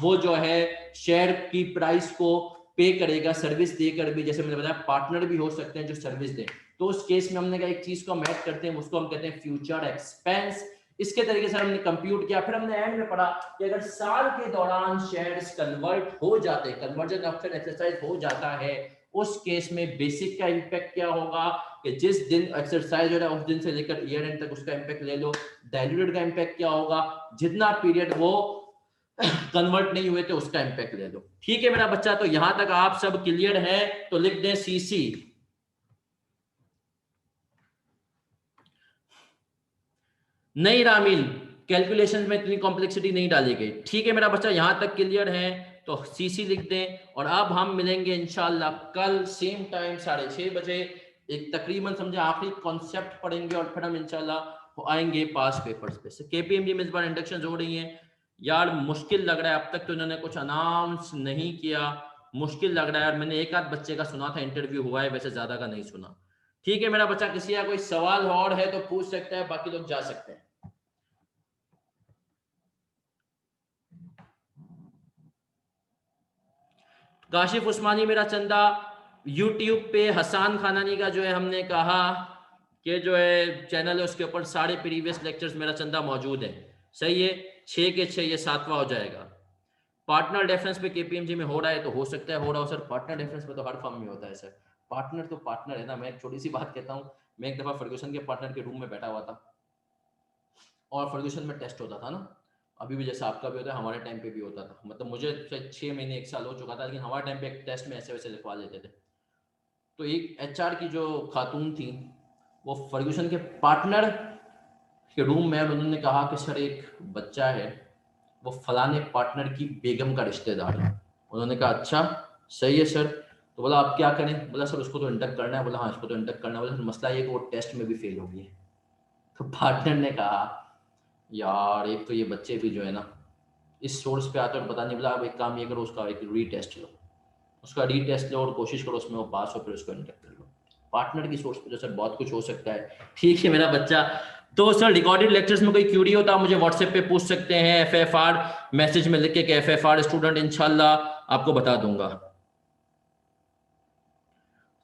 वो जो है शेयर की प्राइस को पे करेगा सर्विस देकर भी। जैसे मैंने बताया पार्टनर भी हो सकते हैं जो सर्विस दे, तो उस केस में हमने कहा एक चीज को हम ऐड करते हैं उसको हम कहते हैं फ्यूचर एक्सपेंस। इसके तरीके से हमने कंप्यूट किया। फिर हमने एंड में पढ़ा कि अगर साल के दौरान शेयर्स कन्वर्ट हो जाते हैं, कन्वर्जन ऑप्शन एक्सरसाइज हो जाता है, उस केस में बेसिक का इंपैक्ट क्या होगा कि जिस दिन एक्सरसाइज हो रहा है उस दिन से लेकर ईयर एंड तक उसका इंपैक्ट ले लो। डायल्यूटेड का इंपैक्ट क्या होगा, जितना पीरियड वो कन्वर्ट नहीं हुए थे उसका इंपैक्ट ले लो। ठीक है मेरा बच्चा, तो यहां तक आप सब क्लियर है तो लिख दें सीसी। नहीं रामील, कैलकुलेशन में इतनी कॉम्प्लेक्सिटी नहीं डाली गई। ठीक है मेरा बच्चा, यहां तक क्लियर है तो सीसी लिख दें। और अब हम मिलेंगे इंशाल्लाह कल सेम टाइम 6:30 बजे, एक तकरीबन समझे आखिरी कॉन्सेप्ट पढ़ेंगे और फिर हम इंशाल्लाह आएंगे पास पेपर्स पे से। केपीएमजी में इस बार इंडक्शन हो रही हैं यार, मुश्किल लग रहा है, अब तक तो इन्होंने कुछ अनाउंस नहीं किया, मुश्किल लग रहा है यार। मैंने एक आध बच्चे का सुना था इंटरव्यू हुआ है, वैसे ज्यादा का नहीं सुना। ठीक है मेरा बच्चा, किसी का कोई सवाल और है तो पूछ सकता है, बाकी लोग जा सकते हैं। काशिफ उस्मानी मेरा चंदा, यूट्यूब पे हसान खानानी का जो है हमने कहा कि जो है चैनल है उसके ऊपर सारे प्रीवियस लेक्चर्स मेरा चंदा मौजूद है। सही है, 6 के 6 ये 7वां हो जाएगा। पार्टनर रेफरेंस पे केपीएमजी में हो रहा है तो हो सकता है हो रहा हो सर, पार्टनर रेफरेंस पे तो हर फर्म में होता है सर। पार्टनर तो पार्टनर है ना। मैं एक छोटी सी बात कहता हूँ, मैं एक दफा फर्गूसन के पार्टनर के रूम में बैठा हुआ था और फर्गूसन में टेस्ट होता था ना, अभी भी जैसा आपका भी होता है हमारे टाइम पे भी होता था, मतलब मुझे 6 महीने 1 साल हो चुका था, लेकिन हमारे टाइम पे एक टेस्ट में ऐसे वैसे लिखवा लेते थे। तो एक एचआर की जो खातून थी वो फर्गूसन के पार्टनर के रूम में, उन्होंने कहा कि सर एक बच्चा है वो फलाने पार्टनर की बेगम का रिश्तेदार है। उन्होंने कहा अच्छा सही है सर। तो बोला आप क्या करें, बोला सर उसको तो इंडक्ट करना है। बोला हाँ इसको तो इंडक्ट करना है। बोला मसला ये कि वो टेस्ट में भी फेल हो गई है। तो पार्टनर ने कहा यार एक तो ये बच्चे भी जो है ना इस सोर्स पे आते और पता नहीं। बोला अब एक काम ये करो, उसका एक रीटेस्ट लो, उसका रीटेस्ट लो और कोशिश करो उसमें वो पास हो, फिर उसको इंडक्ट कर लो। पार्टनर की सोर्स पे तो सर बहुत कुछ हो सकता है। ठीक है मेरा बच्चा, तो सर रिकॉर्डेड लेक्चर्स में कोई क्यूरी होता है मुझे व्हाट्सएप पे पूछ सकते हैं, एफएफआर मैसेज में लिख के एफएफआर स्टूडेंट, इंशाल्लाह आपको बता दूंगा।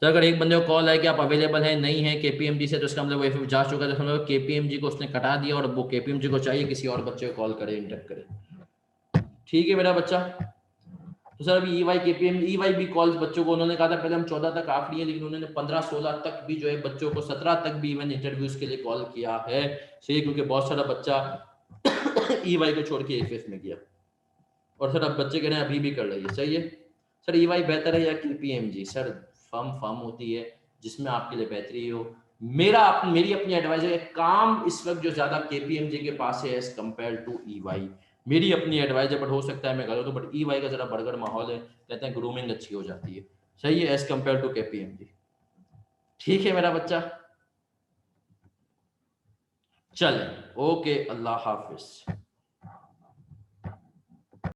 तो अगर एक बंदे को कॉल है कि आप अवेलेबल हैं नहीं है केपीएमजी से, तो उसका मतलब वो जा चुका है, तो समझो केपीएमजी को उसने कटा दिया और वो केपीएमजी को चाहिए किसी और बच्चे को कॉल करे, इंटरेक्ट करे। ठीक है मेरा बच्चा, तो सर अभी ईवाई केपीएम ईवाई भी कॉल्स बच्चों को उन्होंने कहा था पहले हम 14 तक आखिरी है, लेकिन उन्होंने 15-16 तक भी जो है बच्चों को 17 तक भी इवन इंटरव्यूज के लिए कॉल किया है। सही, क्योंकि बहुत सारा बच्चा EY को छोड़ के AFS में गया। और सर अब बच्चे कह रहे हैं अभी भी कर रही है, सही है सर। EY बेहतर है या KPMG? सर फर्म होती है जिसमें आपके लिए बेहतरी हो। मेरी अपनी एडवाइस है, काम इस वक्त जो ज्यादा KPMG के पास है एज कम्पेयर टू EY, मेरी अपनी एडवाइस है, बट हो सकता है मैं गलत हूं, बट EY का जरा बड़गड़ माहौल है, कहते हैं ग्रूमिंग अच्छी हो जाती है, सही है, एज कम्पेयर टू KPMG। ठीक है मेरा बच्चा, चले, ओके, अल्लाह हाफिज।